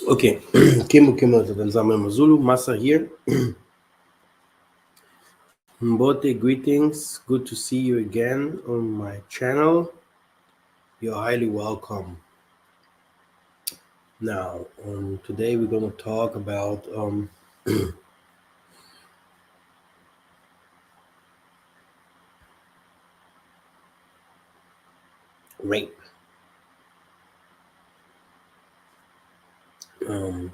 Okay, Kimo Tanzania Mazulu, Masa here. Mbote, greetings. Good to see you again on my channel. You're highly welcome. Now, today we're going to talk about rape. Um,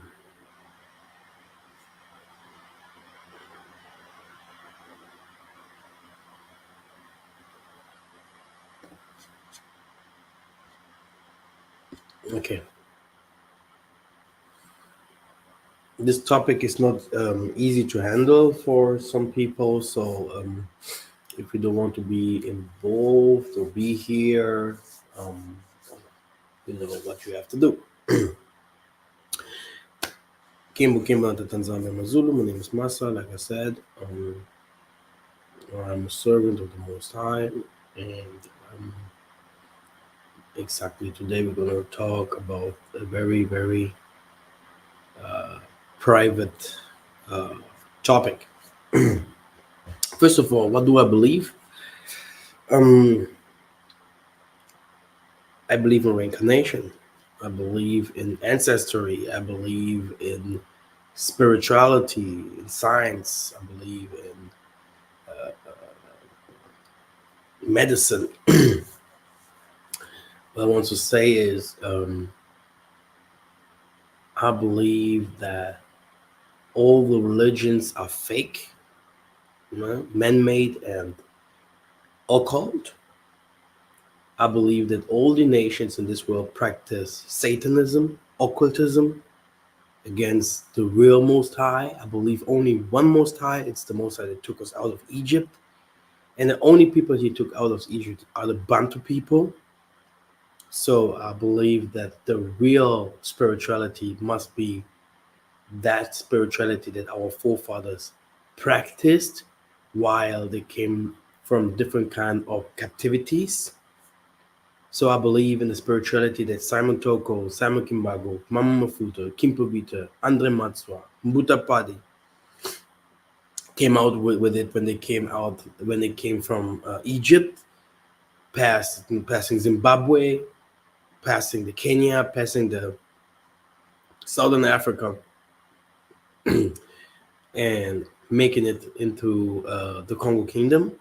okay, this topic is not easy to handle for some people, so if you don't want to be involved or be here, um, you know what you have to do. Kimbo to Tanzania Mazulu. My name is Masa. Like I said, I'm a servant of the Most High, and exactly today we're going to talk about a very, very private uh, topic. First of all, what do I believe? Um, I believe in reincarnation. I believe in ancestry. I believe in spirituality, in science. I believe in medicine. What I want to say is, I believe that all the religions are fake, man-made and occult. I believe that all the nations in this world practice Satanism, occultism against the real Most High. I believe only one Most High. It's the Most High that took us out of Egypt. And the only people he took out of Egypt are the Bantu people. So I believe that the real spirituality must be that spirituality that our forefathers practiced while they came from different kind of captivities. So I believe in the spirituality that Simon Toko, Simon Kimbago, Mama Mafuta, Kimpovita, Andre Matswa, Mbuta Padi came out with it when they came from Egypt, passing Zimbabwe, passing the Kenya, passing the Southern Africa, and making it into the Congo Kingdom.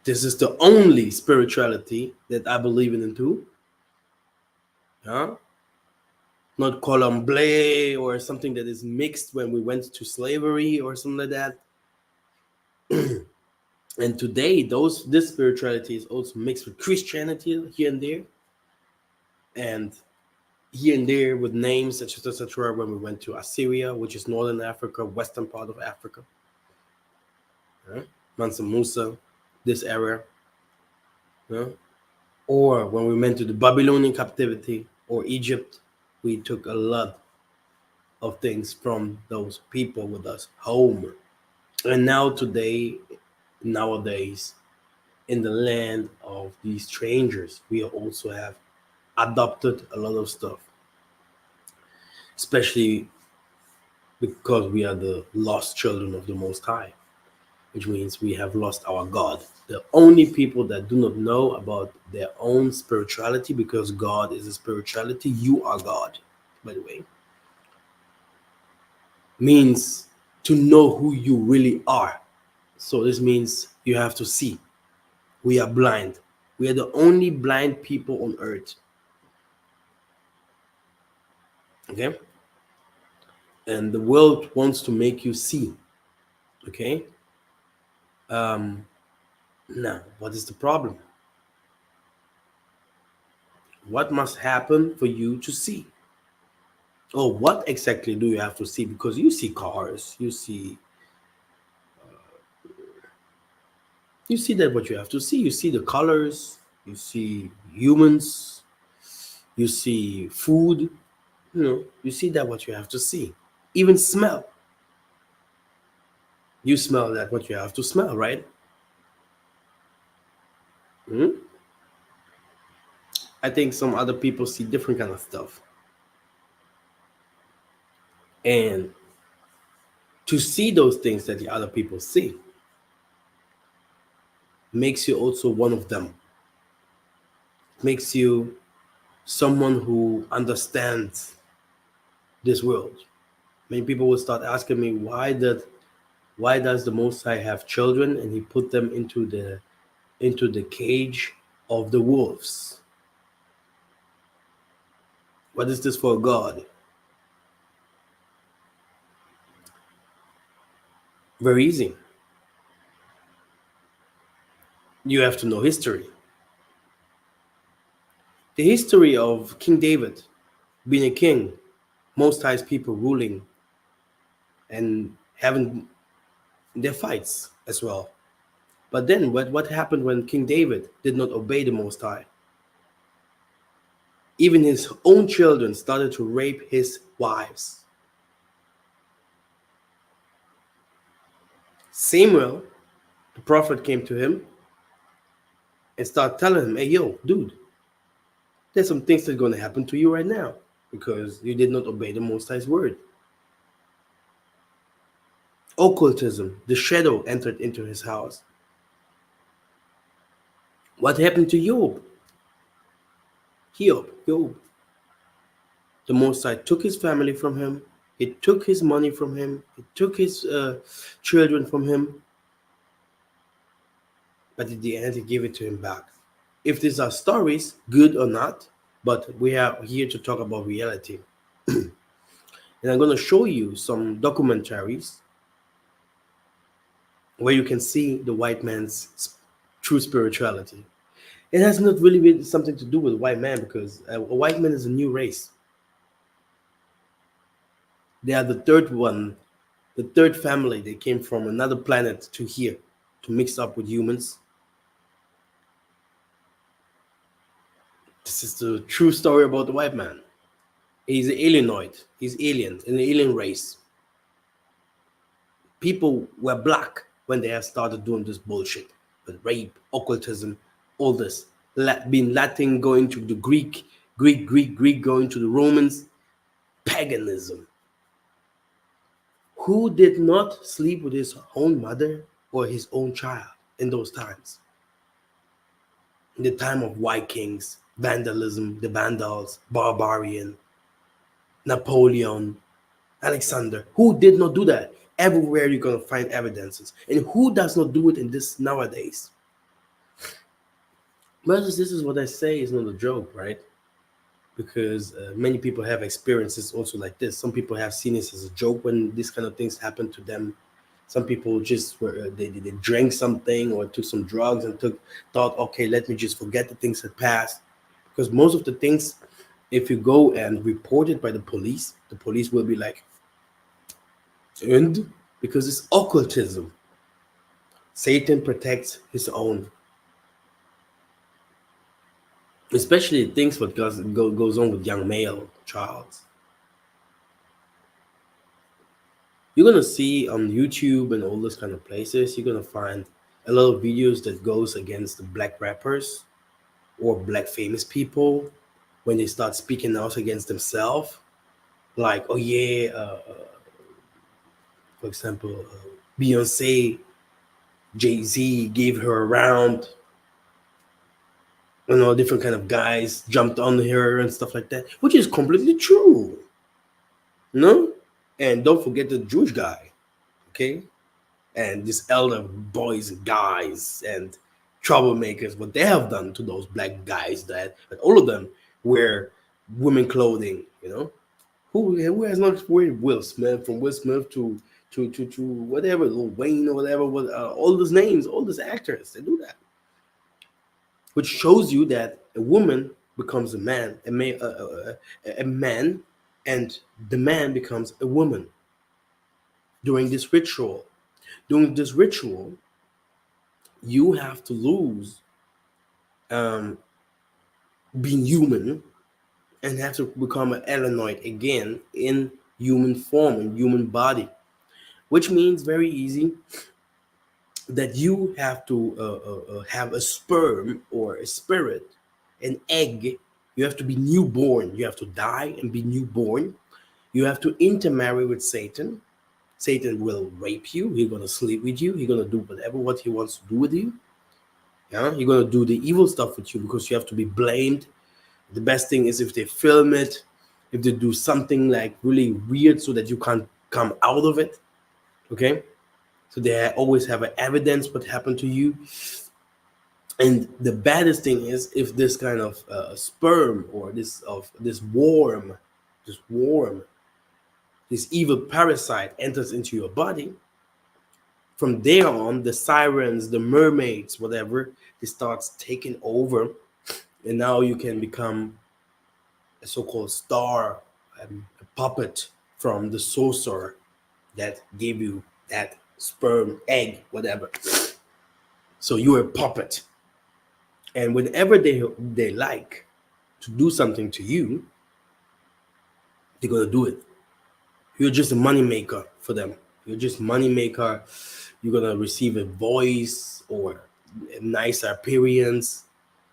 This is the only spirituality that I believe in too. Huh? Not colomble or something that is mixed when we went to slavery or something like that. And today, this spirituality is also mixed with Christianity here and there with names such as etc. When we went to Assyria, which is northern Africa, western part of Africa, Mansa Musa, this area, or when we went to the Babylonian captivity or Egypt, we took a lot of things from those people with us home. And nowadays, in the land of these strangers, we also have adopted a lot of stuff, especially because we are the lost children of the Most High, which means we have lost our God. The only people that do not know about their own spirituality, because God is a spirituality, you are God, by the way, means to know who you really are. So this means you have to see. We are blind. We are the only blind people on earth. Okay? And the world wants to make you see. Okay? Now, what is the problem? What must happen for you to see? Oh, what exactly do you have to see? Because you see cars, you see that what you have to see. You see the colors, you see humans, you see food, you see that what you have to see. Even smell. You smell that what you have to smell, right? Hmm? I think some other people see different kind of stuff. And to see those things that the other people see makes you also one of them, makes you someone who understands this world. Many people will start asking me, why does the Most High have children and he put them into the cage of the wolves? What is this for God? Very easy. You have to know history. The history of King David being a king, Most High's people ruling and having their fights as well. But then what happened when King David did not obey the Most High? Even his own children started to rape his wives. Samuel, the prophet, came to him and started telling him, hey, yo, dude, there's some things that are going to happen to you right now because you did not obey the Most High's word. Occultism, the shadow entered into his house. What happened to Job? Job. The Most High took his family from him. He took his money from him. He took his children from him. But at the end, he gave it to him back. If these are stories, good or not, but we are here to talk about reality. And I'm going to show you some documentaries where you can see the white man's true spirituality. It has not really been something to do with white man because a white man is a new race. They are the third one, the third family. They came from another planet to here to mix up with humans. This is the true story about the white man. He's an alienoid. He's alien, an alien race. People were black when they have started doing this bullshit with rape, occultism, all this. Being Latin going to the Greek going to the Romans, paganism. Who did not sleep with his own mother or his own child in those times? In the time of Vikings, vandalism, the Vandals, barbarian, Napoleon, Alexander. Who did not do that? Everywhere you're going to find evidences. And who does not do it in this nowadays? Brothers, this is what I say is not a joke, right? Because many people have experiences also like this. Some people have seen this as a joke when these kind of things happen to them. Some people just were they drank something or took some drugs and thought, okay, let me just forget the things that passed. Because most of the things, if you go and report it by the police will be like, and because it's occultism. Satan protects his own, especially things what goes on with young male child. You're gonna see on YouTube and all those kind of places, you're gonna find a lot of videos that goes against the black rappers or black famous people when they start speaking out against themselves. Like, oh yeah, for example, Beyonce, Jay-Z gave her a round, different kind of guys jumped on her and stuff like that, which is completely true. No, and don't forget the Jewish guy, okay, and these elder boys and guys and troublemakers, what they have done to those black guys that all of them wear women clothing. Who has not wearing Will Smith, from Will Smith to whatever, Lil Wayne or whatever, all those names, all those actors, they do that, which shows you that a woman becomes a man, a man, and the man becomes a woman during this ritual. During this ritual, you have to lose um, being human and have to become an Elenoid again in human form, in human body, which means very easy that you have to have a sperm or a spirit, an egg. You have to be newborn. You have to die and be newborn. You have to intermarry with Satan. Satan will rape you. He's gonna sleep with you. He's gonna do whatever what he wants to do with you. Yeah, he's gonna do the evil stuff with you because you have to be blamed. The best thing is if they film it, if they do something like really weird so that you can't come out of it. Okay, so they always have an evidence what happened to you. And the baddest thing is if this kind of sperm or this worm, this evil parasite enters into your body. From there on, the sirens, the mermaids, whatever, it starts taking over, and now you can become a so-called star, a puppet from the sorcerer that gave you that sperm, egg, whatever. So you're a puppet, and whenever they like to do something to you, they're gonna do it. You're just a money maker for them. You're just money maker. You're gonna receive a voice or a nicer appearance.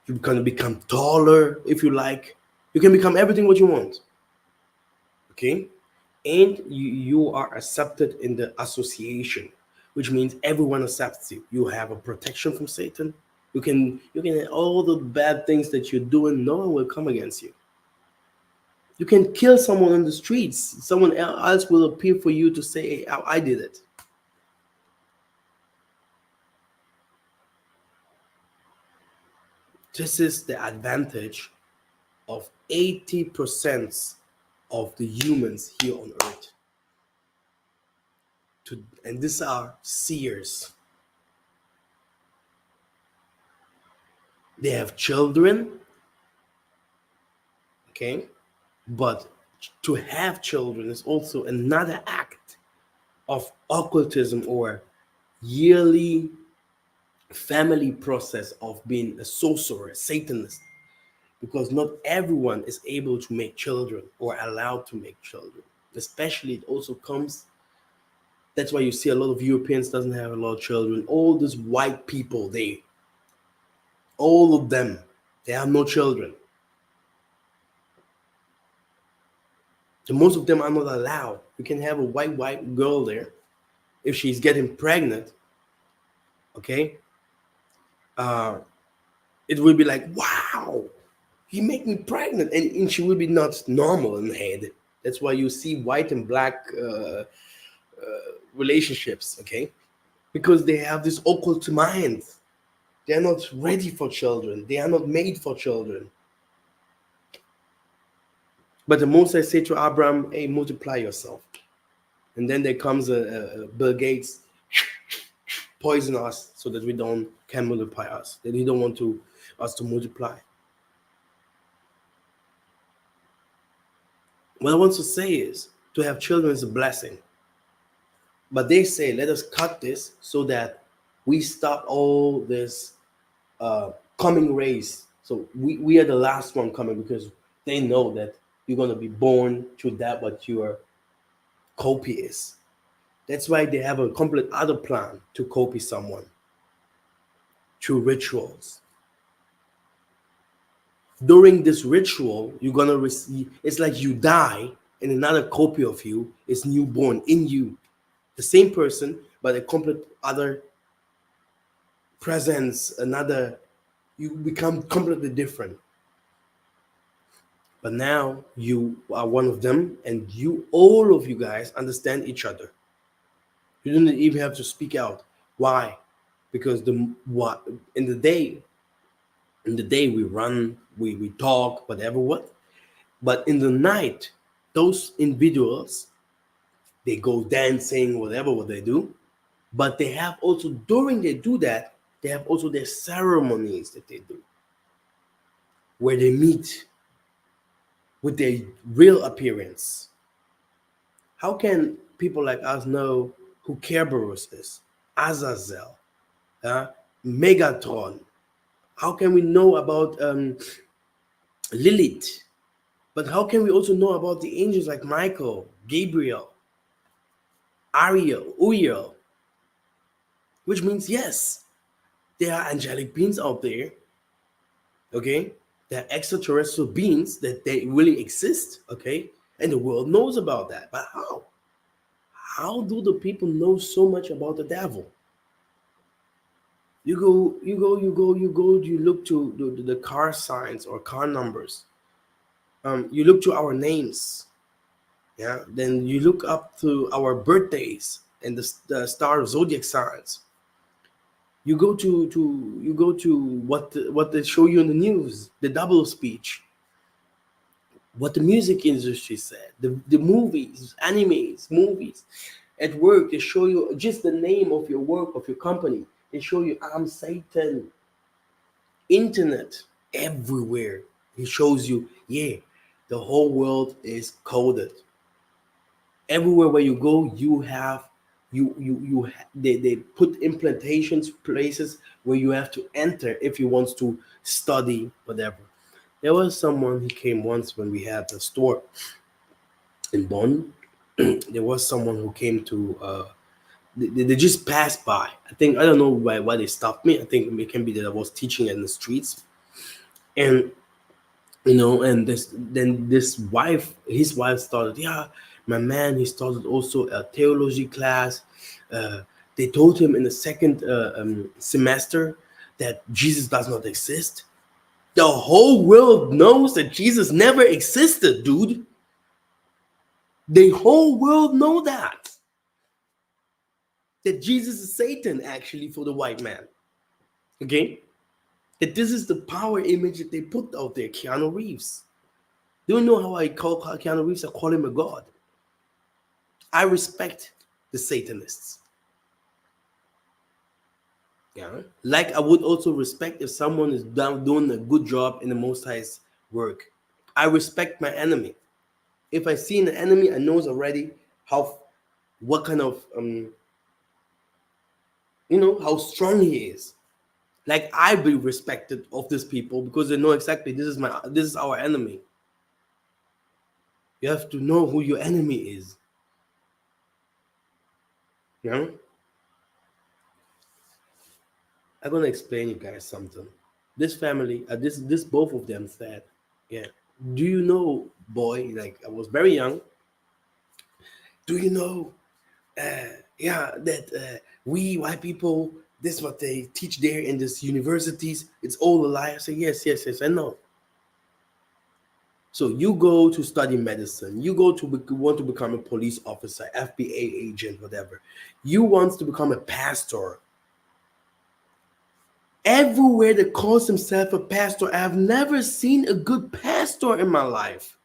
You're gonna become taller if you like. You can become everything what you want. Okay, and you are accepted in the association, which means everyone accepts you. You have a protection from Satan. You can all the bad things that you're doing. No one will come against you. You can kill someone on the streets. Someone else will appear for you to say, hey, I did it. This is the advantage of 80% of the humans here on earth. And these are seers. They have children, okay? But to have children is also another act of occultism or yearly family process of being a sorcerer, a Satanist, because not everyone is able to make children or allowed to make children. Especially, it also comes. That's why you see a lot of Europeans doesn't have a lot of children. All these white people, all of them, they have no children. So most of them are not allowed. You can have a white girl there. If she's getting pregnant, okay, it will be like, wow, he make me pregnant, and she will be not normal in the head. That's why you see white and black relationships, okay, because they have this occult mind. They are not ready for children. They are not made for children. But the most I say to Abraham, hey, multiply yourself. And then there comes Bill Gates, poison us so that we can multiply us. That he don't want us to multiply. What I want to say is to have children is a blessing. But they say, let us cut this so that we stop all this coming race. So we are the last one coming because they know that you're going to be born to that what your copy is. That's why they have a complete other plan to copy someone through rituals. During this ritual, you're going to receive, it's like you die and another copy of you is newborn in you. The same person, but a complete other presence, you become completely different. But now you are one of them, and all of you guys understand each other. You don't even have to speak out. Why? Because in the day we run, we talk, whatever what. But in the night, those individuals, they go dancing, whatever what they do. But they have also, during they do that, they have also their ceremonies that they do, where they meet with their real appearance. How can people like us know who Kerberos is, Azazel, Megatron? How can we know about Lilith? But how can we also know about the angels like Michael, Gabriel, Ariel, Uriel? Which means, yes, there are angelic beings out there, okay? There are extraterrestrial beings that they really exist, okay? And the world knows about that. But how? How do the people know so much about the devil? You look to the car signs or car numbers. You look to our names. Yeah. Then you look up to our birthdays and the star zodiac signs. You go to what they show you in the news, the double speech, what the music industry said, the movies, animes, movies. At work, they show you just the name of your work, of your company. They show you, I'm Satan. Internet, everywhere. He shows you, yeah, the whole world is coded. Everywhere where you go, you have they put implantations places where you have to enter if you want to study whatever. There was someone, he came once when we had the store in Bonn. There was someone who came to they just passed by. I don't know why they stopped me. I think it can be that I was teaching in the streets. And and this wife, his wife started, yeah, my man, he started also a theology class. They told him in the second semester that Jesus does not exist. The whole world knows that Jesus never existed, dude. The whole world know that Jesus is Satan, actually, for the white man. Okay, that this is the power image that they put out there. Keanu Reeves. Do you know how I call Keanu Reeves? I call him a god. I respect the Satanists. Yeah. Like I would also respect if someone is doing a good job in the Most High's work. I respect my enemy. If I see an enemy, I knows already what kind of how strong he is. Like I be respected of these people because they know exactly this is our enemy. You have to know who your enemy is. You know? I'm gonna explain you guys something. This family, this both of them said, yeah. Do you know, boy? Like I was very young. Do you know? Yeah, that we white people, this is what they teach there in these universities. It's all a lie. I say yes, yes, yes. I know. So you go to study medicine. You want to become a police officer, FBA agent, whatever. You want to become a pastor. Everywhere that calls himself a pastor, I have never seen a good pastor in my life.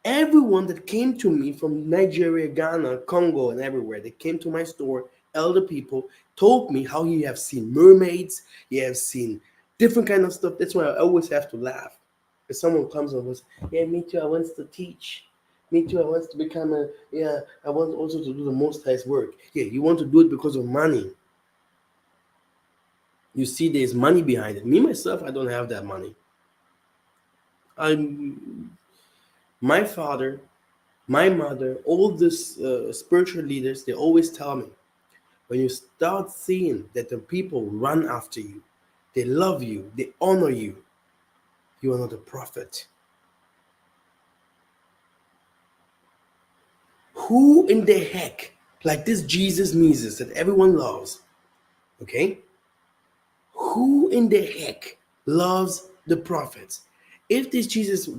Everyone that came to me from Nigeria, Ghana, Congo, and everywhere, that came to my store, elder people, told me how he have seen mermaids, he have seen different kind of stuff. That's why I always have to laugh. If someone comes and goes, yeah, me too, I want to teach. Me too, I want to become I want also to do the Most High's work. Yeah, you want to do it because of money. You see, there's money behind it. Me, myself, I don't have that money. I'm my father, my mother, all these spiritual leaders, they always tell me, when you start seeing that the people run after you, they love you, they honor you, you are not a prophet. Who in the heck, like this Jesus Mises that everyone loves, okay? Who in the heck loves the prophets? If this Jesus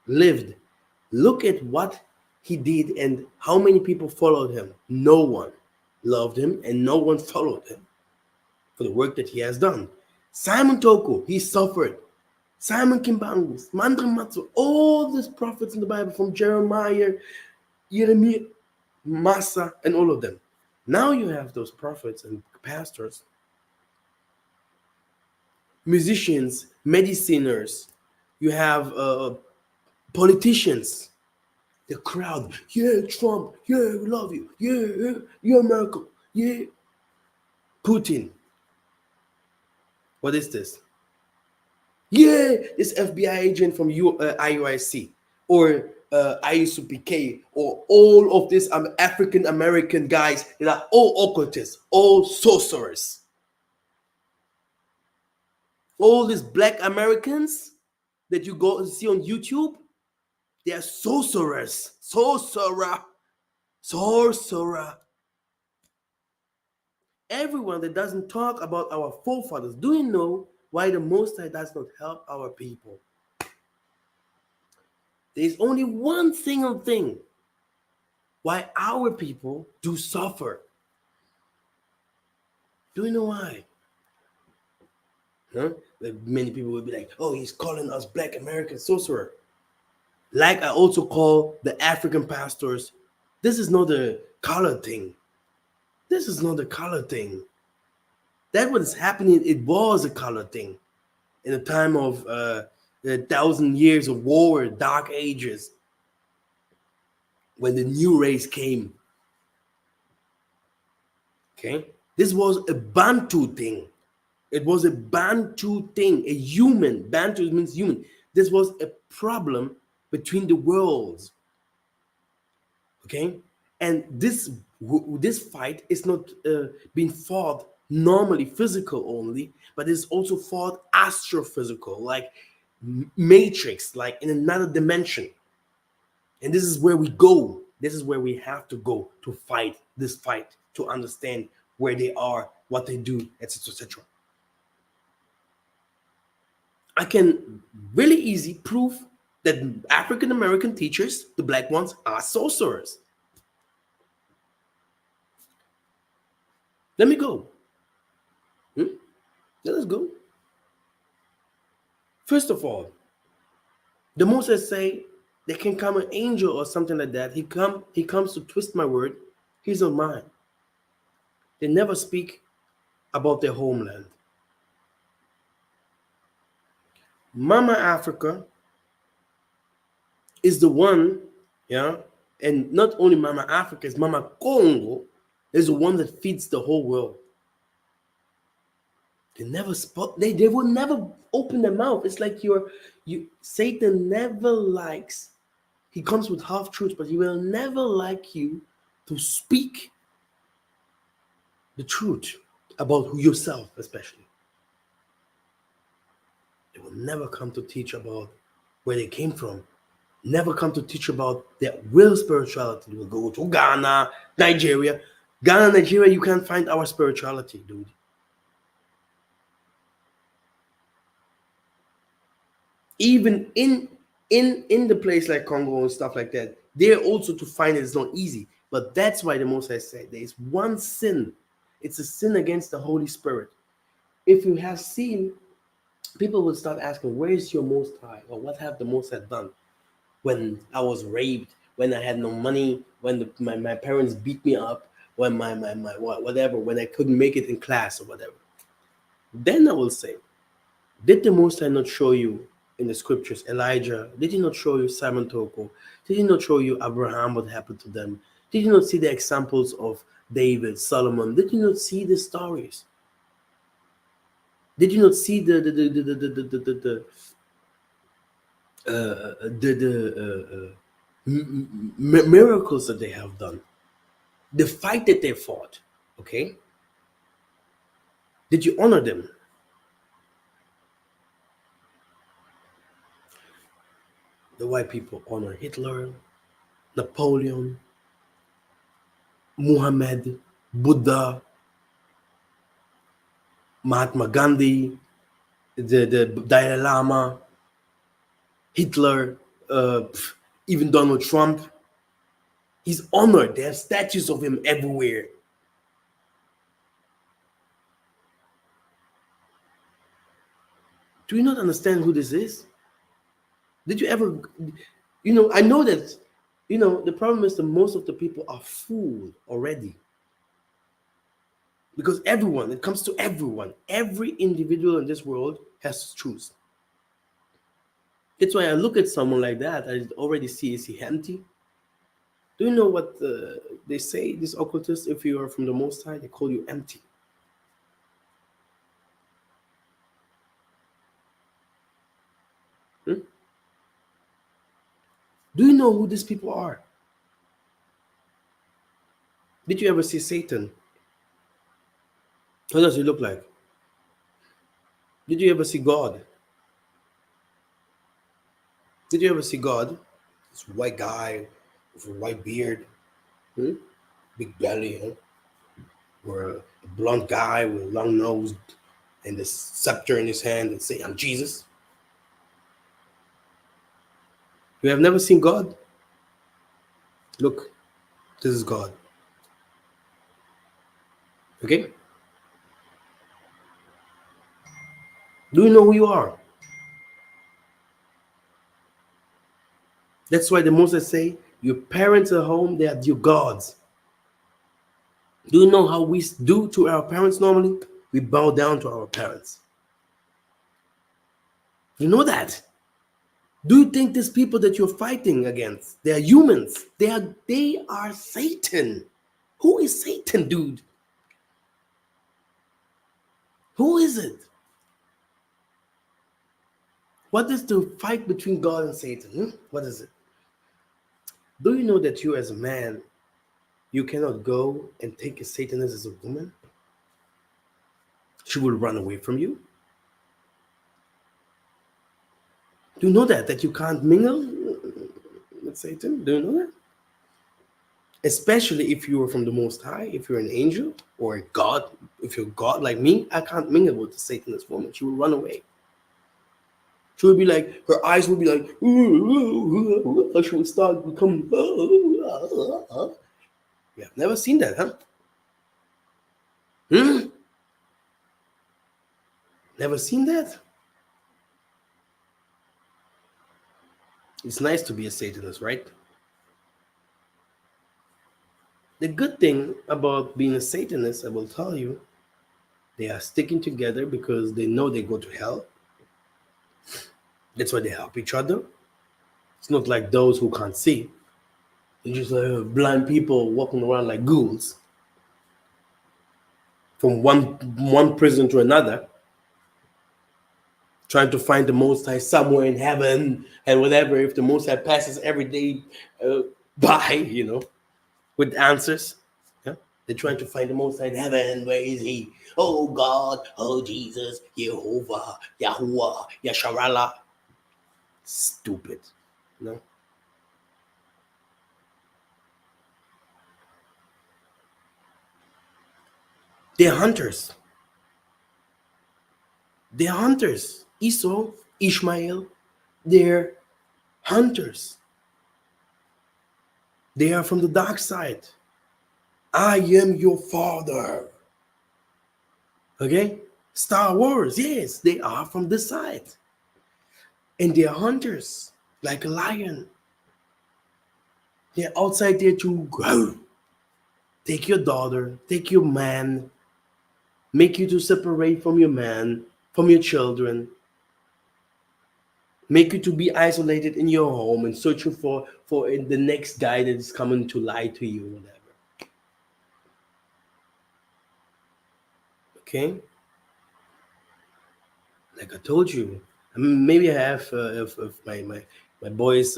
lived, look at what he did and how many people followed him. No one loved him and no one followed him for the work that he has done. Simon Toko, he suffered. Simon Kimbangus, Mandra Matsu, all these prophets in the Bible, from Jeremiah, Jeremiah, Massa, and all of them. Now you have those prophets and pastors, musicians, mediciners, you have politicians, the crowd, yeah, Trump, yeah, we love you, yeah, yeah, Merkel, yeah, Putin. What is this? Yeah, this FBI agent from IUIC or IUCPK or all of these African American guys that are all occultists, all sorcerers. All these black Americans that you go and see on YouTube, They are sorcerers. Sorcerer. Everyone that doesn't talk about our forefathers, do you know why the Most High does not help our people? There's only one single thing why our people do suffer. Do you know why? Huh? Many people will be like, oh, he's calling us black American sorcerer. Like I also call the African pastors, this is not a color thing. This is not a color thing. That was happening, it was a color thing. In the time of the 1,000 years of war, dark ages, when the new race came. Okay? This was a Bantu thing. It was a Bantu thing, a human. Bantu means human. This was a problem between the worlds. Okay? And this fight is not being fought normally physical only, but it's also fought astrophysical, like matrix, like in another dimension. And this is where we go. This is where we have to go to fight this fight, to understand where they are, what they do, etc., etc. I can really easy prove that African American teachers, the black ones, are sorcerers. Let me go. Let us go. First of all, the Moses say there can come an angel or something like that. He comes to twist my word. He's not mine. They never speak about their homeland. Mama Africa is the one, yeah, and not only Mama Africa, is Mama Congo is the one that feeds the whole world. They never spot. They will never open their mouth. It's like you. Satan never likes. He comes with half truths, but he will never like you to speak the truth about yourself, especially. They will never come to teach about where they came from. Never come to teach about their real spirituality. They will go to Ghana, Nigeria. Ghana, Nigeria, you can't find our spirituality, dude. Even in the place like Congo and stuff like that, there also to find it is not easy. But that's why the Most High said there is one sin. It's a sin against the Holy Spirit. If you have seen, people will start asking, where is your Most High? Or what have the Most High done? When I was raped, when I had no money, when my parents beat me up, when my whatever, when I couldn't make it in class or whatever. Then I will say, did the Most High not show you in the scriptures Elijah? Did he not show you Simon Toko? Did he not show you Abraham, what happened to them? Did you not see the examples of David, Solomon? Did you not see the stories? Did you not see the miracles that they have done? The fight that they fought, okay? Did you honor them? The white people honor Hitler, Napoleon, Muhammad, Buddha, Mahatma Gandhi, the Dalai Lama, Hitler, even Donald Trump. He's honored. They have statues of him everywhere. Do you not understand who this is? Did you ever, I know that, the problem is that most of the people are fooled already. Because everyone, it comes to everyone, every individual in this world has to choose. That's why I look at someone like that, I already see, is he empty? Do you know what they say, these occultists, if you are from the Most High, they call you empty. Do you know who these people are? Did you ever see Satan? How does he look like? Did you ever see God? Did you ever see God? This white guy with a white beard, hmm? Big belly, huh? Or a blonde guy with a long nose and the scepter in his hand and say, I'm Jesus. You have never seen God? Look, this is God. Okay? Do you know who you are? That's why the Moses say, your parents at home, they are your gods. Do you know how we do to our parents normally? We bow down to our parents. You know that? Do you think these people that you're fighting against, they are humans? They are Satan. Who is Satan, dude? Who is it? What is the fight between God and Satan? What is it? Do you know that you as a man, you cannot go and take a Satanist as a woman? She will run away from you. Do you know that you can't mingle with Satan? Do you know that? Especially if you are from the Most High, if you're an angel or a God, if you're God like me, I can't mingle with the Satanist woman. She will run away. She would be like, her eyes would be like, she would start becoming. You have never seen that, huh? Never seen that? It's nice to be a Satanist, right? The good thing about being a Satanist, I will tell you, they are sticking together because they know they go to hell. That's why they help each other. It's not like those who can't see. They're just like blind people walking around like ghouls from one prison to another, trying to find the Most High somewhere in heaven and whatever. If the Most High passes every day by, with answers. Yeah? They're trying to find the Most High in heaven. Where is He? Oh God, oh Jesus, Jehovah, Yahuwah, Yasharala. Stupid. No. They're hunters. They're hunters. Esau, Ishmael, they're hunters. They are from the dark side. I am your father. Okay? Star Wars, yes, they are from this side. And they are hunters, like a lion. They're outside there to grow. Take your daughter, take your man, make you to separate from your man, from your children, make you to be isolated in your home and searching for the next guy that is coming to lie to you, whatever. Okay? Like I told you, I mean, maybe I have, if my boys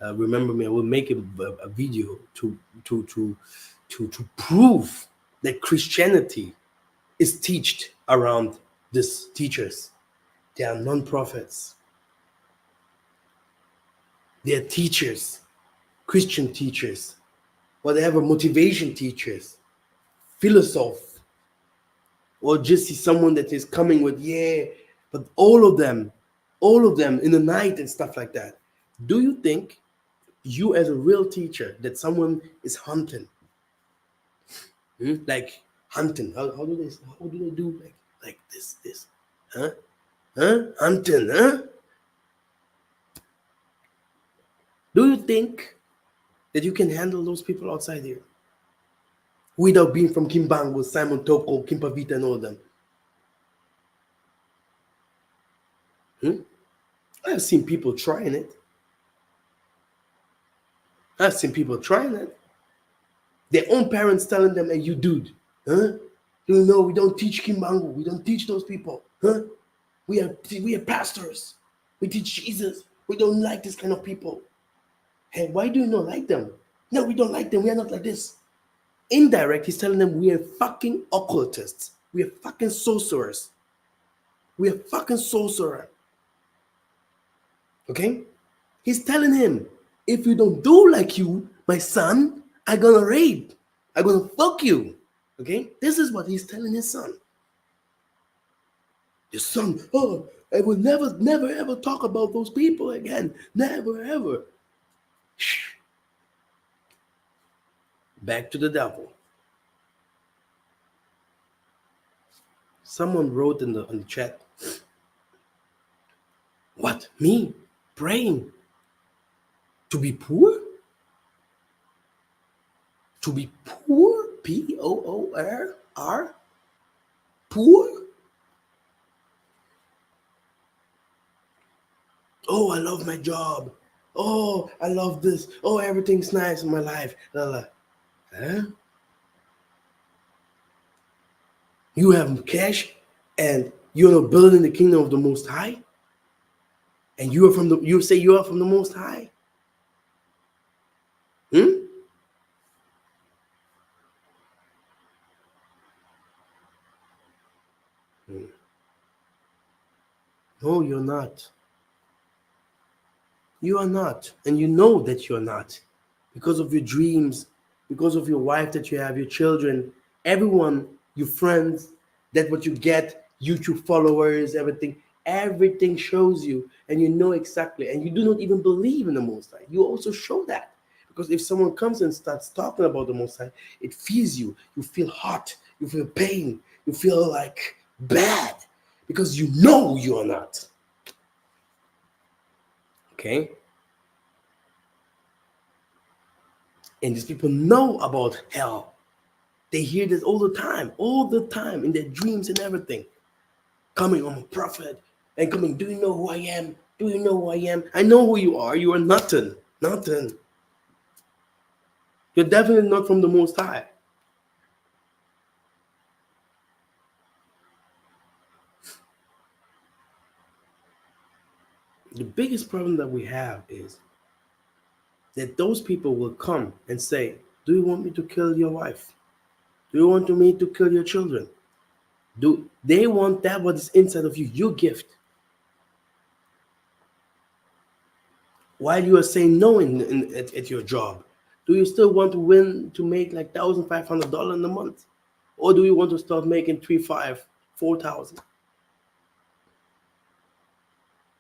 remember me, I will make a video to prove that Christianity is taught around these teachers. They are non-prophets. They are teachers, Christian teachers, whatever, motivation teachers, philosoph, or just see someone that is coming with, yeah, but all of them in the night and stuff like that. Do you think you as a real teacher that someone is hunting? Like hunting. How do they do like this? Huh? Huh? Hunting, huh? Do you think that you can handle those people outside here without being from Kimbango, Simon Toko, Kimpavita, and all of them? I've seen people trying it. I've seen people trying it. Their own parents telling them, hey, you dude, huh? You know, we don't teach Kimbango. We don't teach those people, huh? We are pastors. We teach Jesus. We don't like this kind of people. Hey, why do you not like them? No, we don't like them. We are not like this. Indirect, he's telling them we are fucking occultists. We are fucking sorcerers. We are fucking sorcerer. Okay? He's telling him. If you don't do like you, my son, I'm gonna rape. I'm gonna fuck you. Okay? This is what he's telling his son. His son, oh, I will never, never, ever talk about those people again. Never, ever. Shh. Back to the devil. Someone wrote in the chat, what? Me? Praying? To be poor? To be poor? Poor? Poor? Oh, I love my job. Oh, I love this. Oh, everything's nice in my life. La, la. Huh? You have cash and you're not building the kingdom of the Most High? And you say you are from the Most High? Hmm? No, you're not. You are not. And you know that you're not. Because of your dreams, because of your wife that you have, your children, everyone, your friends, that what you get, YouTube followers, everything shows you, and you know exactly, and you do not even believe in the Most High. You also show that. Because if someone comes and starts talking about the Most High, it feels you. You feel hot. You feel pain. You feel like bad. Because you know you are not. Okay? And these people know about hell. They hear this all the time in their dreams and everything. Coming, I'm a prophet, and coming, do you know who I am? Do you know who I am? I know who you are. You are nothing. Nothing. You're definitely not from the Most High. The biggest problem that we have is that those people will come and say, do you want me to kill your wife? Do you want me to kill your children? Do they want that what is inside of you, your gift? While you are saying no at your job, do you still want to win to make like $1,500 in a month, or do you want to start making 3, 5, 4,000?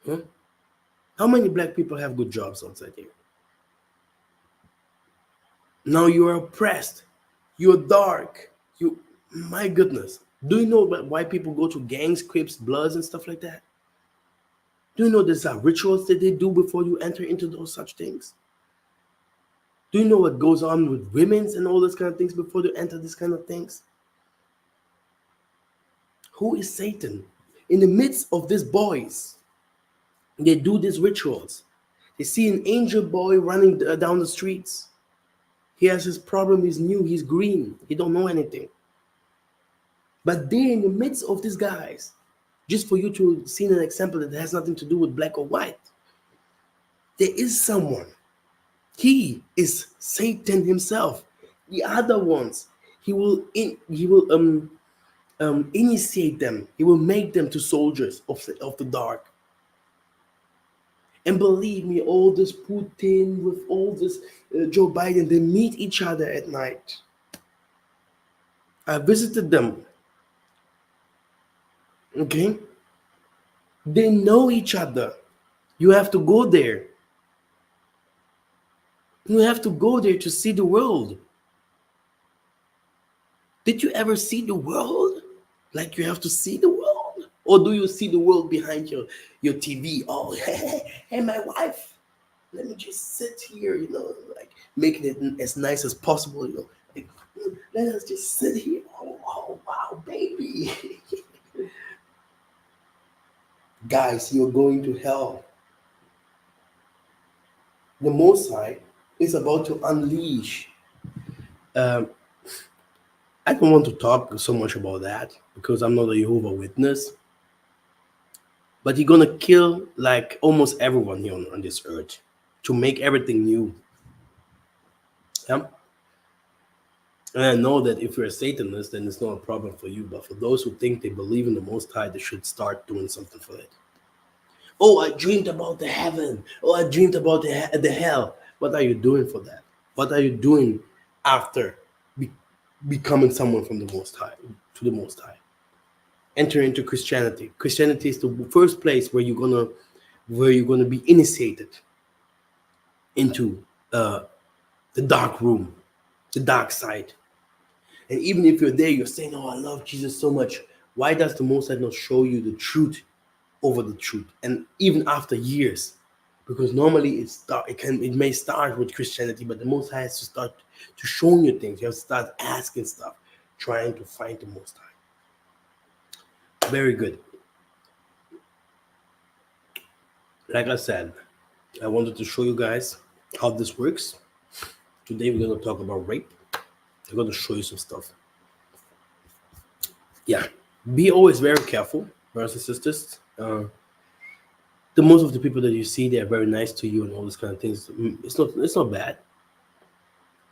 Huh? How many black people have good jobs outside here? Now you are oppressed. You're dark. My goodness. Do you know why people go to gangs, crips, bloods, and stuff like that? Do you know there's rituals that they do before you enter into those such things? Do you know what goes on with women's and all those kind of things before you enter these kind of things? Who is Satan? In the midst of these boys, they do these rituals. They see an angel boy running down the streets. He has his problem. He's new. He's green. He don't know anything. But they, in the midst of these guys, just for you to see an example that has nothing to do with black or white, there is someone. He is Satan himself. The other ones, he will initiate them. He will make them to soldiers of the dark. And believe me, all this Putin with all this Joe Biden, they meet each other at night. I visited them. Okay? They know each other. You have to go there. You have to go there to see the world. Did you ever see the world? Like you have to see the world? Or do you see the world behind your TV? Oh, hey, my wife. Let me just sit here, like making it as nice as possible, Like, let us just sit here. Oh, wow, baby. Guys, you're going to hell. The Most High is about to unleash. Um, I don't want to talk so much about that because I'm not a Jehovah Witness. But he's gonna kill like almost everyone here on this earth to make everything new. Yeah? And I know that if you're a Satanist, then it's not a problem for you. But for those who think they believe in the Most High, they should start doing something for it. Oh, I dreamed about the heaven. Oh, I dreamed about the hell. What are you doing for that? What are you doing after be- becoming someone from the Most High, to the Most High? Enter into Christianity. Christianity is the first place where you're gonna be initiated into the dark room, the dark side. And even if you're there, you're saying, "Oh, I love Jesus so much." Why does the Most High not show you the truth over the truth? And even after years, because normally it may start with Christianity, but the Most High has to start to showing you things. You have to start asking stuff, trying to find the Most High. Very good. Like I said, I wanted to show you guys how this works. Today we're going to talk about rape. I'm going to show you some stuff. Yeah, be always very careful, brothers and sisters. The most of the people that you see, they are very nice to you and all these kind of things. It's not bad.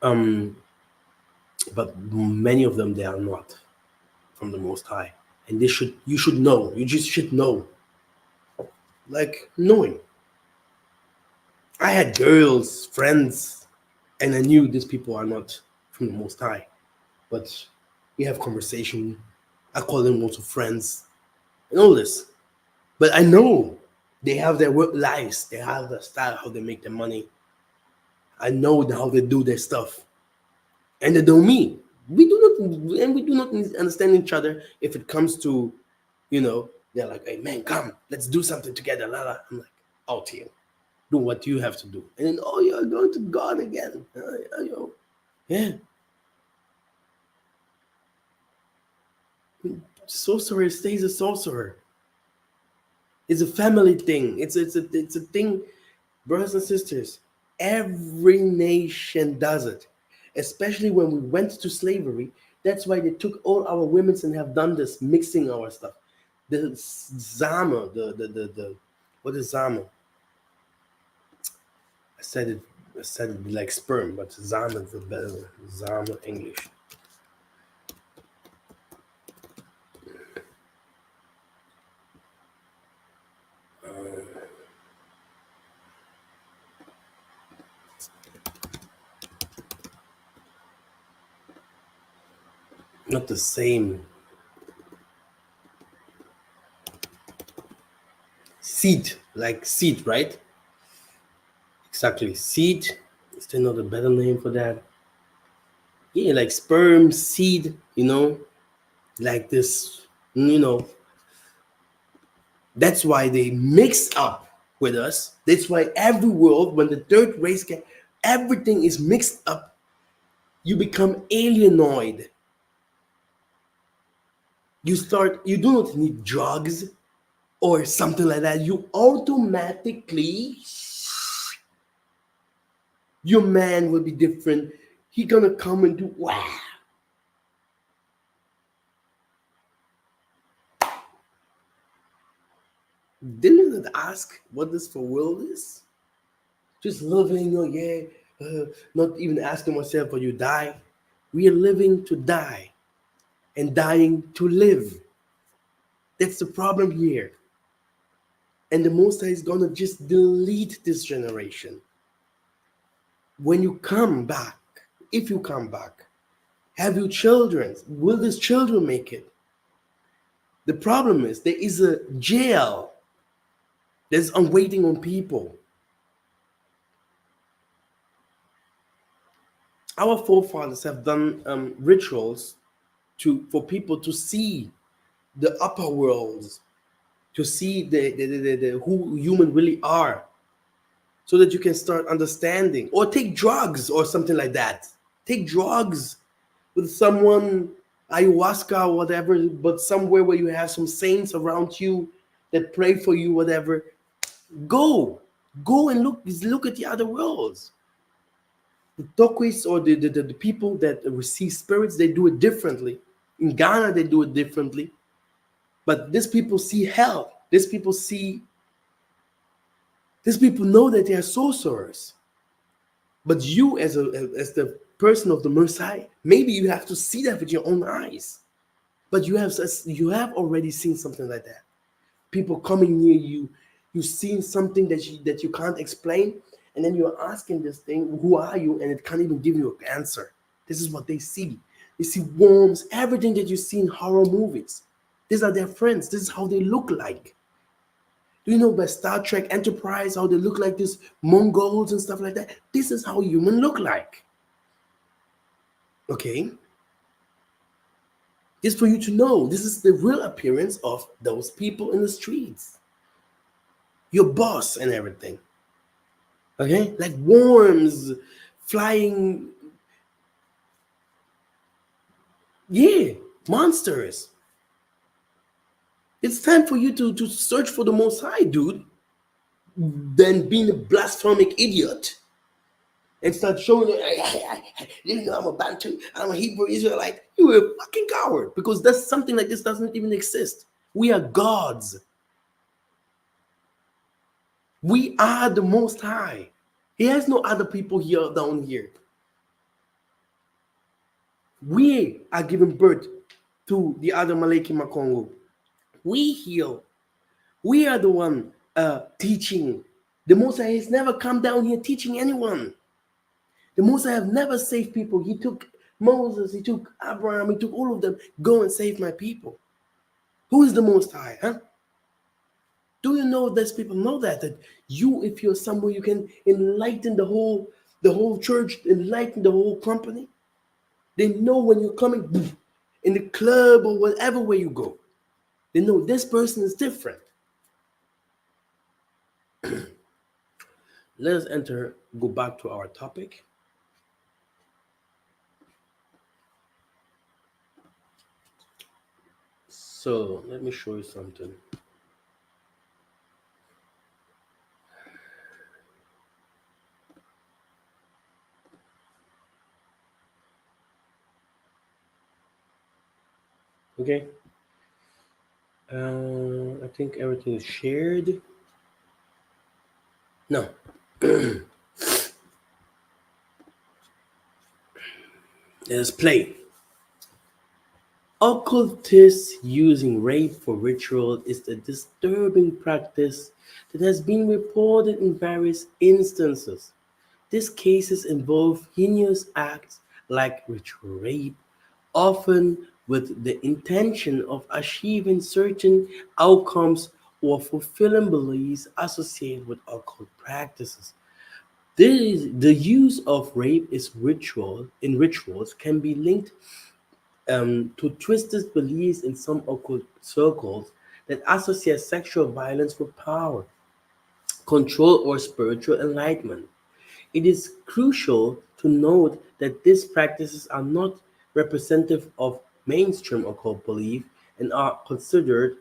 Um, but many of them, they are not from the Most High, and you should know. You just should know, like knowing. I had girls, friends, and I knew these people are not from the Most High. But we have conversation. I call them also friends and all this. But I know they have their work lives. They have the style how they make their money. I know how they do their stuff, and they know me. We do not understand each other if it comes to, they're like, "Hey man, come, let's do something together." La la. I'm like, "Out here, do what you have to do." And then, "Oh, you're going to God again." Yeah. Sorcerer stays a sorcerer. It's a family thing. It's a thing, brothers and sisters. Every nation does it, especially when we went to slavery. That's why they took all our women and have done this, mixing our stuff. The zama, the what is zama? I said it. I said it like sperm, but zama is the better zama English. Not the same. Seed, like seed, right? Exactly. Seed. Is there not a better name for that? Yeah, like sperm, seed, like this, you know. That's why they mix up with us. That's why every world, when the third race everything is mixed up. You become alienoid. You do not need drugs or something like that. You automatically, your man will be different. He gonna come and do wow. Didn't it ask what this for world is? Just living, oh yeah, not even asking myself, will you die? We are living to die and dying to live. That's the problem here. And the Most High is gonna just delete this generation. When you come back, if you come back, have your children. Will these children make it? The problem is there is a jail that's waiting on people. Our forefathers have done rituals for people to see the upper worlds, to see the who human really are, so that you can start understanding, or take drugs or something like that. Take drugs with someone, ayahuasca or whatever, but somewhere where you have some saints around you that pray for you, whatever. Go and look at the other worlds. The Tokwis, or the people that receive spirits, they do it differently. In Ghana, they do it differently. But these people see hell. These people know that they are sorcerers. But you, as the person of the Most High, maybe you have to see that with your own eyes. But you have already seen something like that. People coming near you, you seen something that you can't explain, And then you're asking this thing, who are you? And it can't even give you an answer. This is what they see. They see worms, everything that you see in horror movies. These are their friends. This is how they look like. Do you know by Star Trek Enterprise how they look like these Mongols and stuff like that? This is how humans look like. Okay? Just for you to know, this is the real appearance of those people in the streets. Your boss and everything. Okay? Like worms flying. Yeah, monsters. It's time for you to search for the Most High, dude. Than being a blasphemic idiot and start showing you know, I'm a Bantu, I'm a Hebrew Israelite. You're a fucking coward because that's something like this doesn't even exist. We are gods. We are the Most High. He has no other people here down here. We are giving birth to the other Maleki Makongo. We heal. We are the one teaching. The Most High has never come down here teaching anyone. The Most High have never saved people. He took Moses, he took Abraham, he took all of them. Go and save my people. Who is the Most High? Huh? Do you know these people know that you, if you're somewhere, you can enlighten the whole church, enlighten the whole company. They know when you're coming in the club or whatever way you go. They know this person is different. Let us go back to our topic. So let me show you something. Okay. I think everything is shared. No. Let us play. Occultists using rape for ritual is a disturbing practice that has been reported in various instances. These cases involve heinous acts like ritual rape, often with the intention of achieving certain outcomes or fulfilling beliefs associated with occult practices. The use of rape in rituals can be linked to twisted beliefs in some occult circles that associate sexual violence with power, control, or spiritual enlightenment. It is crucial to note that these practices are not representative of mainstream occult belief and are considered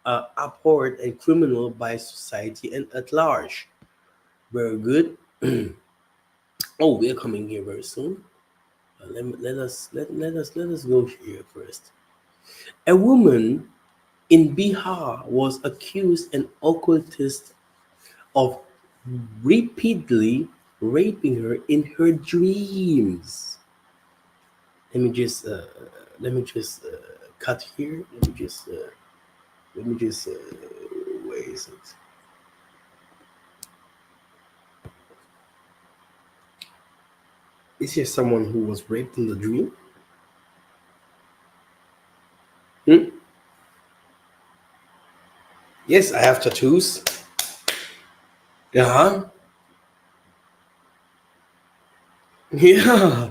abhorrent and criminal by society and at large. Very good. Oh, we're coming here very soon. Let us go here first. A woman in Bihar was accused an occultist of repeatedly raping her in her dreams. Let me just cut here. Let me just where is it? Is here someone who was raped in the dream? Hmm? Yes, I have tattoos. Yeah, yeah.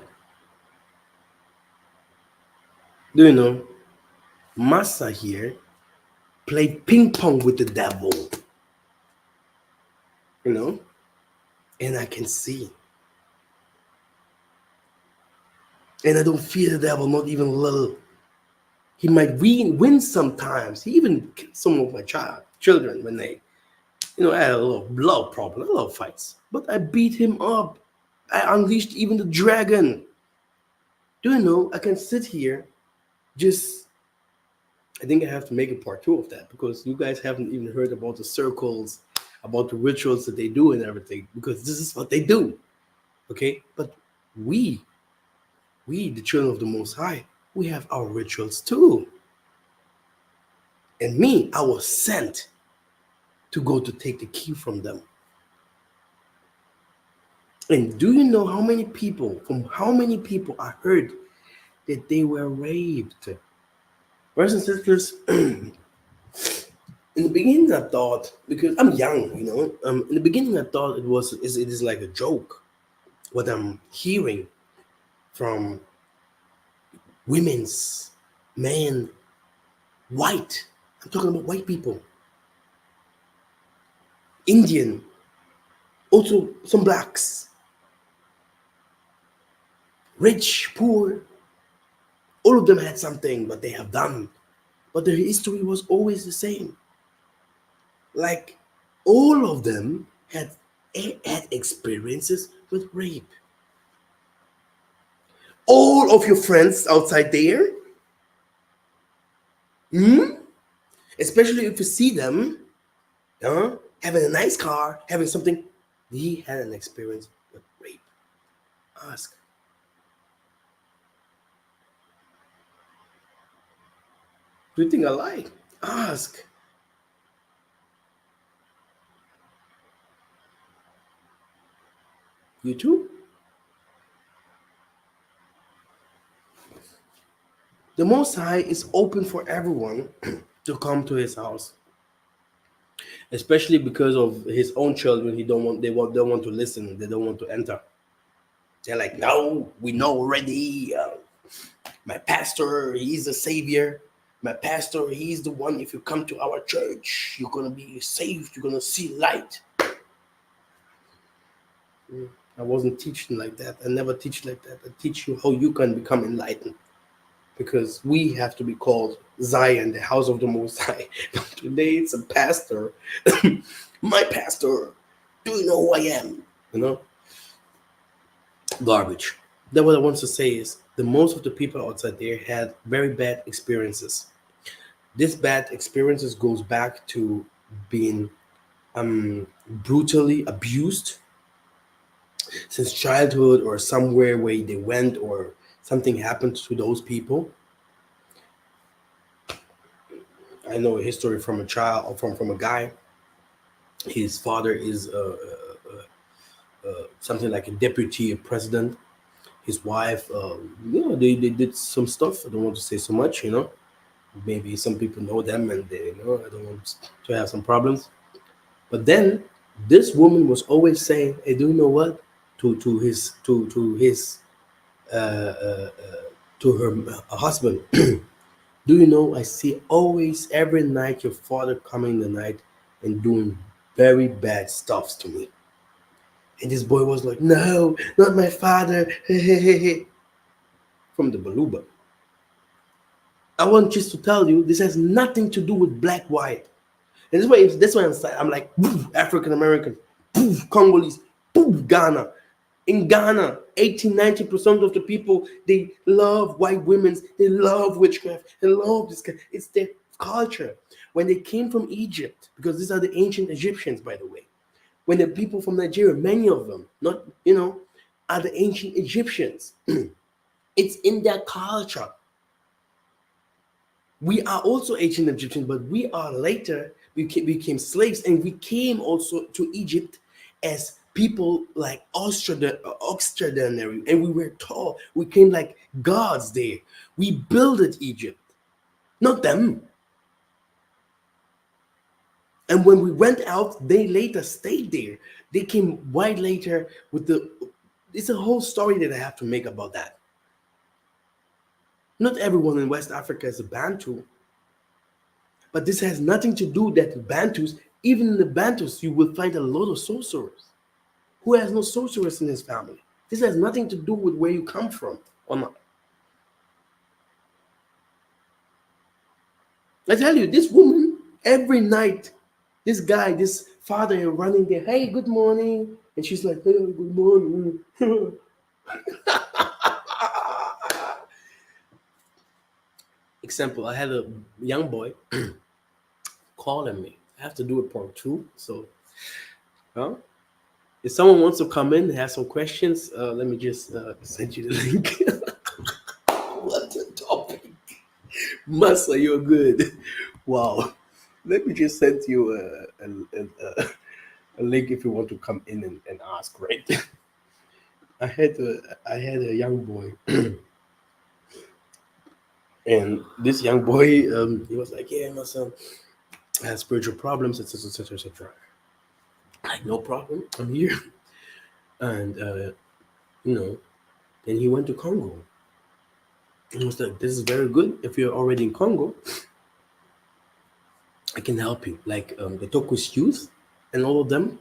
Do you know Massa here played ping pong with the devil? You know, and I can see, and I don't fear the devil, not even a little. He might win sometimes. He even killed some of my children when they, I had a little love problem, a lot of fights. But I beat him up. I unleashed even the dragon. Do you know? I can sit here, just. I think I have to make a part two of that because you guys haven't even heard about the circles, about the rituals that they do and everything. Because this is what they do. Okay, but we, the children of the Most High, we have our rituals too. And me, I was sent to go to take the key from them. And do you know how many people, from how many people I heard that they were raped? Brothers and sisters, in the beginning I thought, because I'm young, in the beginning I thought it is like a joke what I'm hearing from women's, men, white. I'm talking about white people, Indian, also some blacks, rich, poor. All of them had something, but they have done. But their history was always the same. Like all of them had experiences with rape. All of your friends outside there, hmm? Especially if you see them, having a nice car, having something, he had an experience with rape. Ask. Do you think I lie? Ask. You too? The Most High is open for everyone to come to His house, especially because of His own children. He don't want to listen. They don't want to enter. They're like, no, we know already. My pastor, he's the savior. My pastor, he's the one. If you come to our church, you're gonna be saved. You're gonna see light. I wasn't teaching like that. I never teach like that. I teach you how you can become enlightened. Because we have to be called Zion, the house of the Most High. Today it's a pastor. My pastor. Do you know who I am? You know? Garbage. Then what I want to say is the most of the people outside there had very bad experiences. This bad experiences goes back to being brutally abused since childhood or somewhere where they went or something happened to those people. I know a history from a child or from a guy. His father is something like a deputy president. His wife, they did some stuff. I don't want to say so much, Maybe some people know them and they, I don't want to have some problems. But then this woman was always saying, "Hey, do you know what?" To his to her husband. Do you know? I see always every night your father coming in the night and doing very bad stuffs to me. And this boy was like, "No, not my father." From the Baluba. I want just to tell you, this has nothing to do with black white. And this way I'm like, African American, Congolese, Ghana. In Ghana, 80-90% of the people, they love white women, they love witchcraft, they love this. It's their culture. When they came from Egypt, because these are the ancient Egyptians, by the way. When the people from Nigeria, many of them, not, are the ancient Egyptians. It's in their culture. We are also ancient Egyptians, but we are later became slaves, and we came also to Egypt as people like extraordinary, and we were tall. We came like gods there. We built Egypt, not them. And when we went out, they later stayed there. They came wide later with the. It's a whole story that I have to make about that. Not everyone in West Africa is a Bantu. But this has nothing to do that the Bantus, even in the Bantus, you will find a lot of sorcerers. Who has no sorcerers in his family? This has nothing to do with where you come from or not. I tell you, this woman, every night, this guy, this father running there, hey, good morning. And she's like, hey, good morning. Example, I had a young boy calling me. I have to do it part two. So, huh? If someone wants to come in and have some questions, let me just send you the link. What a topic. Massa, you're good. Wow. Let me just send you a link if you want to come in and ask, right? I had a young boy, and this young boy, he was like, "Yeah, my son has spiritual problems, etc., etc., etc." Like, no problem, I'm here, and you know. Then he went to Congo. And was like, "This is very good. If you're already in Congo, I can help you." Like, the Tokus youth and all of them.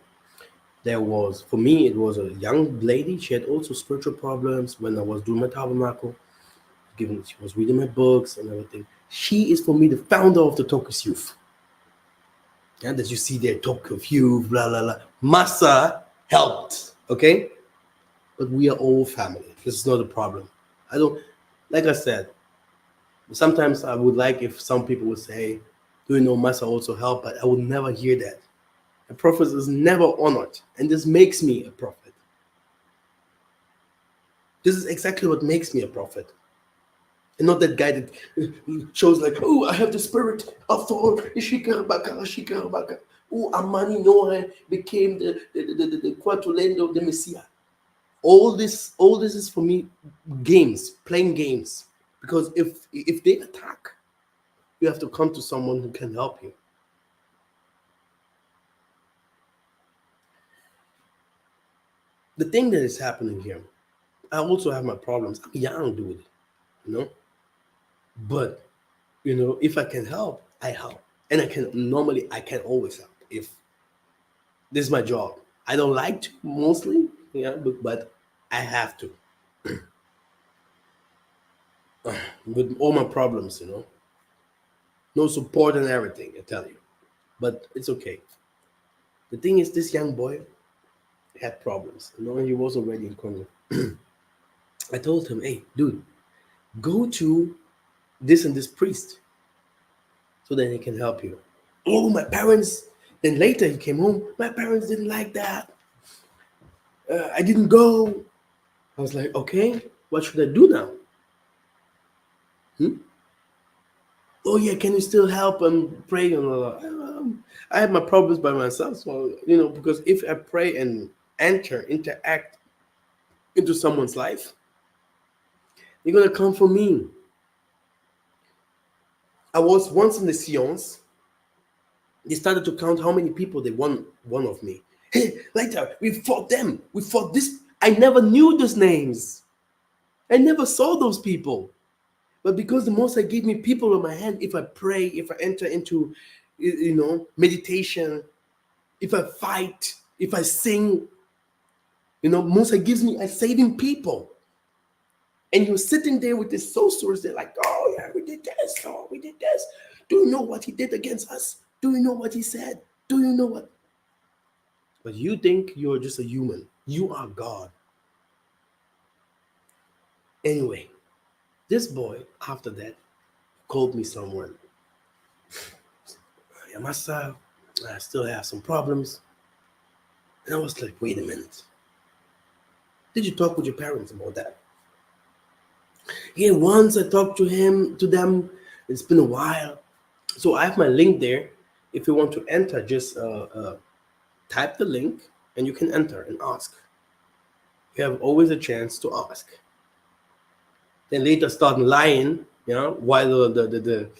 There was, for me, it was a young lady. She had also spiritual problems when I was doing my tabernacle. Given she was reading my books and everything. She is for me the founder of the Tokus youth. And that you see there, Tokus youth, blah blah blah. Massa helped, okay, but we are all family. This is not a problem. I don't, like I said. Sometimes I would like if some people would say, "Do you know Massa also help?" But I would never hear that. A prophet is never honored, and this makes me a prophet. This is exactly what makes me a prophet, and not that guy that shows like, "Oh, I have the spirit of the Ishikarabaka, Shikarabaka. Oh, Amani Noah became the Quatulendo, the Messiah." All this is for me games, playing games. Because if they attack, you have to come to someone who can help you. The thing that is happening here, I also have my problems. I'm young, dude, you know. But if I can help, I help, and I can always help if this is my job. I don't like to mostly, but I have to with all my problems, no support and everything. I tell you, but it's okay. The thing is, this young boy had problems. He was already in Congo. I told him, "Hey, dude, go to this and this priest so that he can help you." Oh, my parents. Then later he came home. My parents didn't like that. I didn't go. I was like, okay, what should I do now? Hmm? Oh yeah, can you still help and pray and all that? I have my problems by myself, so because if I pray and interact into someone's life, they're gonna come for me. I was once in the Sions. They started to count how many people they won one of me. Hey, later we fought them. We fought this. I never knew those names. I never saw those people. But because the Most High gave me people in my hand, if I pray, if I enter into, meditation, if I fight, if I sing, Most High gives me a saving people. And you're sitting there with the sorcerers, they're like, "Oh yeah, we did this, oh, we did this. Do you know what he did against us? Do you know what he said? Do you know what?" But you think you're just a human. You are God. Anyway, this boy, after that, called me somewhere. "Yeah, Massa, I still have some problems." And I was like, "Wait a minute. Did you talk with your parents about that?" "Yeah, once I talked to them. It's been a while." So I have my link there. If you want to enter, just type the link and you can enter and ask. You have always a chance to ask. Then later start lying, while why the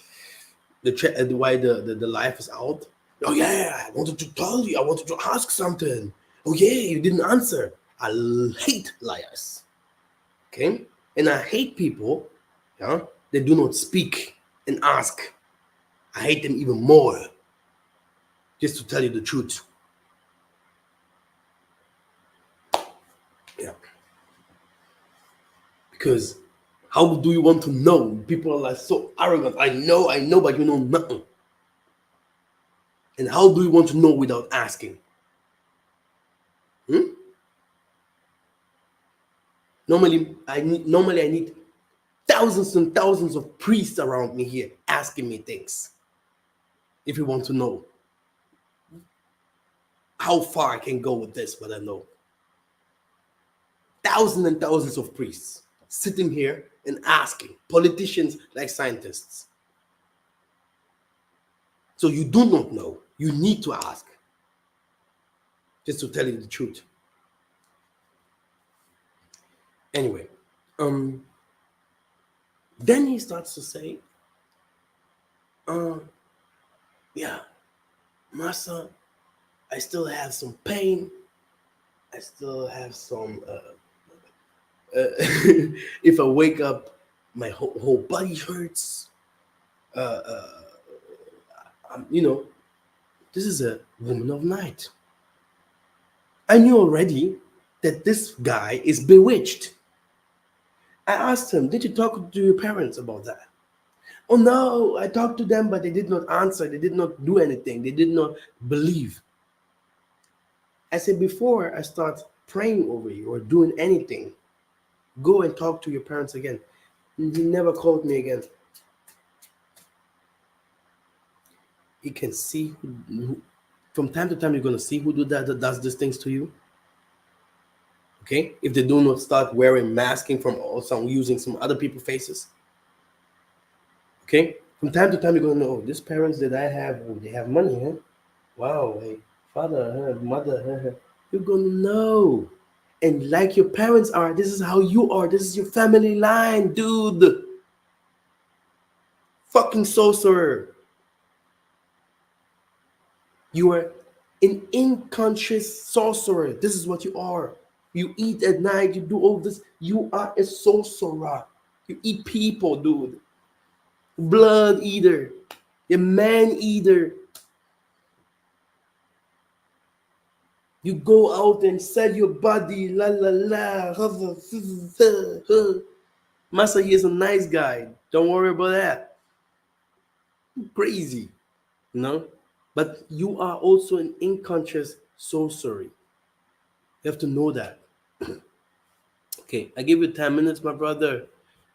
life is out. "Oh yeah, I wanted to tell you. I wanted to ask something. Oh yeah, you didn't answer." I hate liars. Okay, and I hate people, that do not speak and ask. I hate them even more. Just to tell you the truth. Yeah, because how do you want to know? People are like so arrogant. I know, but you know nothing. And how do you want to know without asking? Hmm? Normally I need thousands and thousands of priests around me here asking me things. If you want to know how far I can go with this, but I know thousands and thousands of priests sitting here and asking politicians like scientists. So you do not know. You need to ask. Just to tell you the truth. Anyway, um, then he starts to say, uh, yeah, Massa, I still have some pain. I still have some. If I wake up, my whole body hurts. Uh, uh, you know, this is a woman of night. I knew already that this guy is bewitched. I asked him, did you talk to your parents about that? Oh no, I talked to them, but they did not answer. They did not do anything. They did not believe. I said, before I start praying over you or doing anything, go and talk to your parents again. He never called me again. You can see from time to time you're gonna see who that does these things to you. Okay, if they do not start wearing masking from or some using some other people's faces. Okay, from time to time you're gonna know, oh, these parents that I have, oh, they have money, huh? Wow, hey, father, huh, mother, huh, huh. You're gonna know. And like your parents are, this is how you are. This is your family line, dude. Fucking sorcerer. You are an unconscious sorcerer. This is what you are. You eat at night, you do all this. You are a sorcerer. You eat people, dude. Blood eater. A man eater. You go out and sell your body. La la la. Masa, he is a nice guy. Don't worry about that. Crazy, you know? But you are also an unconscious sorcery. You have to know that. Okay, I give you 10 minutes, my brother,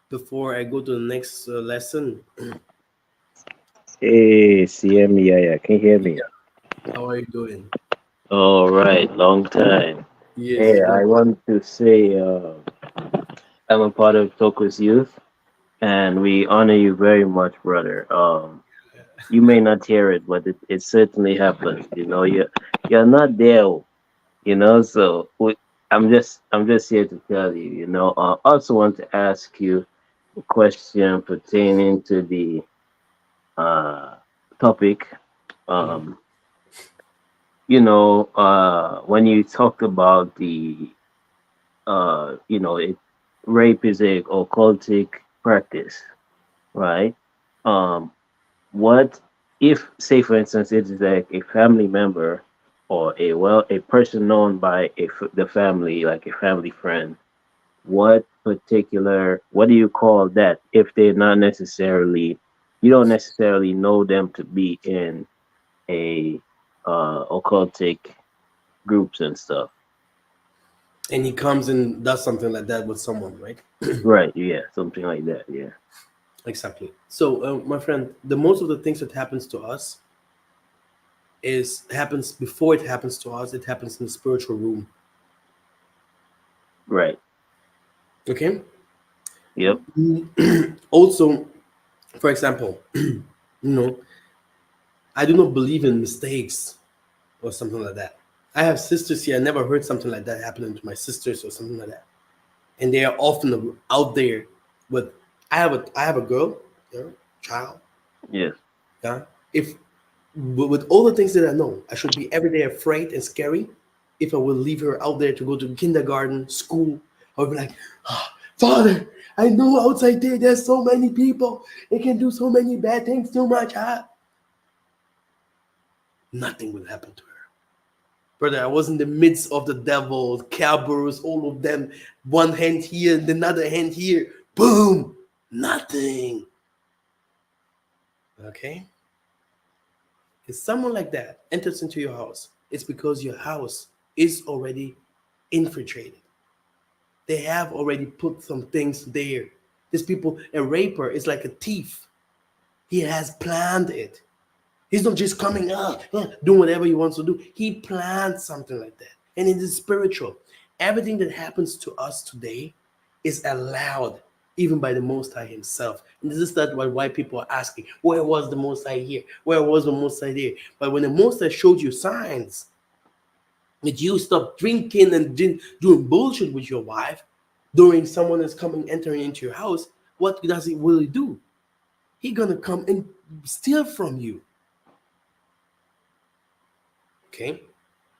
before I go to the next lesson. Hey, CM, yeah, can you hear me? How are you doing? All right, long time. Yes, Hey, it's been. I want to say I'm a part of Toko's youth, and we honor you very much, brother. You may not hear it, but it certainly happens. You know, you're not there. You know, so I'm just here to tell you. You know, I also want to ask you a question pertaining to the uh topic. Mhm. Um, when you talked about it, rape is a occultic practice, right? Um, what if, say, for instance, it is like a family member or a person known by the family, like a family friend? What do you call that if they're not necessarily, you don't necessarily know them to be in a occultic groups and stuff? And he comes and does something like that with someone, right? Right, yeah, something like that, yeah. Exactly. So, my friend, the most of the things that happens to us is happens before it happens to us. It happens in the spiritual room. Right. Okay. Yep. Also, for example, know, I do not believe in mistakes or something like that. I have sisters here. I never heard something like that happening to my sisters or something like that. And they are often out there with. I have a girl, child. Yes. Yeah. If with all the things that I know, I should be every day afraid and scary. If I will leave her out there to go to kindergarten, school, I would be like, "Ah, Father, I know outside there there's so many people. They can do so many bad things too much. Huh? Nothing will happen to her. Brother, I was in the midst of the devil, Cerberus, all of them. One hand here and another hand here. Boom! Nothing. Okay? If someone like that enters into your house, it's because your house is already infiltrated. They have already put some things there. These people, a raper is like a thief. He has planned it. He's not just coming out, doing whatever he wants to do. He planned something like that. And it is spiritual. Everything that happens to us today is allowed even by the Most High Himself. And this is that why people are asking, where was the Most High here? Where was the Most High there? But when the Most High showed you signs that you stop drinking and doing bullshit with your wife, during someone is coming entering into your house, what does he really do? He gonna come and steal from you. Okay.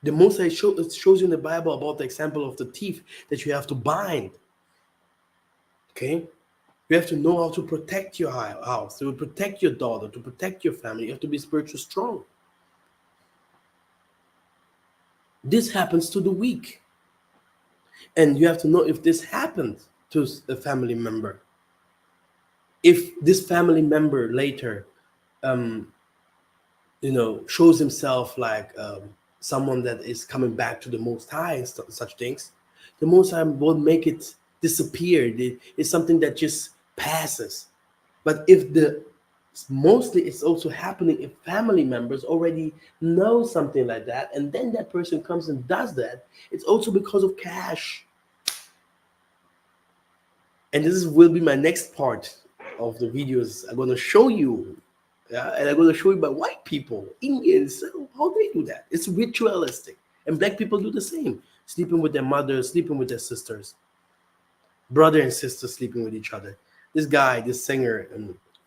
The most I show it shows you in the Bible about the example of the thief that you have to bind. Okay. You have to know how to protect your house, to protect your daughter, to protect your family. You have to be spiritually strong. This happens to the weak. And you have to know if this happened to a family member. If this family member later um, shows himself like someone that is coming back to the Most High and such things, the Most High will make it disappear. It's something that just passes. But if the mostly it's also happening if family members already know something like that, and then that person comes and does that, it's also because of cash. And will be my next part of the videos. I'm going to show you, yeah, and I'm going to show you by white people, Indians, how they do that. It's ritualistic, and black people do the same, sleeping with their mothers, sleeping with their sisters, brother and sister sleeping with each other. This guy, this singer,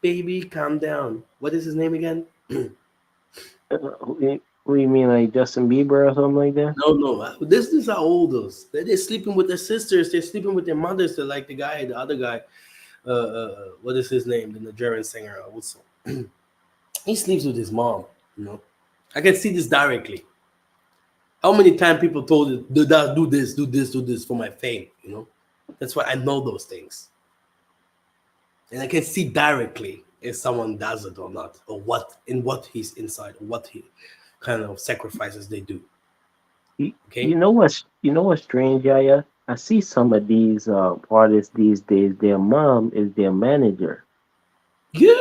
baby, calm down. What is his name again? What do you mean, like Justin Bieber or something like that? No, no. This are oldest. They're sleeping with their sisters. They're sleeping with their mothers. They're like the other guy. What is his name? The Nigerian singer also. He sleeps with his mom. You know, I can see this directly. How many times people told you, do this, do this, do this for my fame? That's why I know those things, and I can see directly if someone does it or not, or what he's inside, or what he kind of sacrifices they do. You Okay. know what's strange, Yaya? I see some of these artists these days. Their mom is their manager. Yeah,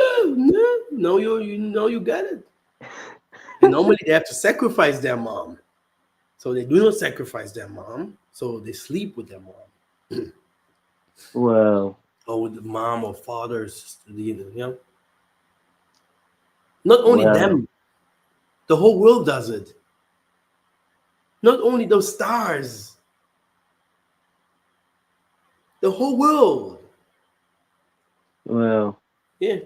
no, you got it. And normally they have to sacrifice their mom. So they do not sacrifice their mom. So they sleep with their mom. Well, Or with the mom or father or sister. Not only well, them, the whole world does it. Not only those stars, the whole world. well, Yeah.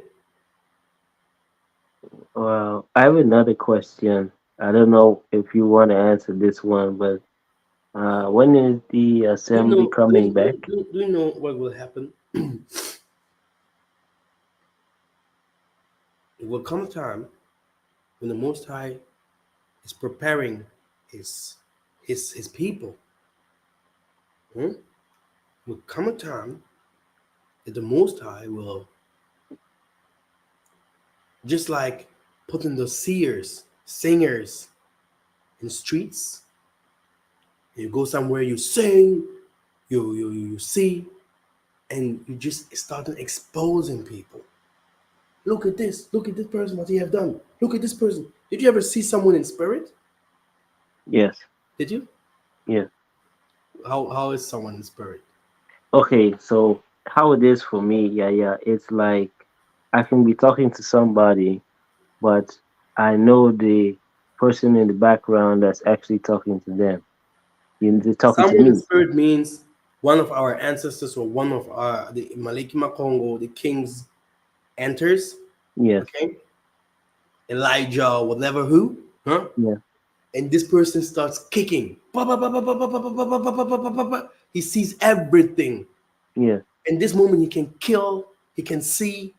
well. I have another question. I don't know if you want to answer this one, but when is the Do you assembly know do coming you, back? do you know what will happen? It will come a time when the Most High is preparing his his people. Hmm? Will come a time that the Most High will just like putting the seers, singers in the streets. You go somewhere, you sing, you see, and you just start exposing people. Look at this person, what he have done. Look at this person. Did you ever see someone in spirit? Yes, Did you? yes. How is someone in spirit? Okay, so how it is for me, yeah, it's like I can be talking to somebody, but I know the person in the background that's actually talking to them. They're talking to Someone in me. spirit means one of our ancestors or one of the Malekima Congo, the kings enters, Yes, okay? Elijah, whatever who, huh? yeah, And this person starts kicking. He sees everything. yeah, In this moment, he can kill, he can see,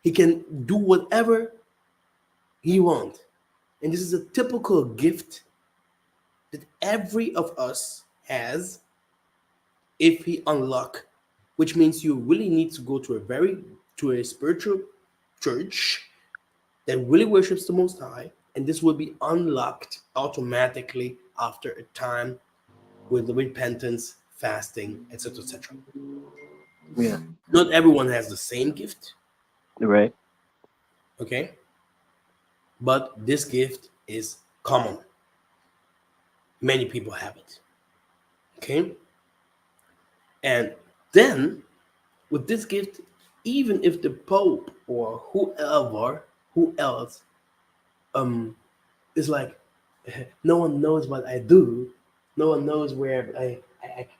he can do whatever he wants. And this is a typical gift that every of us has if he unlock, which means you really need to go to a spiritual church that really worships the Most High, and this will be unlocked automatically after a time with repentance, fasting, etc., etc. yeah. Not everyone has the same gift, Right. okay? But this gift is common. Many people have it, okay? And then with this gift, even if the Pope or who else, is like, no one knows what I do, no one knows where I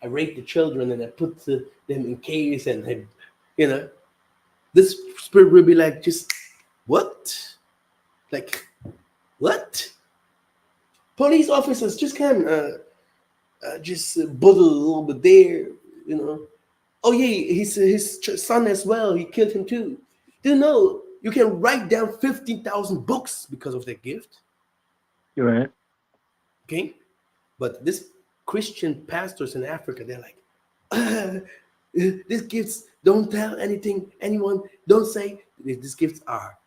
I rape the children and I put them in caves and I, you know, this spirit will be like, just what? Like, what? Police officers just can just bottle a little bit there, you know. Oh yeah, his son as well. He killed him too. Do you know you can write down 15,000 books because of that gift? You're right. Okay, but this Christian pastors in Africa, they're like, "Ah, these gifts don't tell anything, anyone. Don't say these gifts are.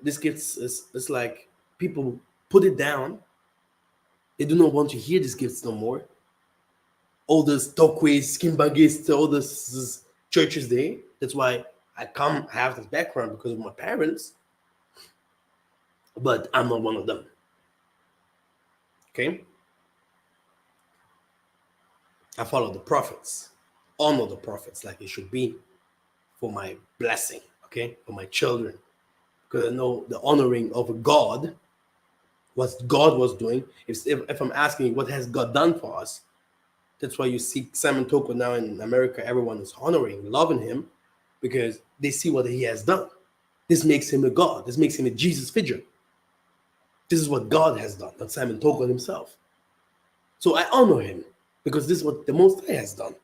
These gifts is like people put it down. They do not want to hear these gifts no more. All those Tokways, Kimbagis, all those churches there. That's why I have this background because of my parents, but I'm not one of them. Okay? I follow the prophets, honor the prophets like it should be for my blessing, okay? For my children. Because I know the honoring of a God, what God was doing. If I'm asking you what has God done for us, that's why you see Simon Toko now in America, everyone is honoring, loving him because they see what he has done. This makes him a God. This makes him a Jesus figure. This is what God has done, not Simon Toko himself. So I honor him because this is what the Most High has done.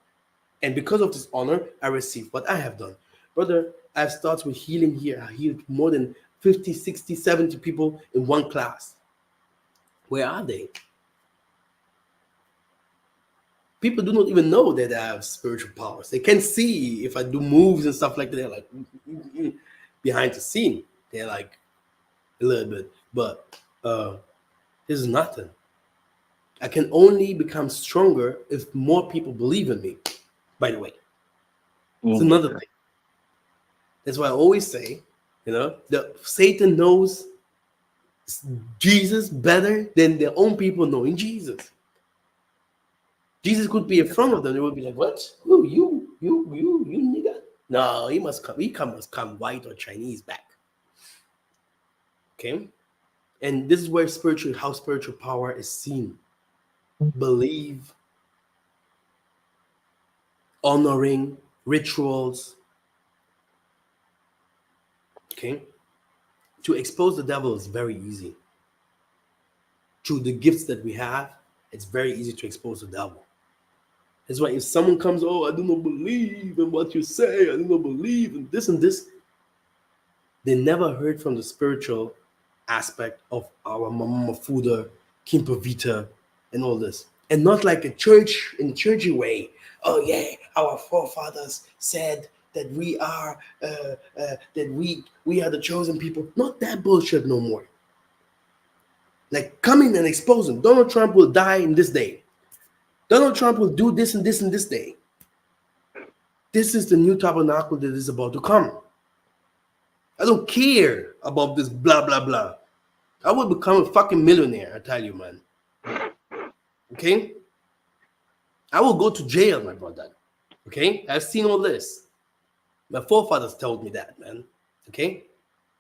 And because of this honor, I receive what I have done. Brother, I've started with healing here. I healed more than 50, 60, 70 people in one class. Where are they? People do not even know that I have spiritual powers. They can see if I do moves and stuff like that. They're like behind the scene. They're like a little bit. But this is nothing. I can only become stronger if more people believe in me, by the way. It's You get another that. thing. That's why I always say, that Satan knows Jesus better than their own people knowing Jesus. Jesus could be in front of them. They would be like, "What? Who you nigga? No, he must come. Must come white or Chinese back." Okay, and this is where how spiritual power is seen. Believe, honoring, rituals. Okay, to expose the devil is very easy. Through the gifts that we have, it's very easy to expose the devil. That's why if someone comes, oh, I do not believe in what you say, I do not believe in this and this, they never heard from the spiritual aspect of our Mama Mafuda, Kimpa Vita, and all this. And not like a church in churchy way. Oh yeah, our forefathers said that we are the chosen people. Not that bullshit no more. Like coming and exposing. Donald Trump will die in this day. Donald Trump will do this and this and this day. This is the new tabernacle that is about to come. I don't care about this blah blah blah. I will become a fucking millionaire, I tell you, man. Okay? I will go to jail, my brother. Okay? I've seen all this. My forefathers told me that, man. Okay?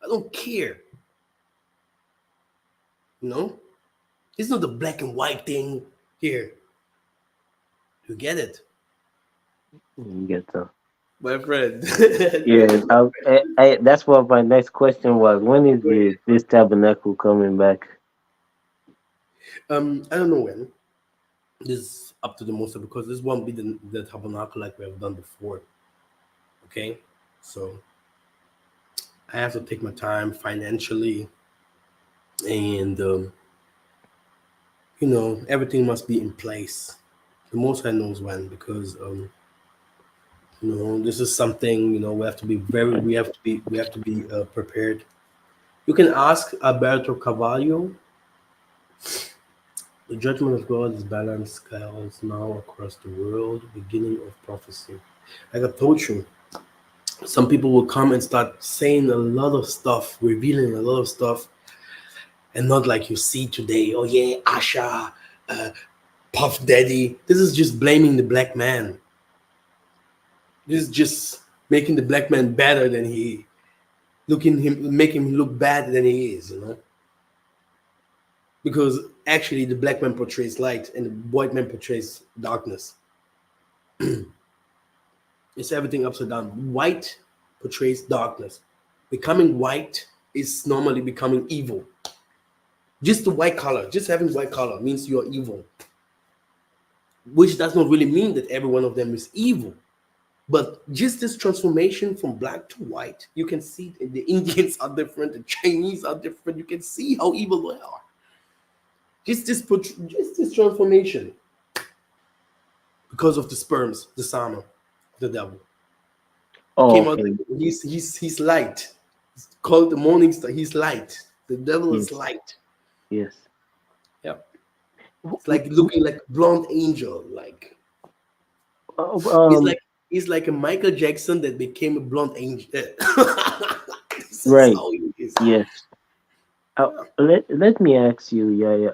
I don't care. You know? It's not the black and white thing here. You get it? You get that. My friend. Yeah, that's what my next question was. When is this tabernacle coming back? I don't know when. This is up to the most because this won't be the tabernacle like we have done before. Okay? So I have to take my time financially and everything must be in place. The most I knows when because this is something we have to be prepared. You can ask Alberto Carvalho. The judgment of God is balanced scales now across the world, beginning of prophecy. Like I told you, some people will come and start saying a lot of stuff, revealing a lot of stuff, and not like you see today. Oh yeah, Asha, uh, Puff Daddy. This is just blaming the black man. This is just making the black man better than making him look bad than he is. because actually the black man portrays light and the white man portrays darkness. It's everything upside down. White portrays darkness. Becoming white is normally becoming evil. Just the white color, just having white color means you're evil, which does not really mean that every one of them is evil. But just this transformation from black to white, you can see the Indians are different, the Chinese are different. You can see how evil they are. Just this transformation because of the sperms, the sama, the devil Oh, came out okay. like he's light. It's called the morning star. He's light. The devil is Yes. light. Yes. Yeah, W- it's like w- looking like blonde angel. Like w- he's Um. like he's like a Michael Jackson that became a blonde angel. This is Right. how he is. Yes. Let me ask you, yeah, yeah.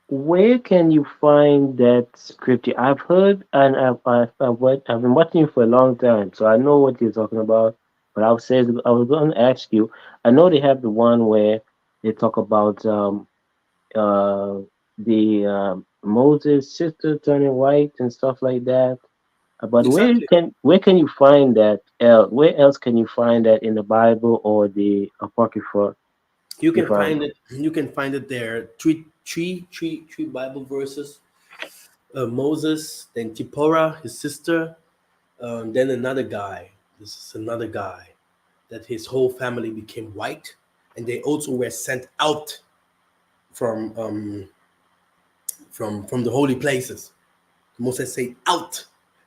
Where can you find that scripture? I've heard and I've been watching you for a long time, so I know what you're talking about. But I was going to ask you. I know they have the one where they talk about uh the Moses' sister turning white and stuff like that. But Exactly. where can you find that? Where else can you find that in the Bible or the Apocrypha? If I You can find it there. Three Bible verses. Moses, then Zipporah, his sister, then another guy. This is another guy that his whole family became white, and they also were sent out from from the holy places. Moses said, "Out."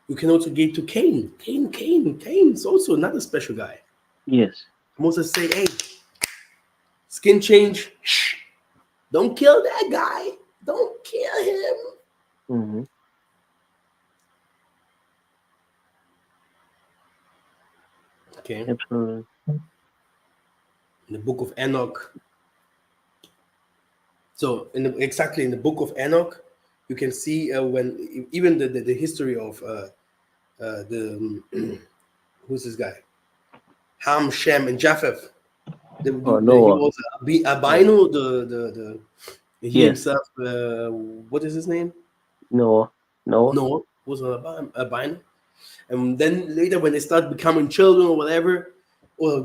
You can also get to Cain. Cain is also another special guy. yes. Moses said, "Hey, skin change. Shh, don't kill that guy. Don't kill him." Mm-hmm. Okay. Absolutely. In the book of Enoch, so exactly in the book of Enoch, you can see when even the history of the who's this guy? Ham, Shem, and Japheth. Oh, He Noah. was Yeah. albino. He Yes. himself. What is his name? Noah. Noah. Noah was an albino. And then later, when they start becoming children or whatever, or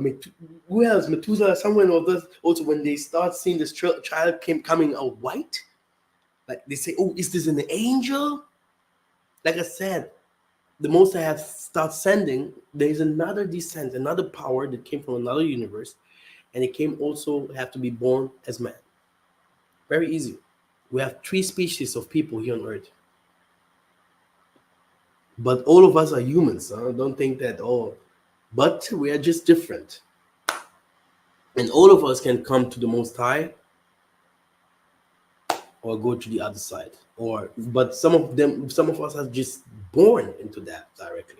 who else? Methuselah, someone of this. Also, when they start seeing this child coming out white, like they say, "Oh, is this an angel?" Like I said, the most I have start sending. There is another descent, another power that came from another universe, and it came also have to be born as man. Very easy. We have three species of people here on Earth, but all of us are humans. Huh? Don't think that but we are just different, and all of us can come to the Most High or go to the other side. Or but some of us are just born into that directly.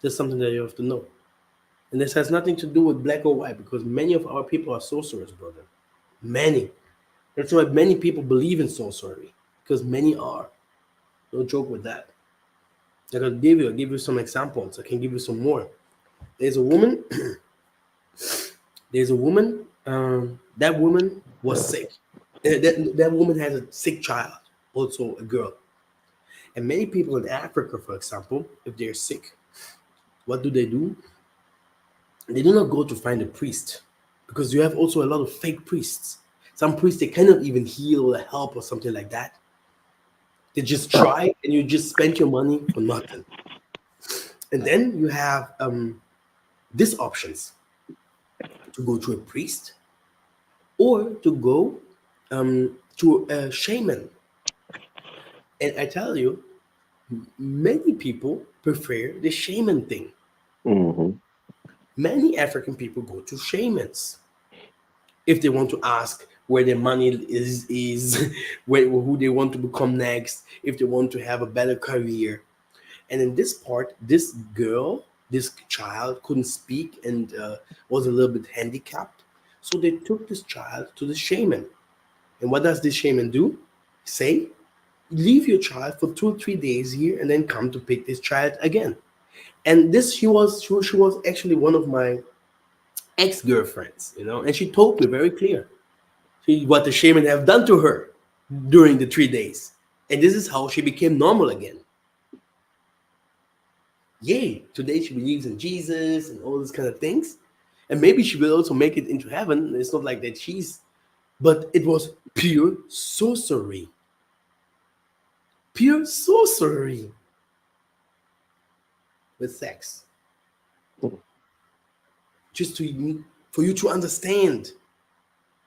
Just something that you have to know. And this has nothing to do with black or white because many of our people are sorcerers, brother. Many. That's why many people believe in sorcery because many are. No joke with that. I'll give you some examples. I can give you some more. There's a woman. There's a woman. That woman was sick. That woman has a sick child, also a girl. And many people in Africa, for example, if they're sick, what do? They do not go to find a priest because you have also a lot of fake priests. Some priests they cannot even heal or help or something like that. They just try and you just spend your money for nothing. And then you have these options to go to a priest or to go to a shaman. And I tell you, many people prefer the shaman thing. Mm-hmm. Many African people go to shamans if they want to ask where their money is who they want to become next, if they want to have a better career. And in this part, this girl, this child couldn't speak and was a little bit handicapped. So they took this child to the shaman. And what does this shaman do? Say, leave your child for 2 or 3 days here and then come to pick this child again. And this she was actually one of my ex-girlfriends, and she told me very clear. what the shaman have done to her during the 3 days. And this is how she became normal again. Yay! Today she believes in Jesus and all these kind of things. And maybe she will also make it into heaven. It's not like that she's, but it was pure sorcery. Pure sorcery with sex. Just to for you to understand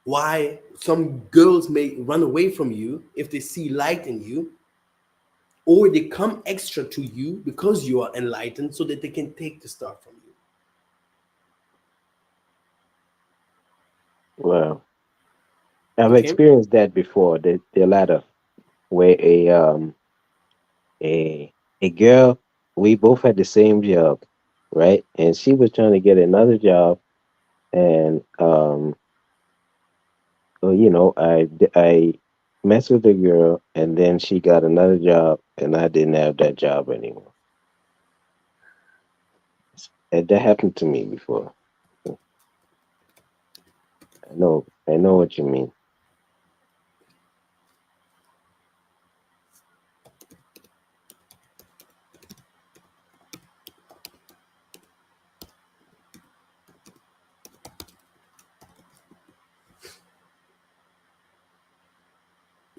why some girls may run away from you if they see light in you, or they come extra to you because you are enlightened so that they can take the stuff from you. Well, I've Okay? experienced that before. The latter, where a a girl, we both had the same job, right? And she was trying to get another job, and well, I messed with the girl, and then she got another job, and I didn't have that job anymore. And that happened to me before. I know what you mean.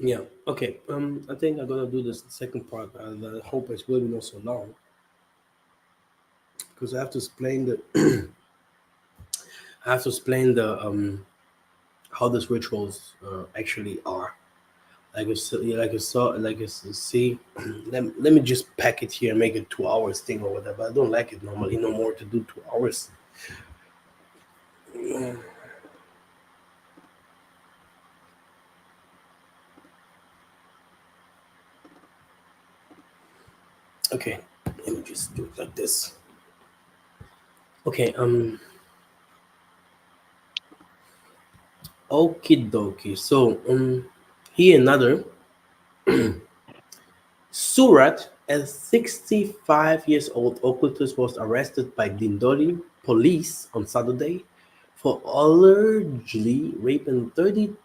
Yeah. Okay. I think I'm gonna do this second part. I hope it will be not so long because I have to explain the I have to explain the how these rituals actually are. Like I see. Let me just pack it here and make it 2 hours thing or whatever. I don't like it normally no more to do 2 hours. Okay. Let me just do it like this. Okay. Okie dokie. So here another Surat, a 65 years old occultist, was arrested by Dindori police on Saturday for allegedly raping 32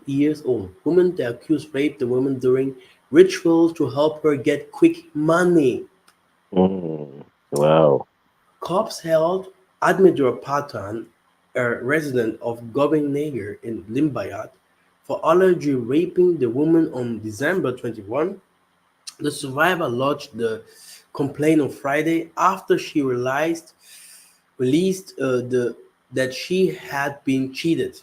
years old woman. The accused raped the woman during rituals to help her get quick money. Wow. Cops held Admiral Patan, a resident of Govinagar in Limbayat, for allegedly raping the woman on December 21. The survivor lodged the complaint on Friday after she released that she had been cheated.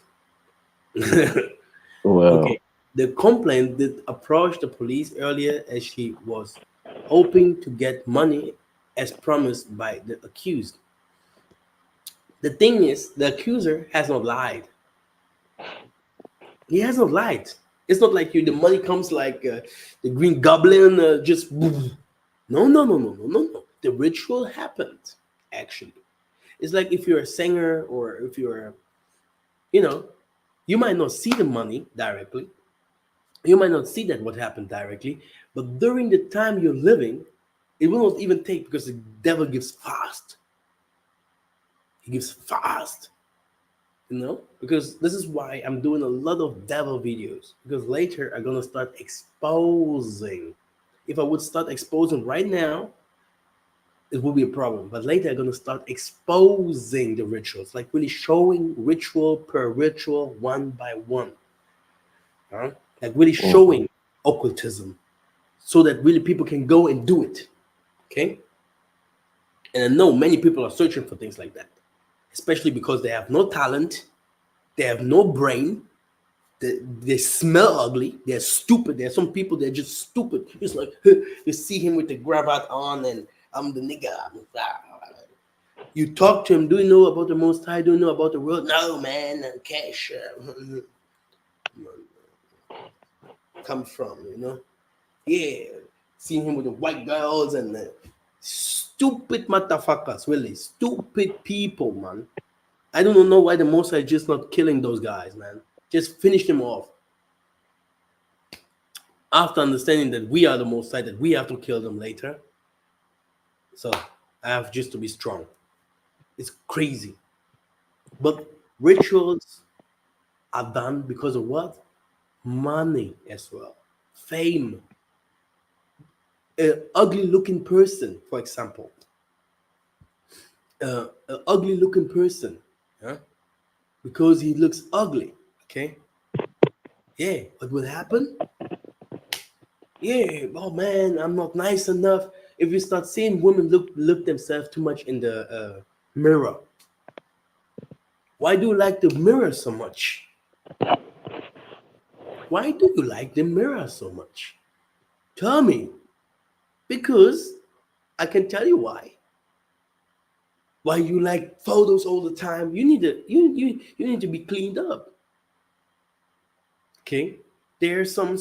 Well, Okay, the complaint did approach the police earlier as she was hoping to get money as promised by the accused. The thing is, the accuser has not lied. He has not lied. It's not like you. The money comes like the Green Goblin, just no, no, no, no, no, no, no. The ritual happened actually. It's like if you're a singer or if you're, you know, you might not see the money directly. You might not see that what happened directly, but during the time you're living, it will not even take because the devil gives fast. He gives fast. Because this is why I'm doing a lot of devil videos, because later I'm gonna start exposing. If I would start exposing right now, it will be a problem, but later I'm gonna start exposing the rituals, like really showing ritual per ritual, one by one, huh? Like really mhm. showing occultism so that really people can go and do it. Okay. And I know many people are searching for things like that, especially because they have no talent, they have no brain. They smell ugly. They're stupid. There are some people that are just stupid. It's like you see him with the cravat on, and I'm the nigga. You talk to him. Do you know about the Most High? Do you know about the world? No, man. Cash comes from Yeah, seeing him with the white girls and the stupid motherfuckers. Really stupid people, man. I don't know why the Most High just not killing those guys, man. Just finish them off. After understanding that we are the Most High, that we have to kill them later. So I have just to be strong. It's crazy. But Rituals are done because of what? Money as well, fame. An ugly looking person, for example, an ugly looking person, yeah, because he looks ugly. Okay, yeah, what will happen? Yeah, oh man, I'm not nice enough. If you start seeing women look themselves too much in the mirror, why do you like the mirror so much? Why do you like the mirror so much? Tell me. Because I can tell you why. Why you like photos all the time? You need to be cleaned up. Okay. There's some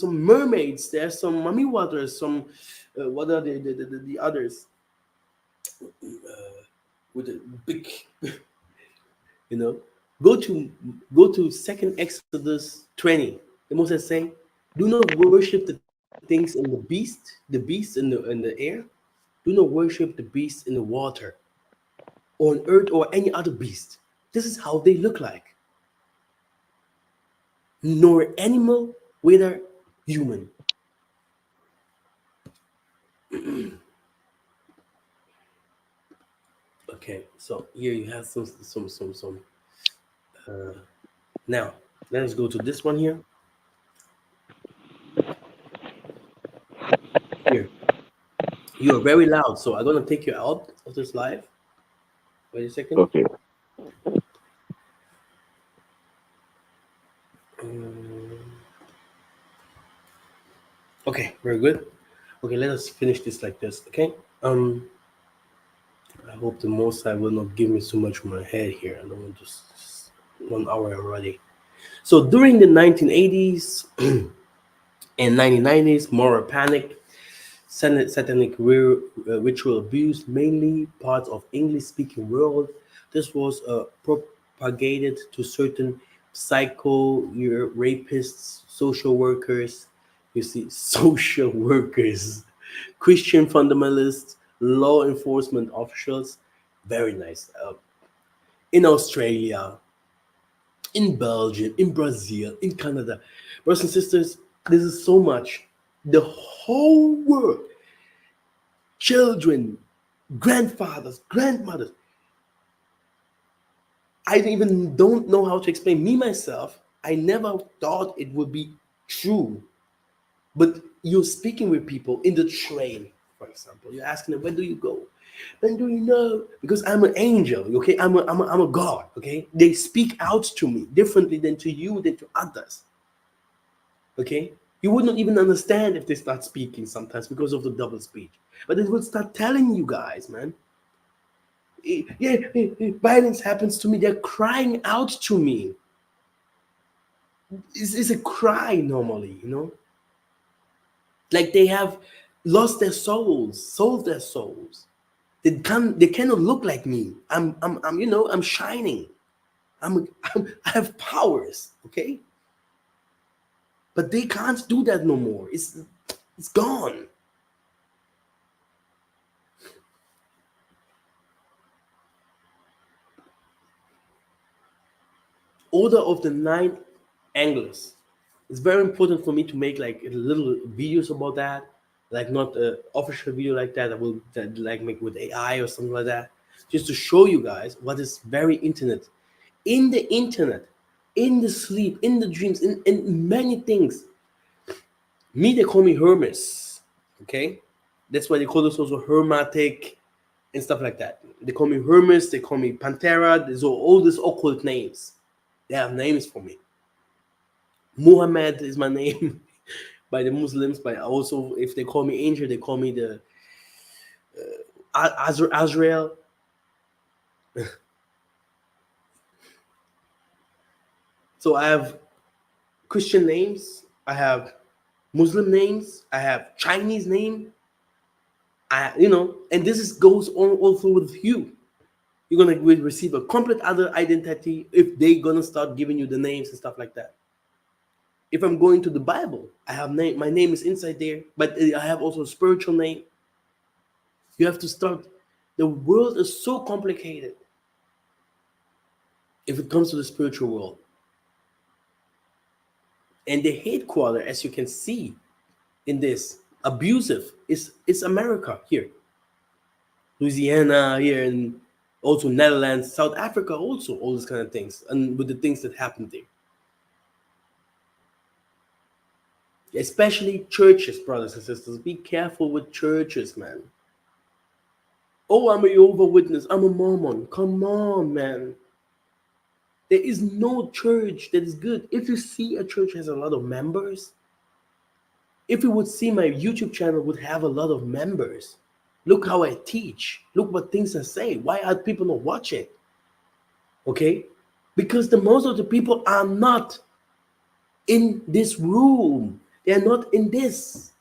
mermaids. There's some mummy waters. Some what are the others with the big you know? Go to Second Exodus 20. The Moses saying, "Do not worship the things in the beast in the air. Do not worship the beast in the water, or on earth, or any other beast. This is how they look like. Nor animal, whether human." Okay, so here you have some. Now let us go to this one here. Here, you are very loud, so I'm gonna take you out of this live. Wait a second. Okay. Okay, very good. Okay, let us finish this like this. Okay. I hope the most I will not give me so much on my head here. I don't want just 1 hour already. So during the 1980s and 1990s, moral panic, satanic ritual abuse, mainly parts of English-speaking world. This was propagated to certain psycho rapists, social workers. You see, social workers, Christian fundamentalists, law enforcement officials. Very nice. In Australia, in Belgium, in Brazil, in Canada. Brothers and sisters, this is so much. The whole world, children, grandfathers, grandmothers. I even don't know how to explain me myself. I never thought it would be true. But you're speaking with people in the train, for example. You're asking them, "Where do you go? When do you know?" Because I'm an angel, okay? I'm a God, okay? They speak out to me differently than to you, than to others, okay? You would not even understand if they start speaking sometimes because of the double speech. But they will start telling you guys, man. Yeah, violence happens to me. They're crying out to me. It's a cry normally, like they have lost their souls, sold their souls. They cannot look like me. I'm shining. I have powers, okay? But they can't do that no more. It's gone. Order of the Nine Angles. It's very important for me to make like little videos about that, like not a official video like that. I will like make with AI or something like that, just to show you guys what is very internet, in the sleep, in the dreams, in many things. Me, they call me Hermes. Okay, that's why they call us also Hermetic and stuff like that. They call me Hermes. They call me Pantera. There's all these occult names. They have names for me. Muhammad is my name by the Muslims, but also if they call me angel, they call me the Azrael. So I have Christian names, I have Muslim names, I have Chinese name. And this is goes on also with you. You're gonna receive a complete other identity if they gonna start giving you the names and stuff like that. If I'm going to the Bible, I have name. My name is inside there, but I have also a spiritual name. You have to start. The world is so complicated. if it comes to the spiritual world. And the headquarter, as you can see in this, abusive, is America here. Louisiana here, and also Netherlands, South Africa, also all these kind of things, and with the things that happened there, especially churches, brothers and sisters. Be careful with churches, man. Oh, I'm a Jehovah Witness. I'm a Mormon. Come on, man. There is no church that is good. If you see a church has a lot of members, if you would see my YouTube channel would have a lot of members. Look how I teach. Look what things I say. Why are people not watching? Okay? Because the most of the people are not in this room. They are not in this.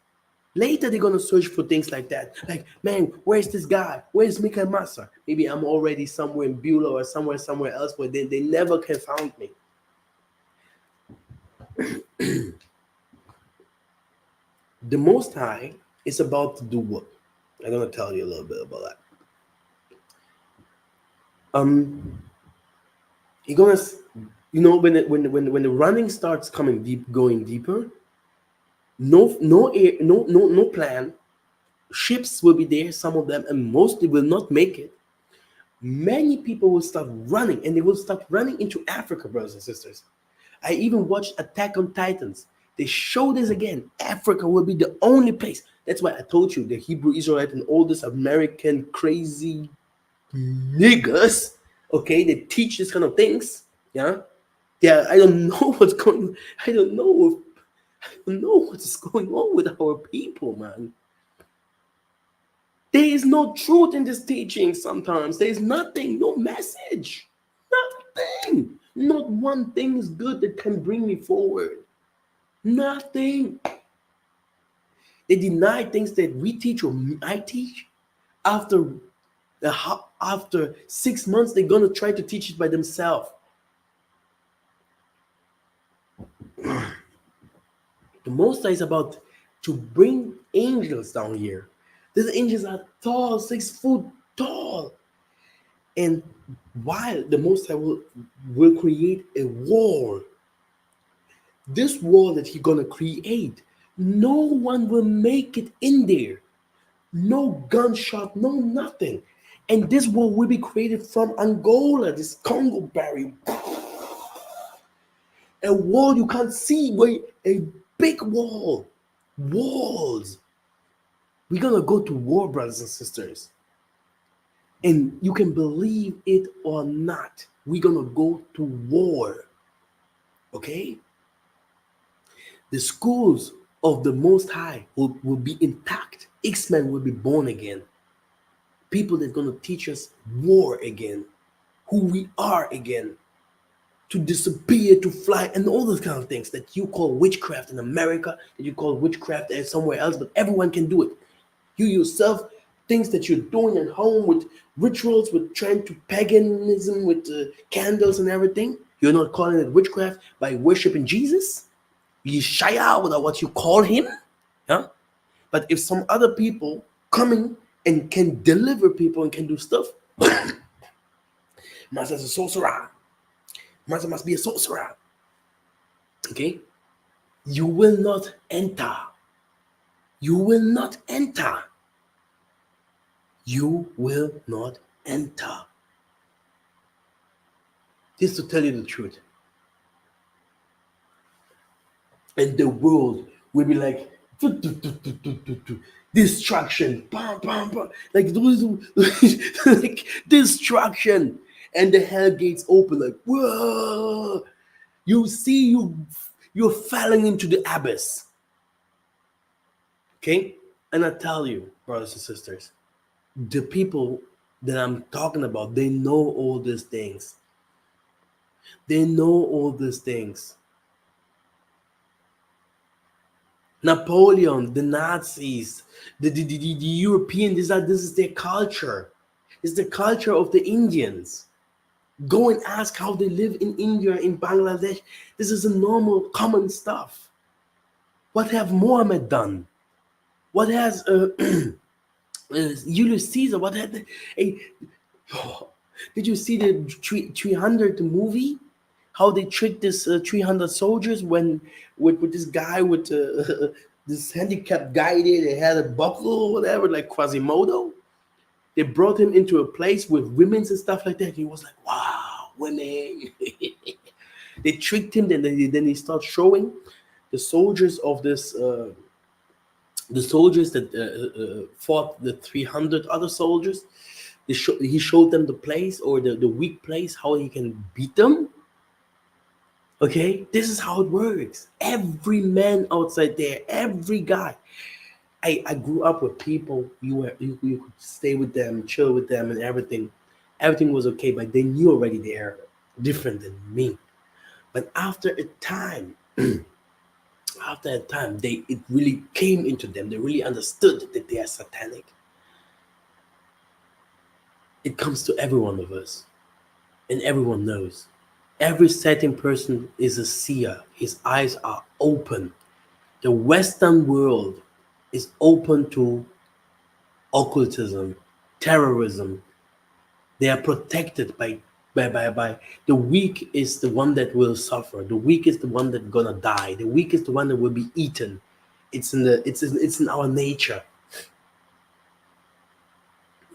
Later they're gonna search for things like that. Like, man, where's this guy? Where's Mika Massa? Maybe I'm already somewhere in Beulah or somewhere else where they never can find me. The Most High is about to do what? I'm gonna tell you a little bit about that. Um, you're gonna, when the running starts coming deep, going deeper. No plan. Ships will be there, some of them, and mostly will not make it. Many people will start running, and they will start running into Africa, brothers and sisters. I even watched Attack on Titans. They show this again. Africa will be the only place. That's why I told you the Hebrew Israelite and all this American crazy niggas, okay, they teach this kind of things. Yeah. Yeah, I don't know what's going. I don't know. I don't know what's going on with our people, man. There is no truth in this teaching sometimes. There is nothing, no message. Nothing. Not one thing is good that can bring me forward. Nothing. They deny things that we teach or I teach. After after 6 months, they're gonna try to teach it by themselves. The Most High is about to bring angels down here. These angels are tall, 6 foot tall. And while the Most High will create a wall, this wall that He's gonna create, no one will make it in there. No gunshot, no nothing. And this wall will be created from Angola, this Congo barrier. A wall you can't see, a big wall. Walls. We're gonna go to war, brothers and sisters. And you can believe it or not, we're gonna go to war. Okay? The schools of the Most High will be intact. X-Men will be born again. People that are gonna teach us war again, who we are again, to disappear, to fly, and all those kind of things that you call witchcraft in America, that you call witchcraft somewhere else, but everyone can do it. You yourself, things that you're doing at home with rituals, with trying to paganism, with candles and everything, you're not calling it witchcraft by worshiping Jesus? You shy out with what you call him? Huh? But if some other people coming and can deliver people and can do stuff, Master's a sorcerer. Master must be a sorcerer. Okay? You will not enter. You will not enter. You will not enter. This to tell you the truth. And the world will be like distraction, bam, bam, bam, like those, like distraction, and the hell gates open, like whoa! You see, you're falling into the abyss. Okay, and I tell you, brothers and sisters, the people that I'm talking about, they know all these things. They know all these things. Napoleon, the Nazis, the European, this is their culture. It's the culture of the Indians. Go and ask how they live in India, in Bangladesh. This is a normal, common stuff. What have Muhammad done? What has Julius Caesar? What had Did you see the 300 movie? How they tricked this 300 soldiers when with this guy with this handicapped guy there. They had a buffalo or whatever, like Quasimodo. They brought him into a place with women's and stuff like that. He was like, "Wow, women!" They tricked him. Then he starts showing the soldiers of this. The soldiers that fought the 300 other soldiers. He showed them the place or the weak place, how he can beat them. Okay, this is how it works. Every man outside there, every guy. I grew up with people. You could stay with them, chill with them, and everything. Everything was okay, but they knew already they're different than me. But after a time, they it really came into them. They really understood that they are satanic. It comes to every one of us, and everyone knows. Every certain person is a seer. His eyes are open. The Western world is open to occultism, terrorism. They are protected by the weak is the one that will suffer. The weak is the one that's gonna die. The weak is the one that will be eaten. It's in our nature.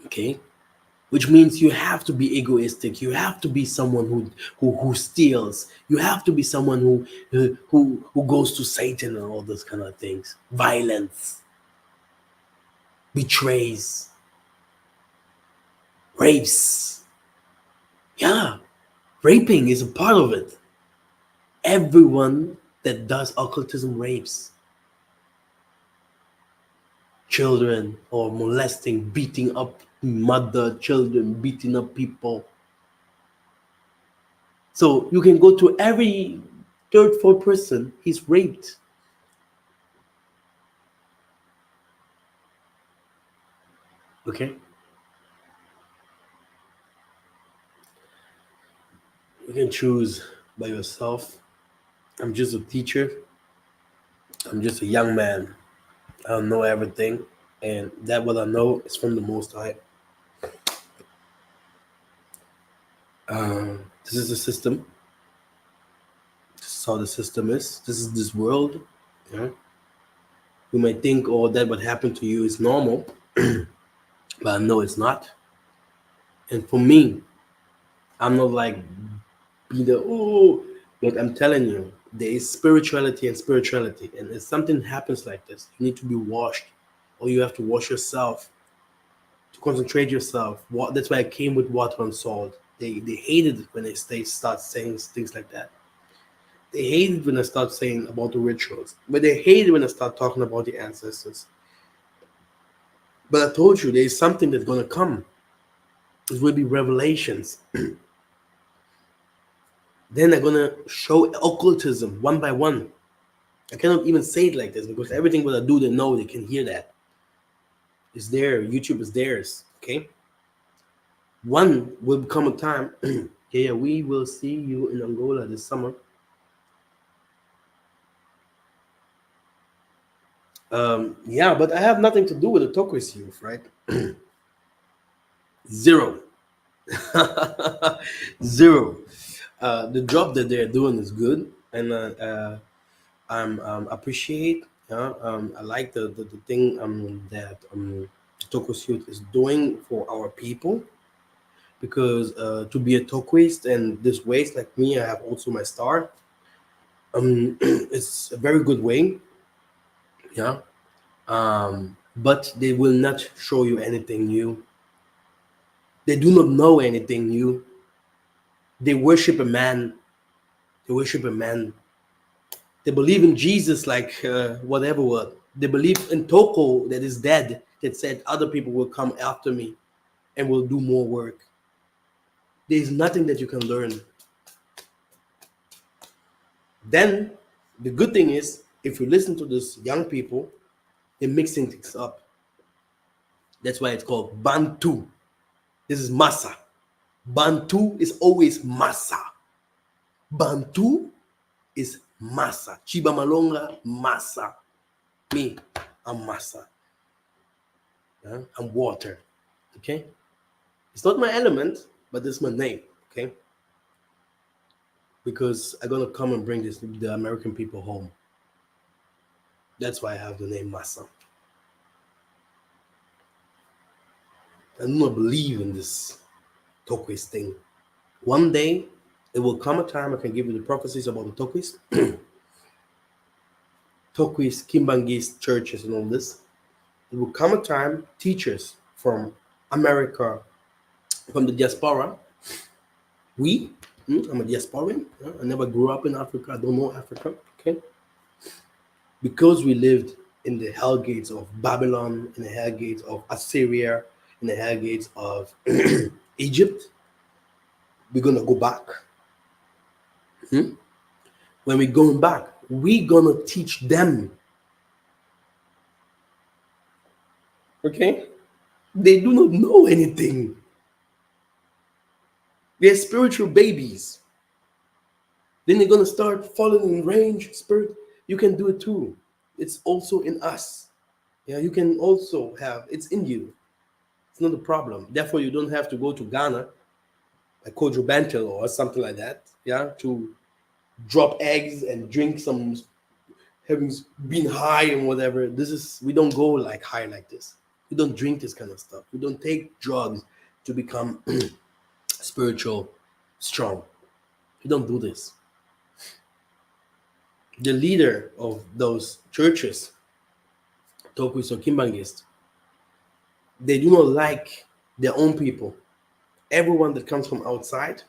Okay? Which means you have to be egoistic. You have to be someone who steals. You have to be someone who goes to Satan and all those kind of things. Violence, betrays, rapes. Yeah, raping is a part of it. Everyone that does occultism rapes children or molesting, beating up mother, children, beating up people. So you can go to every third, fourth person, he's raped. Okay? You can choose by yourself. I'm just a teacher. I'm just a young man. I don't know everything. And that what I know is from the Most High. This is the system. This is how the system is. This is this world. Yeah? You might think, oh, that what happened to you is normal. But no, it's not. And for me, I'm not like be the oh, but I'm telling you, there is spirituality and spirituality. And if something happens like this, you need to be washed, or you have to wash yourself to concentrate yourself. That's why I came with water and salt. They hated it when they start saying things like that. They hate it when I start saying about the rituals, but they hate it when I start talking about the ancestors. But I told you there is something that's gonna come. It will be revelations. Then they're gonna show occultism one by one. I cannot even say it like this because everything what I do, they know they can hear that. It's there. YouTube is theirs. Okay. One will come a time. Yeah, we will see you in Angola this summer. Yeah, but I have nothing to do with the Tokris youth, right? Zero. Zero. The job that they're doing is good, and I'm appreciate. I like the thing that Tokris youth is doing for our people because to be a Tokwist and this ways like me, I have also my star. It's a very good way. Yeah. But they will not show you anything new. They do not know anything new. They worship a man. They worship a man. They believe in Jesus like whatever word. They believe in Toko that is dead, that said other people will come after me and will do more work. There is nothing that you can learn. Then the good thing is, if you listen to these young people, they're mixing things up. That's why it's called Bantu. This is Massa. Bantu is always Massa. Bantu is Massa. Chiba Malonga, Massa. Me, I'm Massa. I'm water. Okay? It's not my element, but this is my name, okay? Because I'm gonna come and bring this the American people home. That's why I have the name Massa. I do not believe in this Tokis thing. One day, it will come a time I can give you the prophecies about the Tokis, Tokis, Kimbangis, churches, and all this. It will come a time teachers from America, from the diaspora, we, I'm a diasporan. I never grew up in Africa. I don't know Africa. Okay, because we lived in the hell gates of Babylon, in the hell gates of Assyria, in the hell gates of Egypt. We're gonna go back. Hmm? When we're going back, we're gonna teach them. Okay, they do not know anything. They're spiritual babies. Then they're gonna start falling in range. Spirit, you can do it too. It's also in us. Yeah, you can also have. It's in you. It's not a problem. Therefore, you don't have to go to Ghana, like Kojo Bantel or something like that. Yeah, to drop eggs and drink some, having been high and whatever. This is we don't go like high like this. We don't drink this kind of stuff. We don't take drugs to become spiritual strong. We don't do this. The leader of those churches, Tokus or Kimbangist, they do not like their own people. Everyone that comes from outside,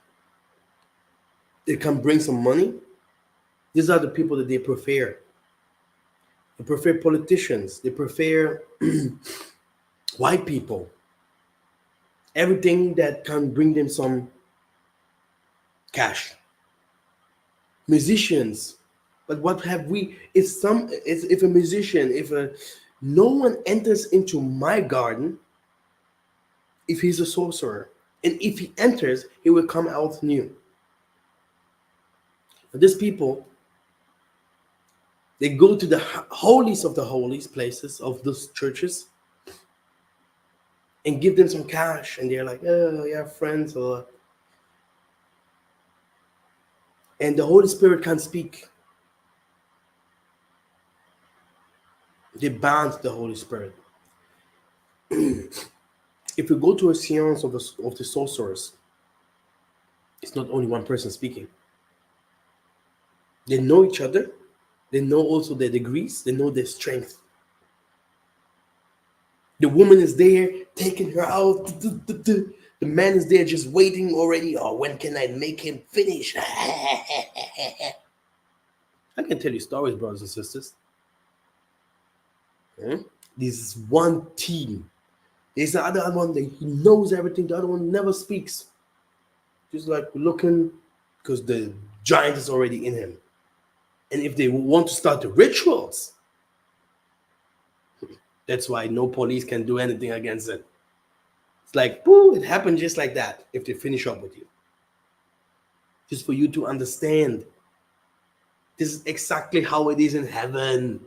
they can bring some money. These are the people that they prefer. They prefer politicians. They prefer white people. Everything that can bring them some cash. Musicians. But what have we? If a musician, if a no one enters into my garden, if he's a sorcerer, and if he enters, he will come out new. But these people, they go to the holies of the holies places of those churches and give them some cash, and they're like, oh, yeah, friends, or and the Holy Spirit can't speak. They banned the Holy Spirit. If you go to a seance of the sorcerers, it's not only one person speaking. They know each other. They know also their degrees. They know their strength. The woman is there taking her out. The man is there just waiting already. Oh, when can I make him finish? I can tell you stories, brothers and sisters. Hmm? This is one team. There's the other one that he knows everything. The other one never speaks. Just like looking because the giant is already in him. And if they want to start the rituals, that's why no police can do anything against it. It's like, boo, it happened just like that if they finish up with you. Just for you to understand, this is exactly how it is in heaven.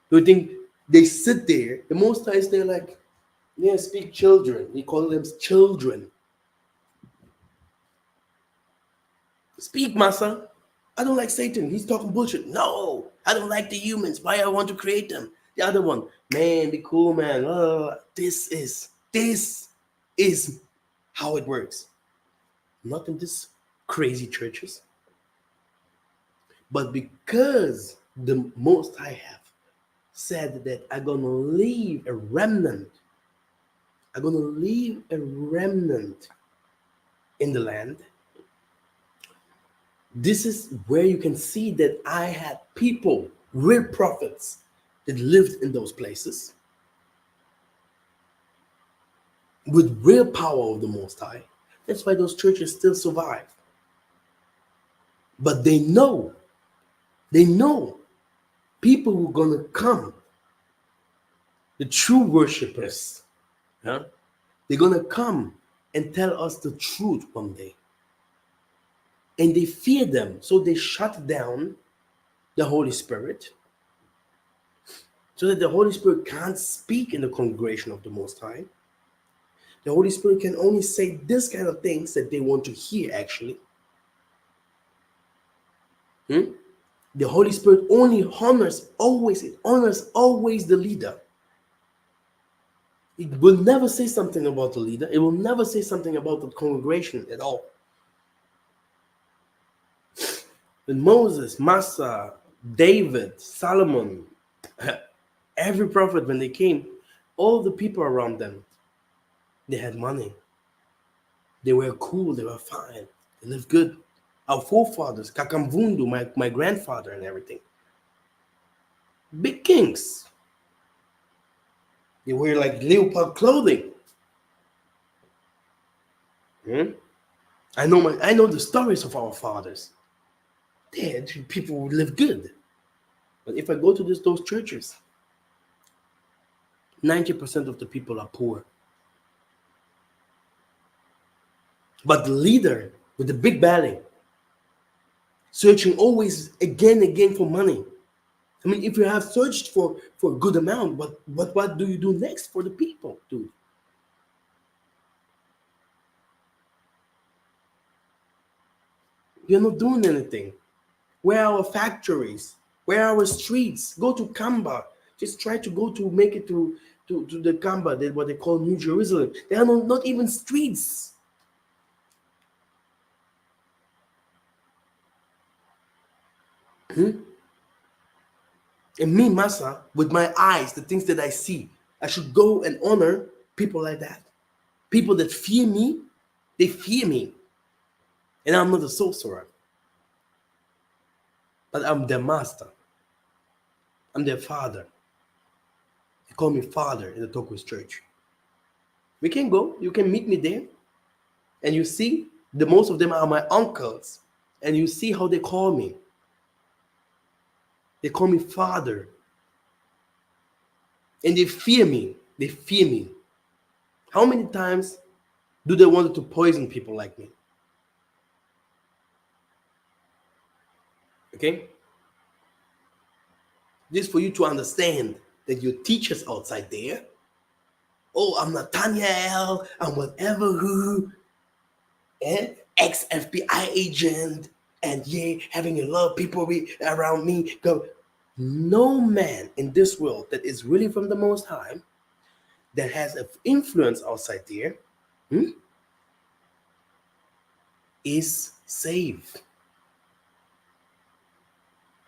You think they sit there, the most times they're like, yeah, speak children. We call them children. Speak, Massa. I don't like Satan. He's talking bullshit. No, I don't like the humans. Why I want to create them? The other one, man, be cool, man. This is how it works. Not in this crazy churches, but because the Most High have said that I'm gonna leave a remnant. I'm gonna leave a remnant in the land. This is where you can see that I had people, real prophets, that lived in those places with real power of the Most High. That's why those churches still survive. But they know people who are gonna come, the true worshippers, yeah? They're gonna come and tell us the truth one day. And they fear them, so they shut down the Holy Spirit so that the Holy Spirit can't speak in the congregation of the Most High. The Holy Spirit can only say this kind of things that they want to hear, actually. Hmm? The Holy Spirit only honors always the leader. It will never say something about the leader. It will never say something about the congregation at all. When Moses, Massa, David, Solomon, every prophet, when they came, all the people around them, they had money. They were cool. They were fine. They lived good. Our forefathers, Kakamvundu, my grandfather and everything. Big kings. They wear like leopard clothing. Hmm? I know the stories of our fathers. They people who live good. But if I go to those churches, 90% of the people are poor. But the leader with the big belly, searching always again for money. I mean, if you have searched for a good amount, what do you do next for the people, dude? You're not doing anything. Where are our factories? Where are our streets? Go to Kamba. Just try to go to make it to the Kamba, what they call New Jerusalem. There are not even streets. Hmm? And me, Massa, with my eyes, the things that I see, I should go and honor people like that. People that fear me, they fear me. And I'm not a sorcerer, but I'm their master. I'm their father. They call me father in the Tokus church. We can go, you can meet me there, and you see, the most of them are my uncles, and you see how they call me. They call me father. And they fear me. They fear me. How many times do they want to poison people like me? Okay? This for you to understand that your teachers outside there, oh, I'm Nathaniel, I'm whatever who, and ex-FBI agent, and yeah, having a lot of people around me. Go, no man in this world that is really from the Most High, that has an influence outside there, hmm, is saved.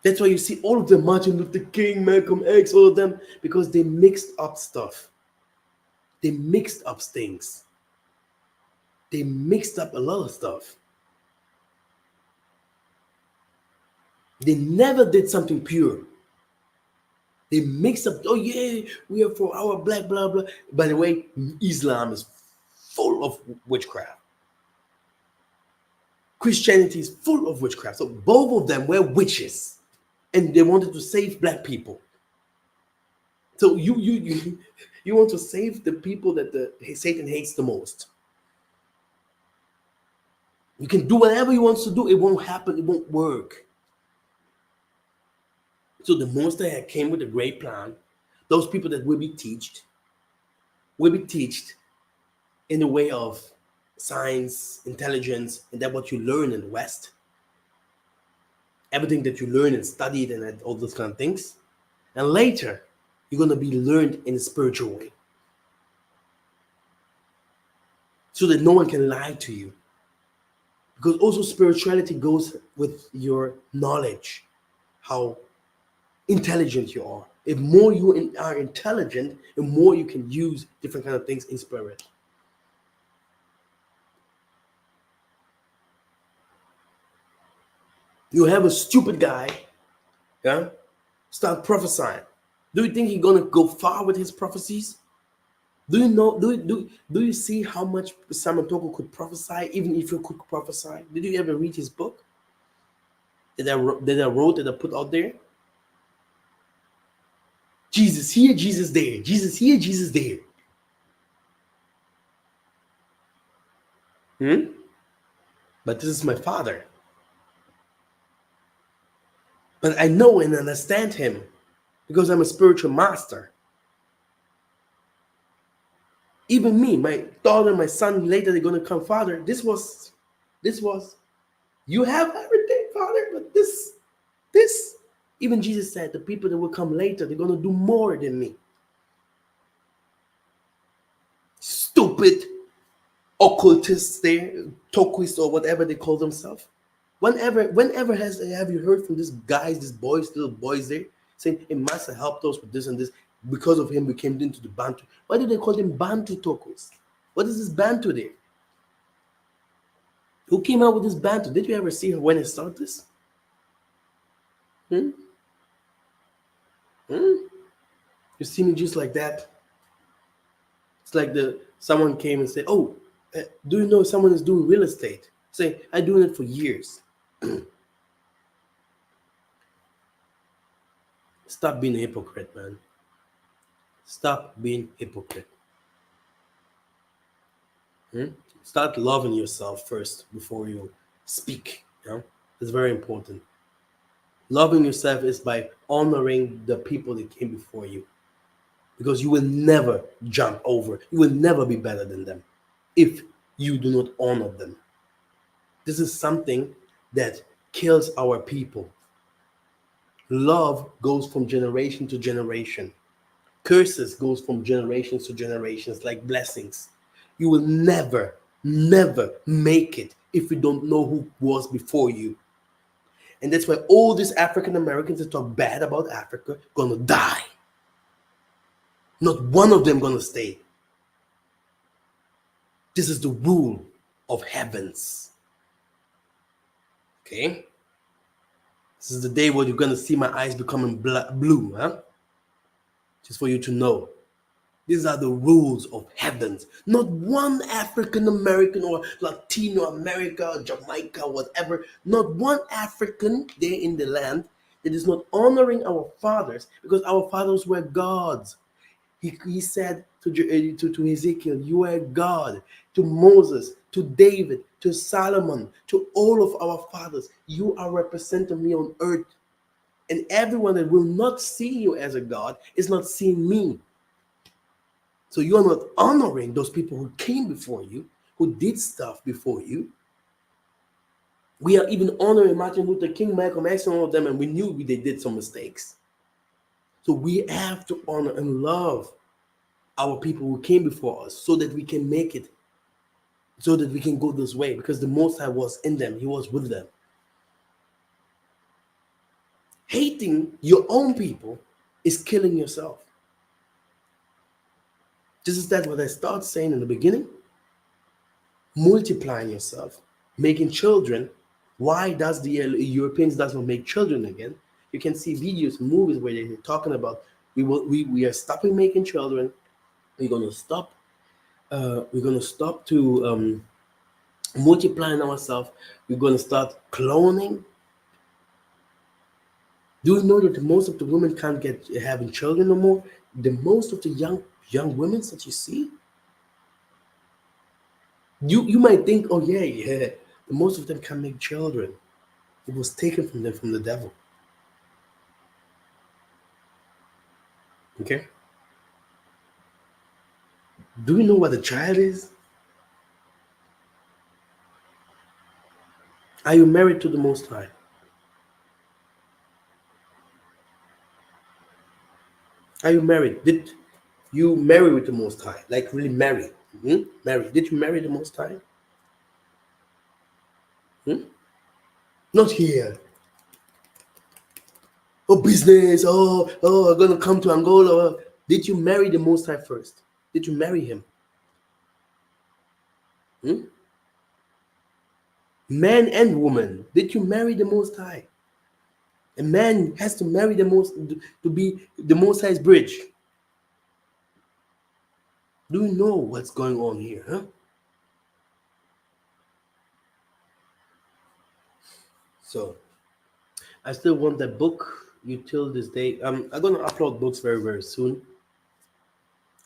That's why you see all of them, Martin Luther King, Malcolm X, all of them, because they mixed up stuff. They mixed up things. They mixed up a lot of stuff. They never did something pure. They mixed up, oh yeah, we are for our black, blah, blah. By the way, Islam is full of witchcraft. Christianity is full of witchcraft. So both of them were witches. And they wanted to save black people. So you want to save the people that Satan hates the most. You can do whatever he wants to do. It won't happen. It won't work. So the monster had came with a great plan. Those people that will be taught in the way of science, intelligence, and that what you learn in the West. Everything that you learn and studied and all those kind of things. And later, you're going to be learned in a spiritual way. So that no one can lie to you. Because also spirituality goes with your knowledge, how intelligent you are. If more you are intelligent, the more you can use different kind of things in spirit. You have a stupid guy, yeah, start prophesying. Do you think he's gonna go far with his prophecies? Do you know? Do you see how much Simon Toko could prophesy, even if you could prophesy? Did you ever read his book that I wrote that I put out there? Jesus here, Jesus there. Jesus here, Jesus there. Hmm? But this is my father. But I know and understand him because I'm a spiritual master. Even me, my daughter, my son, later they're gonna come, Father, this was, you have everything, Father, but this. Even Jesus said, the people that will come later, they're gonna do more than me. Stupid occultists there, Toquists or whatever they call themselves. Whenever have you heard from these guys, these boys, little boys there, saying, "Hey, Master helped us with this and this. Because of him, we came into the Bantu." Why do they call them Bantu Toquists? What is this Bantu there? Who came out with this Bantu? Did you ever see when it started this? Hmm? Hmm? You see me just like that? It's like someone came and said, "Oh, do you know someone is doing real estate?" Say, "I'm doing it for years." Stop being a hypocrite, man. Stop being hypocrite. Hmm? Start loving yourself first before you speak. It's very important. Loving yourself is by honoring the people that came before you, because you will never jump over. You will never be better than them if you do not honor them. This is something that kills our people. Love goes from generation to generation. Curses goes from generations to generations like blessings. You will never make it if you don't know who was before you. And that's why all these African Americans that talk bad about Africa gonna die. Not one of them gonna stay. This is the rule of heavens. Okay? This is the day where you're gonna see my eyes becoming blue, huh? Just for you to know. These are the rules of heavens. Not one African American or Latino America, Jamaica, whatever. Not one African there in the land that is not honoring our fathers, because our fathers were gods. He said to Ezekiel, "You are God." To Moses, to David, to Solomon, to all of our fathers, "You are representing me on earth." And everyone that will not see you as a God is not seeing me. So you are not honoring those people who came before you, who did stuff before you. We are even honoring Martin Luther King, Malcolm X, and all of them, and we knew they did some mistakes. So we have to honor and love our people who came before us, so that we can make it, so that we can go this way, because the Most High was in them, He was with them. Hating your own people is killing yourself. This is that what I started saying in the beginning. Multiplying yourself, making children. Why does the Europeans does not make children again? You can see videos, movies where they're talking about we are stopping making children. We're gonna stop. We're gonna stop to multiplying ourselves. We're gonna start cloning. Do you know that most of the women can't get having children no more? The most of the young women that you see, you might think, oh yeah, most of them can't make children. It was taken from them from the devil. Okay. Do you know what a child is? Are you married to the Most High? Are you married? Did you marry with the Most High? Like really marry? Marry? Did you marry the Most High? Hmm? Not here. Oh, business. I'm gonna come to Angola. Did you marry the Most High first? Did you marry Him? Hmm? Man and woman. Did you marry the Most High? A man has to marry the Most to be the Most High's bridge. Do you know what's going on here? Huh? So I still want that book. You till this day. I'm gonna upload books very soon.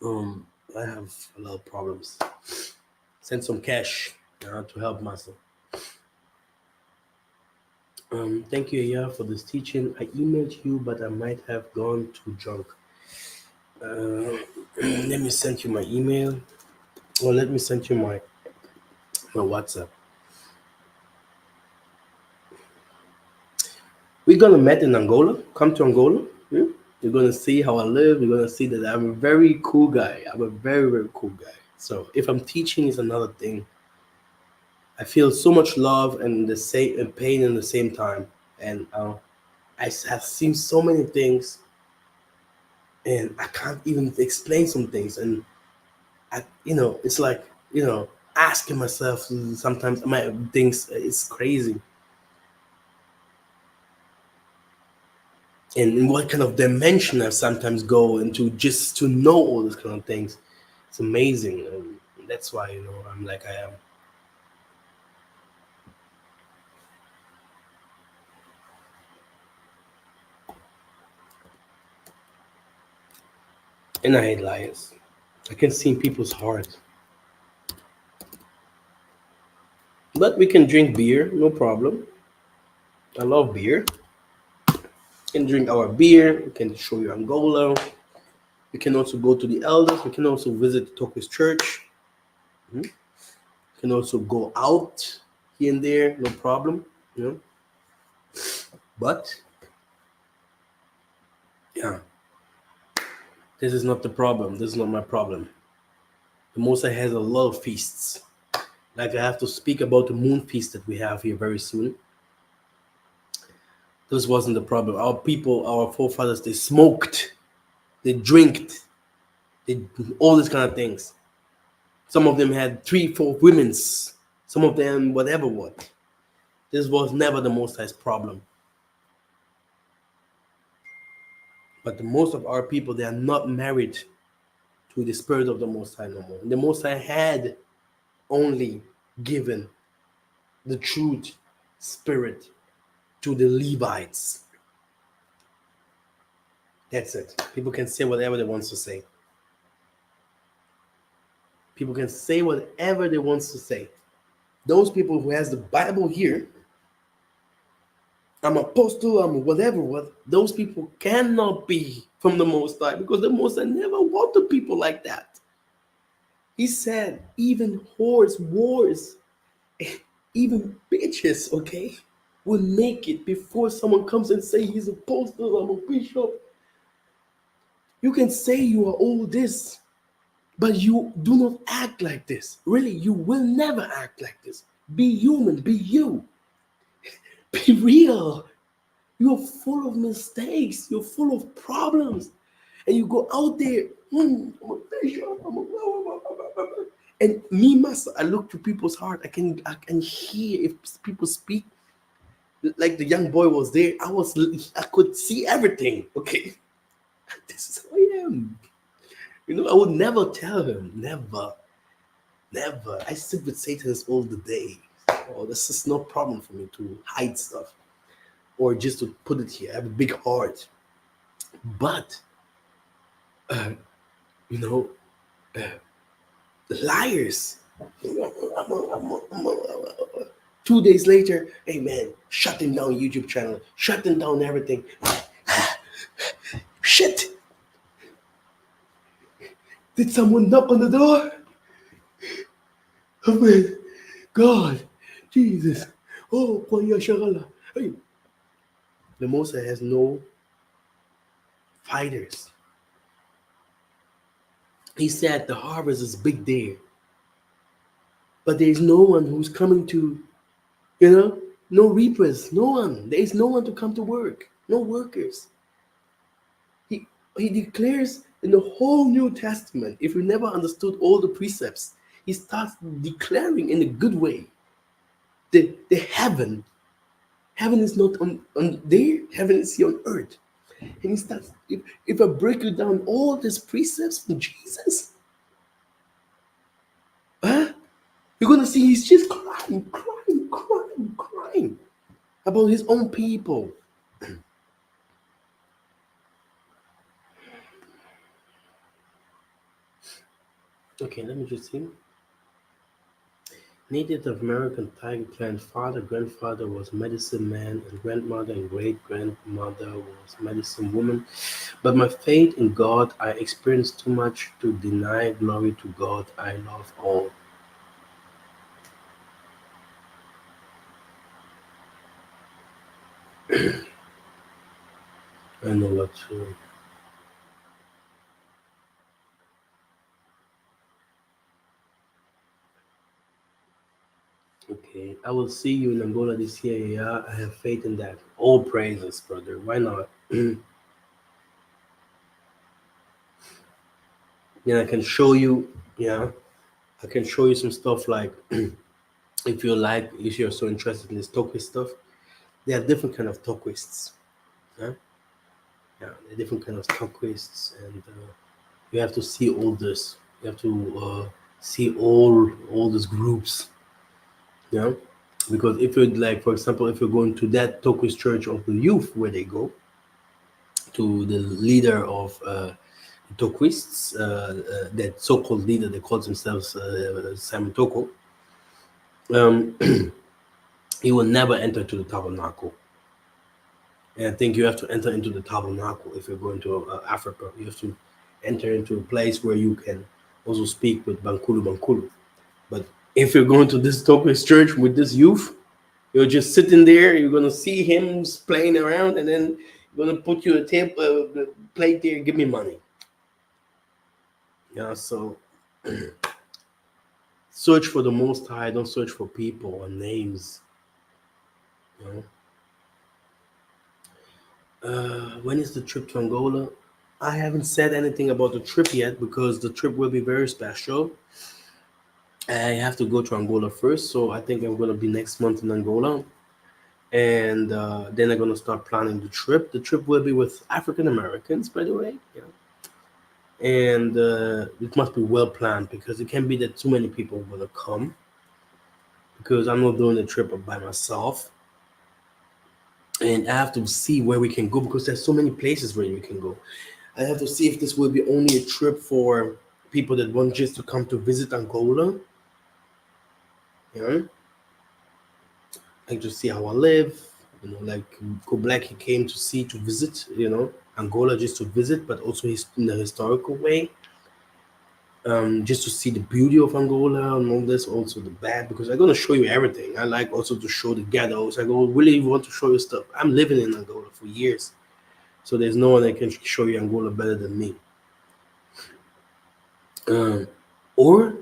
Um, I have a lot of problems. Send some cash to help myself. Thank you, Aya, for this teaching. I emailed you, but I might have gone to junk. Uh, let me send you my email. Well, let me send you my WhatsApp. We're gonna meet in Angola. Come to Angola. Yeah? You're gonna see how I live. You're gonna see that I'm a very cool guy. I'm a very very cool guy. So if I'm teaching is another thing. I feel so much love and the same and pain in the same time. And have seen so many things, and I can't even explain some things. And it's like asking myself sometimes. My things it's crazy. And in what kind of dimension I sometimes go into just to know all these kind of things. It's amazing, and that's why I'm like I am. And I hate liars. I can see in people's heart. But we can drink beer, no problem. I love beer. We can drink our beer. We can show you Angola. We can also go to the elders. We can also visit the Tokus church. Mhm. We can also go out here and there, no problem. You know. But yeah, this is not the problem. This is not my problem. The Most High has a lot of feasts. Like I have to speak about the moon feast that we have here very soon. This wasn't the problem. Our people, our forefathers, they smoked, they drinked, they all these kind of things. Some of them had three, four women's. Some of them, whatever what. This was never the Most High's problem. But the most of our people, they are not married to the spirit of the Most High no more. And the Most High had only given the truth spirit to the Levites. That's it. People can say whatever they want to say. People can say whatever they want to say. Those people who has the Bible here, I'm apostle, I'm whatever, what those people cannot be from the Most High because the Most High never wanted people like that. He said, even whores, wars, even bitches, okay, will make it before someone comes and say he's a apostle, I'm a bishop. You can say you are all this, but you do not act like this. Really, you will never act like this. Be human, be you. Be real. You're full of mistakes. You're full of problems. And you go out there, I'm a bishop, I'm a blah, blah, blah, blah, blah, blah. And me myself, I look to people's heart. I can hear if people speak. Like the young boy was there. I could see everything. Okay. This is who I am. I would never tell him. Never. Never. I sit with Satans all the day. Oh, this is no problem for me to hide stuff or just to put it here. I have a big heart. But, uh, you know, liars. 2 days later, hey man, shutting down YouTube channel, shutting down everything. Shit! Did someone knock on the door? Oh man, God, Jesus. Oh, Kwaya Shagala. Hey, the Mosa has no fighters. He said the harvest is big there, but there is no one who's coming to, no reapers, no one. There is no one to come to work, no workers. He he declares in the whole New Testament. If you never understood all the precepts, he starts declaring in a good way. The heaven is not on there. Heaven is here on earth. And he starts. If I break you down all these precepts from Jesus, huh? You're gonna see he's just crying, crying, crying, crying about his own people. Okay, let me just see. Native American Tiger Clan father, grandfather was medicine man, and grandmother and great grandmother was medicine woman. But my faith in God, I experienced too much to deny glory to God. I love all. I know what to. Okay, I will see you in Angola this year. Yeah, I have faith in that. All praises, brother. Why not? Yeah, I can show you. Yeah, I can show you some stuff like if you like, if you're so interested in this Tokyo stuff, there are different kind of Tokuists. Yeah, yeah, there are different kind of Tokuists, and you have to see all this. You have to see all these groups. Yeah, because if you like, for example, if you're going to that Tokuist church of the youth where they go to the leader of Tokuists, that so-called leader, they call themselves Simon Toko. Um, he will never enter to the tabernacle. And I think you have to enter into the tabernacle if you're going to Africa. You have to enter into a place where you can also speak with Bankulu Bankulu. But if you're going to this Tokwis church with this youth, you're just sitting there. You're gonna see him playing around, and then you're gonna put you a plate there. Give me money. Yeah. So search for the Most High. Don't search for people or names. You know. When is the trip to Angola? I haven't said anything about the trip yet because the trip will be very special. I have to go to Angola first, so I think I'm gonna be next month in Angola, and then I'm gonna start planning the trip. The trip will be with African Americans, by the way, yeah. And it must be well planned because it can't be that too many people are gonna come because I'm not doing the trip by myself, and I have to see where we can go because there's so many places where we can go. I have to see if this will be only a trip for people that want just to come to visit Angola, you know, like to see how I live, you know, like Go Black he came to see to visit, you know, Angola just to visit, but also in the historical way, just to see the beauty of Angola and all this, also the bad, because I'm gonna show you everything. I like also to show the ghettos. I go really want to show you stuff. I'm living in Angola for years, so there's no one that can show you Angola better than me. Um, or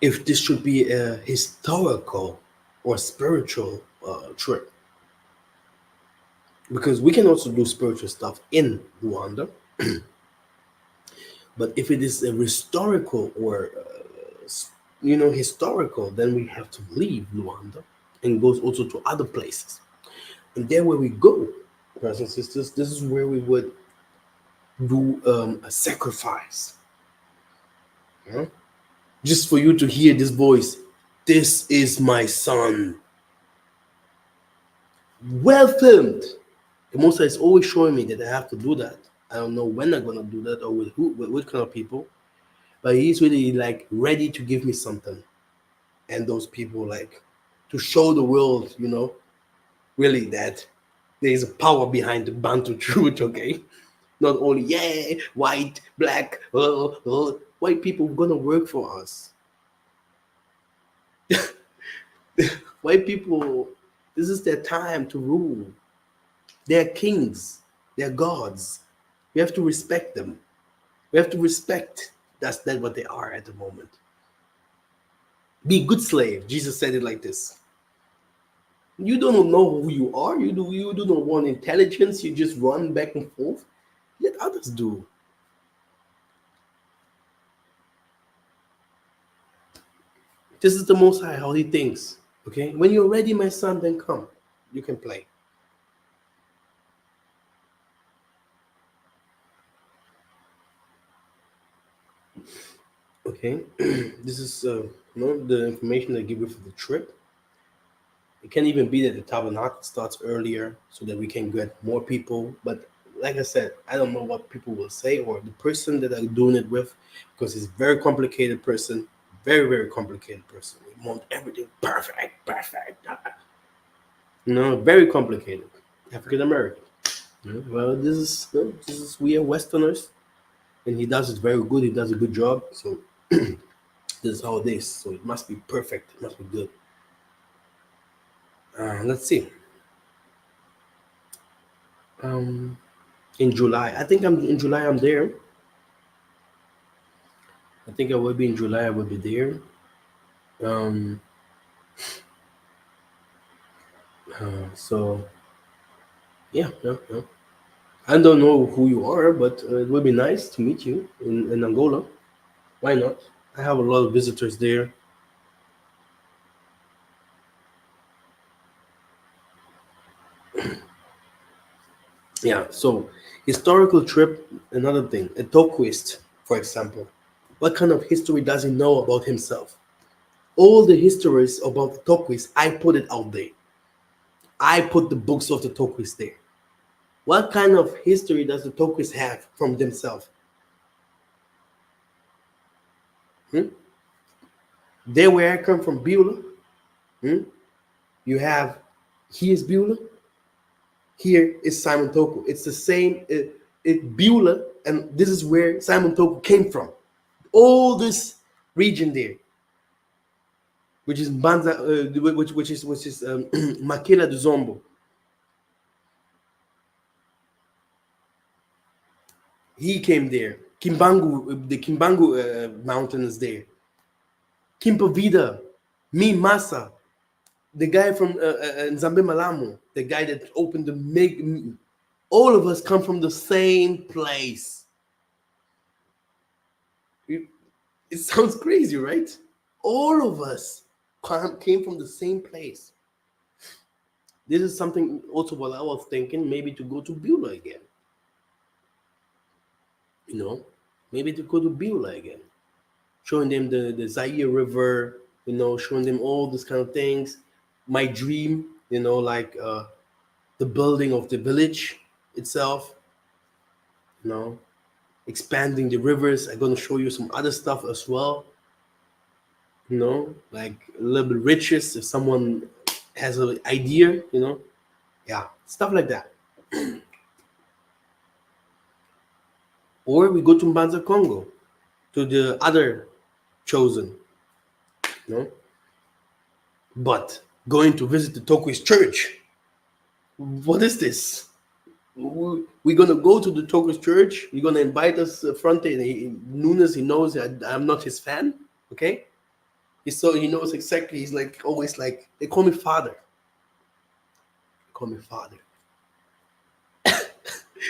if this should be a historical or spiritual trip, because we can also do spiritual stuff in Rwanda, but if it is a historical or historical, then we have to leave Rwanda and goes also to other places. And there where we go, brothers and sisters, this is where we would do a sacrifice. Yeah? Just for you to hear this voice, this is my son. Well filmed. The Most High is always showing me that I have to do that. I don't know when I'm gonna do that or with who, with what kind of people, but he's really like ready to give me something, and those people like to show the world, really that there is a power behind the Bantu truth. Okay, not only white, black, white people gonna work for us. White people, this is their time to rule. They're kings. They're gods. We have to respect them. We have to respect that's what they are at the moment. Be a good slave. Jesus said it like this. You don't know who you are. You do not want intelligence. You just run back and forth. Let others do. This is the Most High how He thinks. Okay. When you're ready, my son, then come. You can play. Okay. This is the information I give you for the trip. It can even be that the tabernacle starts earlier so that we can get more people. But like I said, I don't know what people will say or the person that I'm doing it with because he's a very complicated person, Very, very complicated person. We want everything perfect, perfect. Very complicated. African American. Well, this is we are Westerners, and he does it very good. He does a good job. So this is how it is. So it must be perfect. It must be good. Let's see. Um, in July, I think I'm in July. I'm there. I think I will be in July. I will be there. Um, so yeah, yeah, yeah. I don't know who you are, but it would be nice to meet you in Angola. Why not? I have a lot of visitors there. Yeah, so historical trip, another thing. A Tokwist, for example. What kind of history does he know about himself? All the histories about the Tokwist, I put it out there. I put the books of the Tokwist there. What kind of history does the Tokwist have from themselves? Hmm? There where I come from, Beulah. Hmm? You have here's Beulah, here is Simon Toko. It's the same. Beulah, and this is where Simon Toko came from. All this region there, which is Banza, which is Makela de Zombo. He came there. Kimbangu, the Kimbangu mountain is there. Kimpavida, Mi Masa, the guy from Nzambe Malamu, the guy that opened the all of us come from the same place. It sounds crazy, right? All of us came from the same place. This is something also what I was thinking, maybe to go to Beulah again. You know, maybe to go to Beulah again, showing them the Zaire River. Showing them all these kind of things. My dream, like the building of the village itself. You know, expanding the rivers. I'm gonna show you some other stuff as well. Like a little bit riches if someone has an idea. Yeah, stuff like that. Or we go to Mbanza Congo, to the other chosen. you know but going to visit the Tokwis church, what is this? We're gonna go to the Tokwis church. You're gonna invite us front. Nunes, he knows I'm not his fan. Okay, he knows exactly. He's like always like, they call me father. They call me father.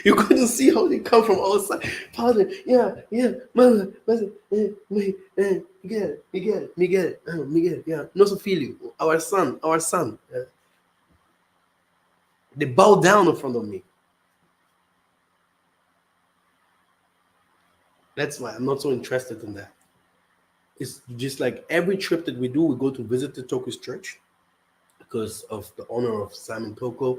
You couldn't see how they come from all sides. Father, yeah, yeah, mother, Miguel, Miguel, yeah, nosso filho, our son. They bow down in front of me. That's why I'm not so interested in that. It's just like every trip that we do, we go to visit the Tokus church because of the honor of Simon Toko.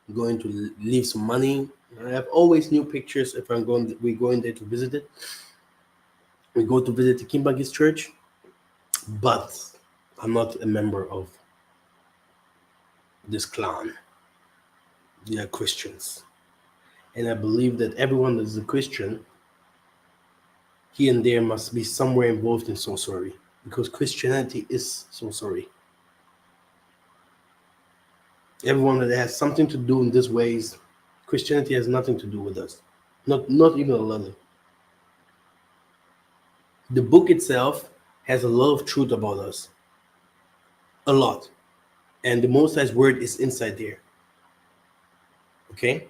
I'm going to leave some money. I have always new pictures if we're going there to visit it. We go to visit the Kimbangis church, but I'm not a member of this clan. They are Christians. And I believe that everyone that is a Christian, here and there must be somewhere involved in sorcery, because Christianity is sorcery. Everyone that has something to do in these ways, Christianity has nothing to do with us. Not even a little. The book itself has a lot of truth about us. A lot. And the Most High's word is inside there. Okay?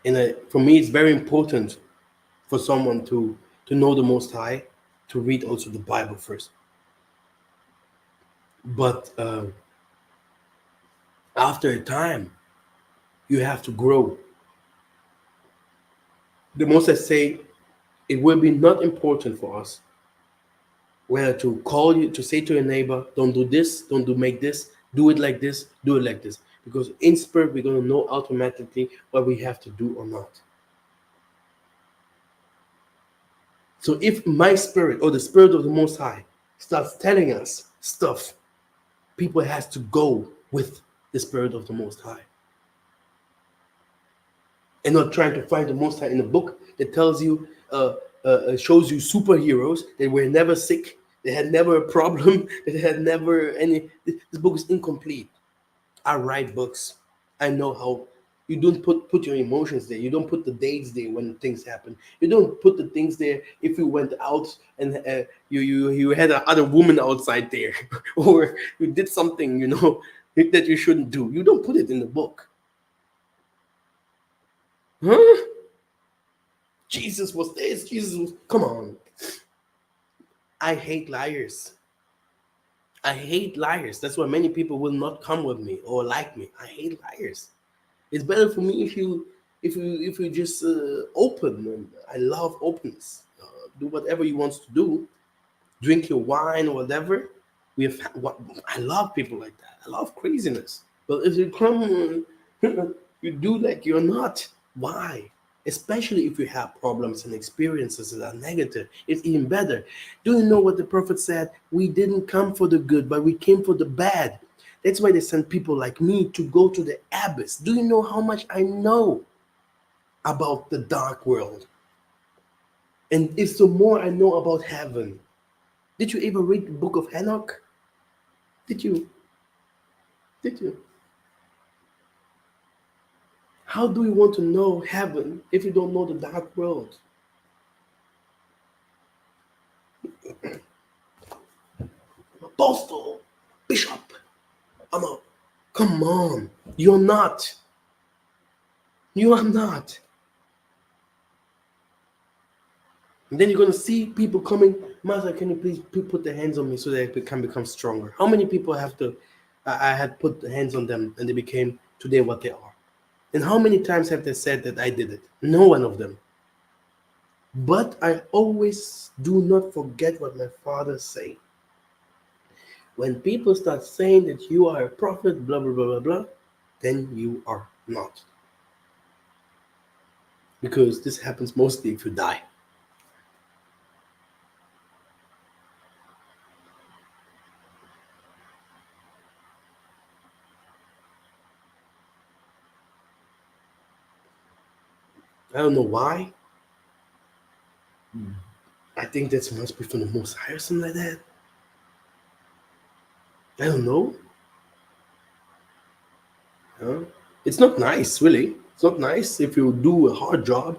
And for me, it's very important for someone to know the Most High, to read also the Bible first. But after a time, you have to grow. The Most High say it will be not important for us whether to call you to say to your neighbor, don't do this, don't do make this, do it like this, do it like this. Because in spirit, we're going to know automatically what we have to do or not. So if my spirit or the spirit of the Most High starts telling us stuff, people has to go with the spirit of the Most High, and not trying to find the Most High in a book that tells you, shows you superheroes that were never sick, they had never a problem, that had never any. This book is incomplete. I write books. I know how. You don't put your emotions there. You don't put the dates there when things happen. You don't put the things there if you went out and you had a other woman outside there, or you did something that you shouldn't do. You don't put it in the book, huh? Jesus was this. Jesus was. Come on. I hate liars. I hate liars. That's why many people will not come with me or like me. I hate liars. It's better for me if you just open. And I love openness. Do whatever you want to do. Drink your wine or whatever. We have. I love people like that. I love craziness. But if you come, you do like you're not. Why? Especially if you have problems and experiences that are negative, it's even better. Do you know what the prophet said? We didn't come for the good, but we came for the bad. That's why they send people like me to go to the abyss. Do you know how much I know about the dark world? And it's the more I know about heaven. Did you ever read the book of Enoch? Did you? Did you? How do you want to know heaven if you don't know the dark world? Apostle, bishop, I'm a. Come on, you're not. You are not. And then you're gonna see people coming. Master, can you please put the hands on me so that they can become stronger? How many people have to? I had put the hands on them and they became today what they are. And how many times have they said that I did it? No one of them. But I always do not forget what my father say. When people start saying that you are a prophet, blah blah blah blah blah, then you are not. Because this happens mostly if you die. I don't know why. I think that must be from the Most High or something like that. I don't know. Huh? It's not nice, really. It's not nice if you do a hard job,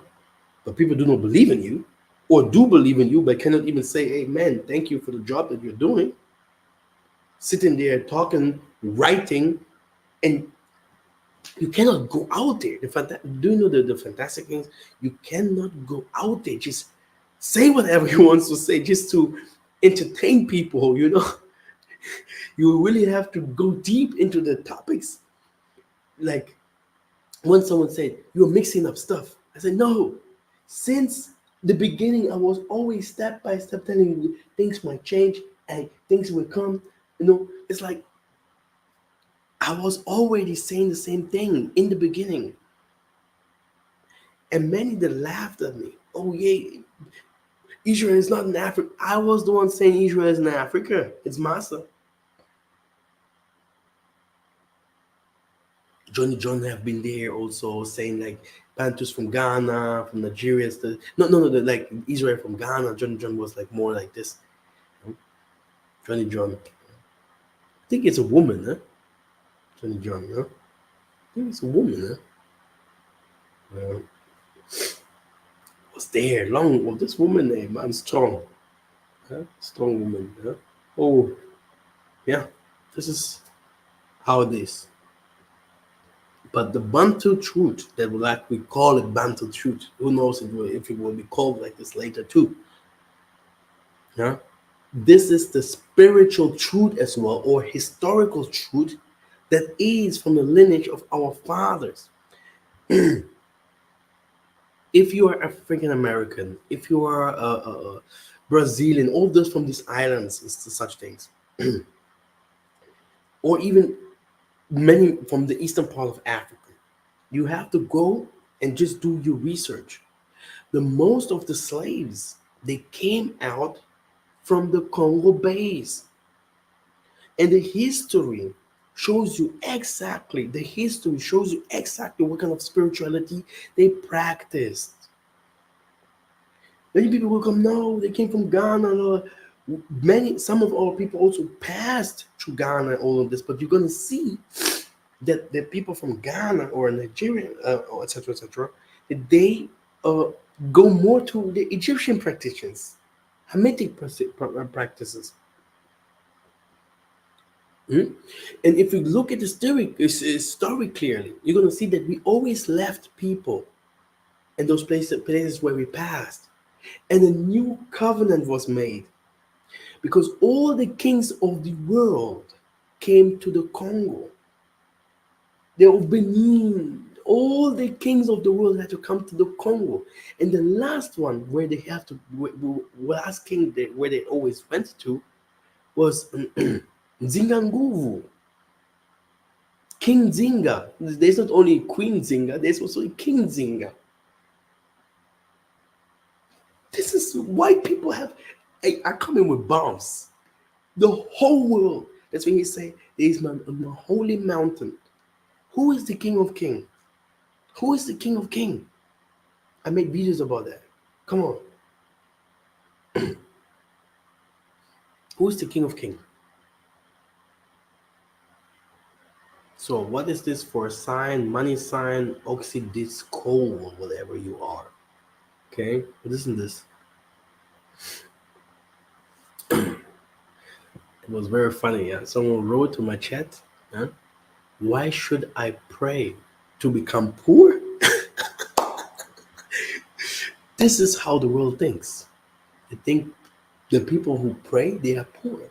but people do not believe in you, or do believe in you, but cannot even say, "Hey, man, thank you for the job that you're doing." Sitting there talking, writing, and you cannot go out there. Do you know the fantastic things? You cannot go out there. Just say whatever you want to say, just to entertain people. You really have to go deep into the topics. Like when someone said you're mixing up stuff, I said no. Since the beginning, I was always step by step telling you things might change and things will come. It's like I was already saying the same thing in the beginning. And many that laughed at me. Oh yeah, Israel is not in Africa. I was the one saying Israel is in Africa. It's Massa. Johnny John have been there also saying like Panthers from Ghana, from Nigeria. No, like Israel from Ghana. Johnny John was like more like this. Johnny John. I think it's a woman, huh? Johnny John, huh? I think it's a woman, huh? Was there long. Well, this woman name, I'm strong. Huh? Strong woman, huh? Oh, yeah. This is how it is. But the Bantu truth, that like we call it Bantu truth, who knows if it will be called like this later too. Yeah. This is the spiritual truth as well, or historical truth that is from the lineage of our fathers. If you are African American, if you are Brazilian, all those from these islands, such things, or even many from the eastern part of Africa, you have to go and just do your research. The most of the slaves, they came out from the Congo base. And the history shows you exactly what kind of spirituality they practiced. Many people will come, no, they came from Ghana. Some of our people also passed through Ghana, all of this, but you're going to see that the people from Ghana or Nigeria, or etc., that they uh, go more to the Egyptian practitioners, Hamitic practices. Hmm? And if you look at the story clearly, you're going to see that we always left people in those places where we passed. And a new covenant was made because all the kings of the world came to the Congo. The of Benin, all the kings of the world had to come to the Congo. And the last one where they have to, last king where they always went to was Zinganguvu. King Zinga. There's not only Queen Zinga, there's also a King Zinga. This is why people are coming with bombs. The whole world. That's when he say, there is man on the holy mountain. Who is the King of King? Who is the King of King? I made videos about that. Come on. Who is the King of King? So what is this for a sign? Money sign, oxydisco, whatever you are. Okay? Listen to this. It was very funny. Yeah? Someone wrote to my chat. Yeah? Why should I pray to become poor? This is how the world thinks. They think the people who pray, they are poor.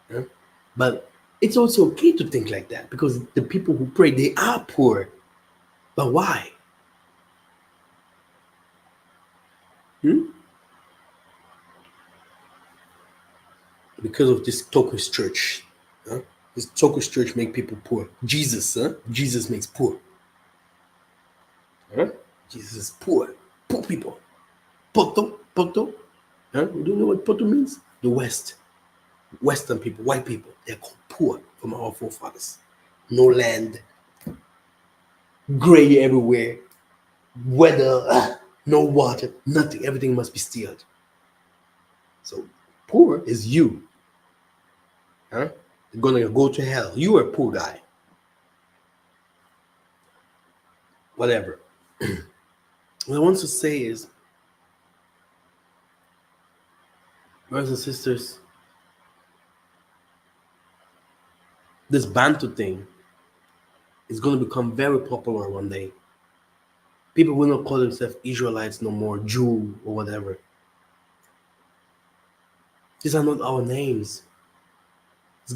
Yeah? But it's also okay to think like that because the people who pray, they are poor. But why? Hmm? Because of this Tokus church. Huh? This Tokus church make people poor. Jesus, huh? Jesus makes poor. Huh? Jesus is poor. Poor people. Poto, poto. Huh? You don't know what poto means? The West. Western people, white people, they're called poor from our forefathers. No land, gray everywhere, weather, no water, nothing. Everything must be steered. So poor is you. Huh? You're gonna go to hell. You are a poor guy. Whatever. What I want to say is, brothers and sisters, this Bantu thing is gonna become very popular one day. People will not call themselves Israelites no more, Jew or whatever. These are not our names. It's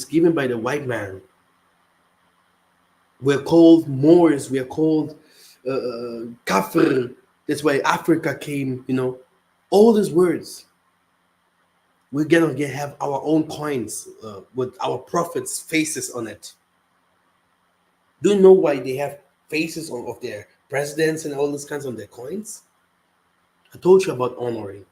given by the white man. We're called Moors. We are called Kafir. That's why Africa came. All these words. We're gonna have our own coins with our prophets' faces on it. Do you know why they have faces of their presidents and all these kinds on their coins? I told you about honoring.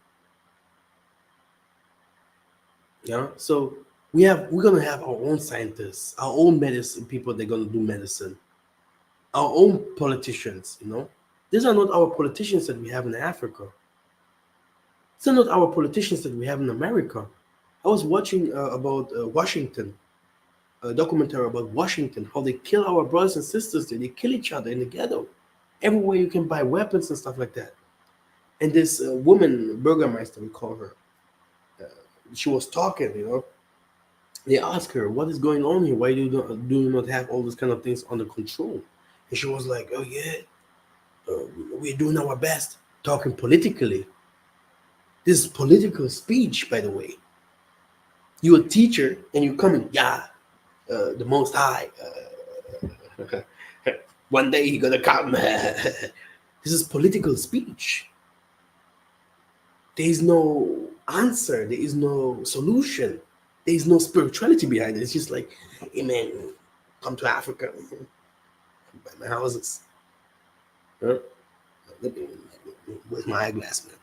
Yeah. So we're gonna have our own scientists, our own medicine people. They're gonna do medicine. Our own politicians. These are not our politicians that we have in Africa. These are not our politicians that we have in America. I was watching about Washington, a documentary about Washington, how they kill our brothers and sisters there. They kill each other in the ghetto. Everywhere you can buy weapons and stuff like that. And this woman, Burgermeister, we call her, she was talking. They asked her, what is going on here? Why do you not have all these kind of things under control? And she was like, oh yeah, we're doing our best, talking politically. This is political speech, by the way. You're a teacher and you come in, yeah, the Most High. One day he gonna come. This is political speech. There is no answer. There is no solution. There is no spirituality behind it. It's just like, hey man, come to Africa, buy my houses. Huh? Where's my eyeglass, man?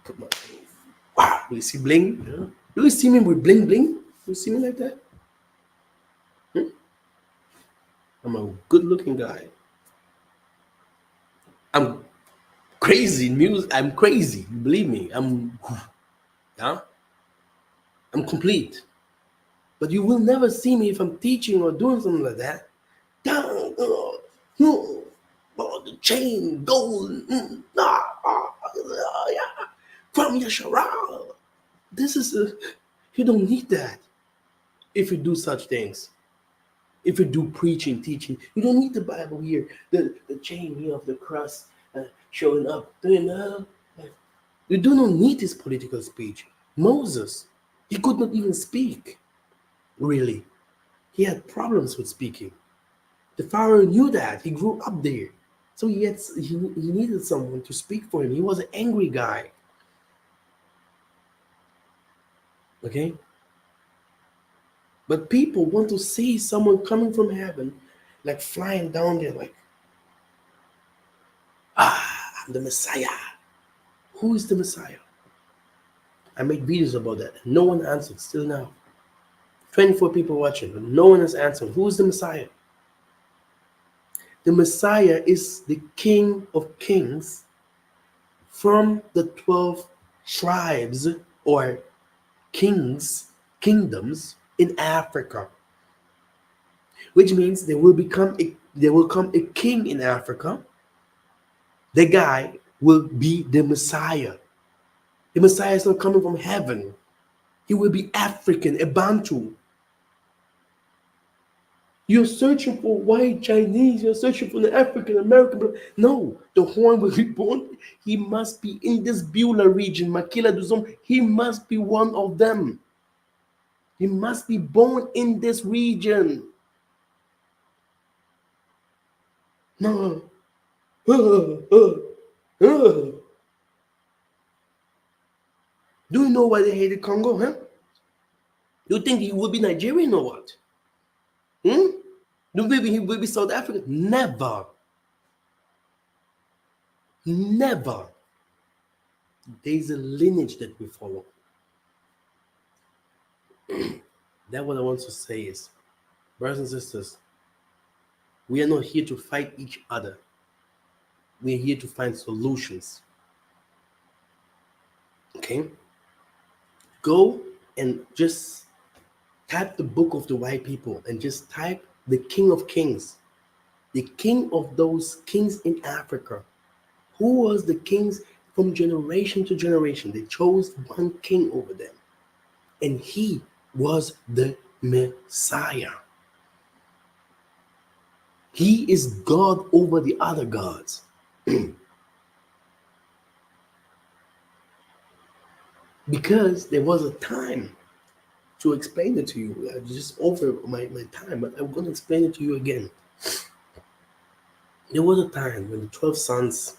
put my wow. Do you see bling? Yeah. Do you see me with bling bling? Do you see me like that? Hmm? I'm a good looking guy. I'm crazy in music. I'm crazy. Believe me. Yeah. I'm complete. But you will never see me if I'm teaching or doing something like that. Down, no, oh, the chain, gold, yeah, from Yasharal. This is you don't need that if you do such things. If you do preaching, teaching, you don't need the Bible here, the chain here of the cross showing up. Do you know? You do not need this political speech. Moses, he could not even speak, really. He had problems with speaking. The Pharaoh knew that. He grew up there. So he needed someone to speak for him. He was an angry guy. Okay? But people want to see someone coming from heaven, like flying down there, like, I'm the Messiah. Who is the Messiah? I made videos about that. No one answered still now. 24 people watching, but no one has answered. Who is the Messiah? The Messiah is the King of Kings from the 12 tribes or kingdoms in Africa, which means there will come a king in Africa. The guy will be the Messiah. The Messiah is not coming from heaven. He will be African, a Bantu. You're searching for white Chinese, you're searching for the African American. No, the horn will be born. He must be in this Beulah region, Makila Duzum. He must be one of them. He must be born in this region. No. Do you know why they hated Congo, huh? Do you think he would be Nigerian or what? Hmm? Do you think he will be South African? Never. Never. There's a lineage that we follow. That what I want to say is, brothers and sisters, we are not here to fight each other. We are here to find solutions. Okay? Go and just type the book of the white people and just type the King of Kings, the king of those kings in Africa. Who was the kings from generation to generation? They chose one king over them, and he was the Messiah. He is God over the other gods. Because there was a time to explain it to you. I just over my time, but I'm going to explain it to you again. There was a time when the 12 sons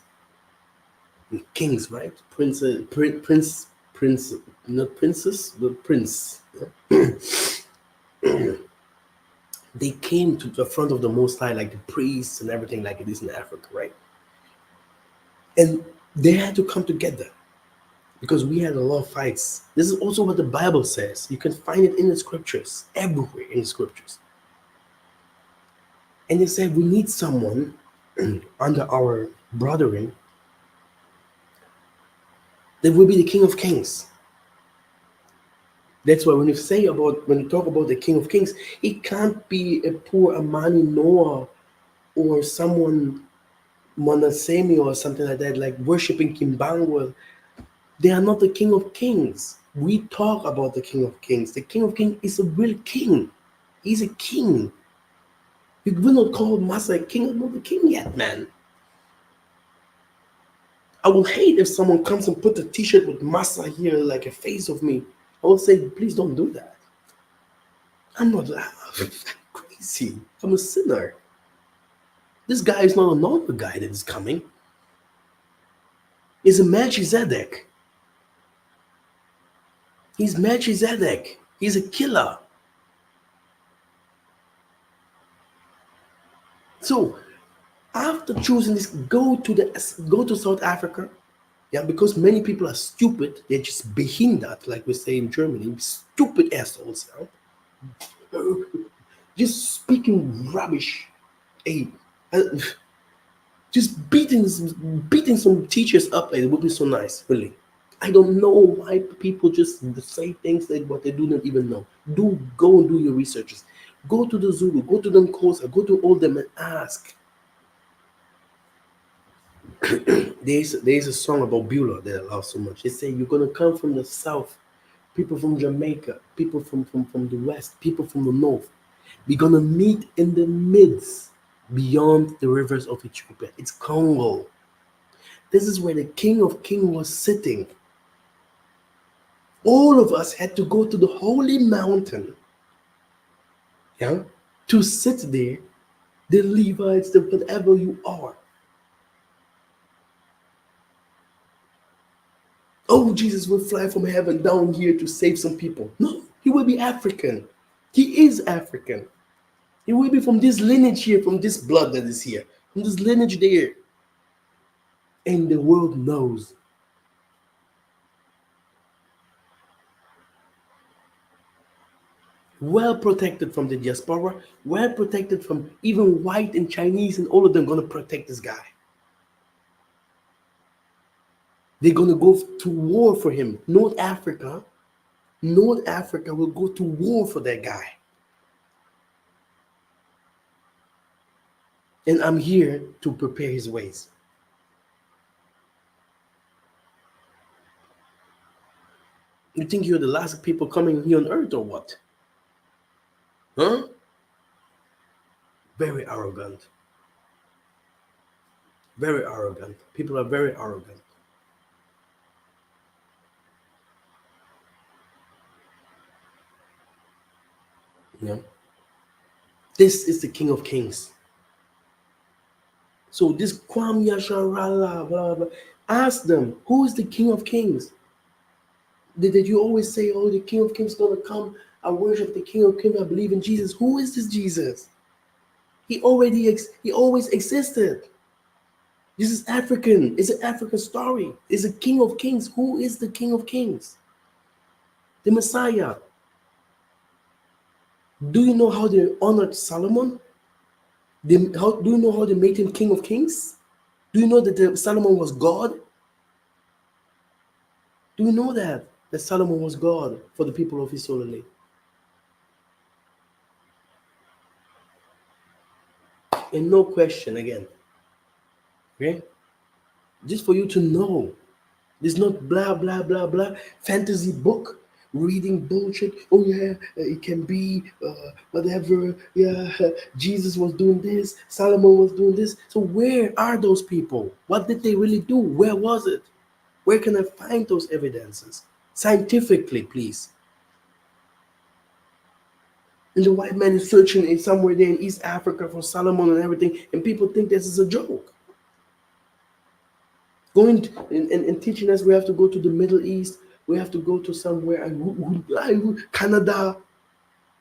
and kings, right? Prince, not princess, but prince. They came to the front of the Most High, like the priests and everything, like it is in Africa, right? And they had to come together because we had a lot of fights. This is also what the Bible says. You can find it in the scriptures, everywhere in the scriptures. And they said, we need someone under our brethren that will be the King of Kings. That's why when you talk about the King of Kings, it can't be a poor Amani Noah or someone Monasemi or something like that, like worshiping Kimbangwell. They are not the King of Kings. We talk about the King of Kings. The King of Kings is a real king. He's a king. You will not call Massa a king. I'm not the king yet, man. I will hate if someone comes and put a t-shirt with Massa here like a face of me. I will say, please don't do that. I'm not I'm crazy. I'm a sinner. This guy is not a normal guy that is coming. He's a Melchizedek. He's Melchizedek. He's a killer. So after choosing this, go to South Africa Yeah, because many people are stupid, they're just behindert, like we say in Germany, stupid assholes. Just speaking rubbish. Hey, uh, just beating some teachers up, like, it would be so nice, really. I don't know why people just say things that what they do not even know. Do go and do your researches. Go to the Zulu, go to them Kosa, go to all them and ask. There's a song about Beulah that I love so much. They say you're gonna come from the south, people from Jamaica, people from the west, people from the north. We're gonna meet in the midst beyond the rivers of Ethiopia. It's Congo. This is where the King of Kings was sitting. All of us had to go to the holy mountain, yeah, to sit there. The Levites, the whatever you are. Oh, Jesus will fly from heaven down here to save some people. No, he will be African. He is African. He will be from this lineage here, from this blood that is here, from this lineage there. And the world knows. Well protected from the diaspora, well protected from even white and Chinese, and all of them gonna protect this guy. They're gonna go to war for him. North Africa will go to war for that guy. And I'm here to prepare his ways. You think you're the last people coming here on earth or what? Huh? Very arrogant. Very arrogant. People are very arrogant. You know? This is the King of Kings. So this Kwam Yasharala, blah, blah. Ask them, who is the King of Kings? Did you always say, oh, the King of Kings is gonna come? I worship the King of Kings. I believe in Jesus. Who is this Jesus? He always existed. This is African. It's an African story. It's a King of Kings. Who is the King of Kings? The Messiah. Do you know how they honored Solomon? Do you know how they made him King of Kings? Do you know that Solomon was God? Do you know that Solomon was God for the people of Israel? And no question again. Okay? Just for you to know. It's not blah blah blah blah fantasy book reading bullshit. Oh yeah, it can be whatever. Yeah, Jesus was doing this. Solomon was doing this. So where are those people? What did they really do? Where was it? Where can I find those evidences? Scientifically, please. And the white man is searching in somewhere there in East Africa for Solomon and everything, and people think this is a joke. Going and teaching us we have to go to the Middle East, we have to go to somewhere, Canada.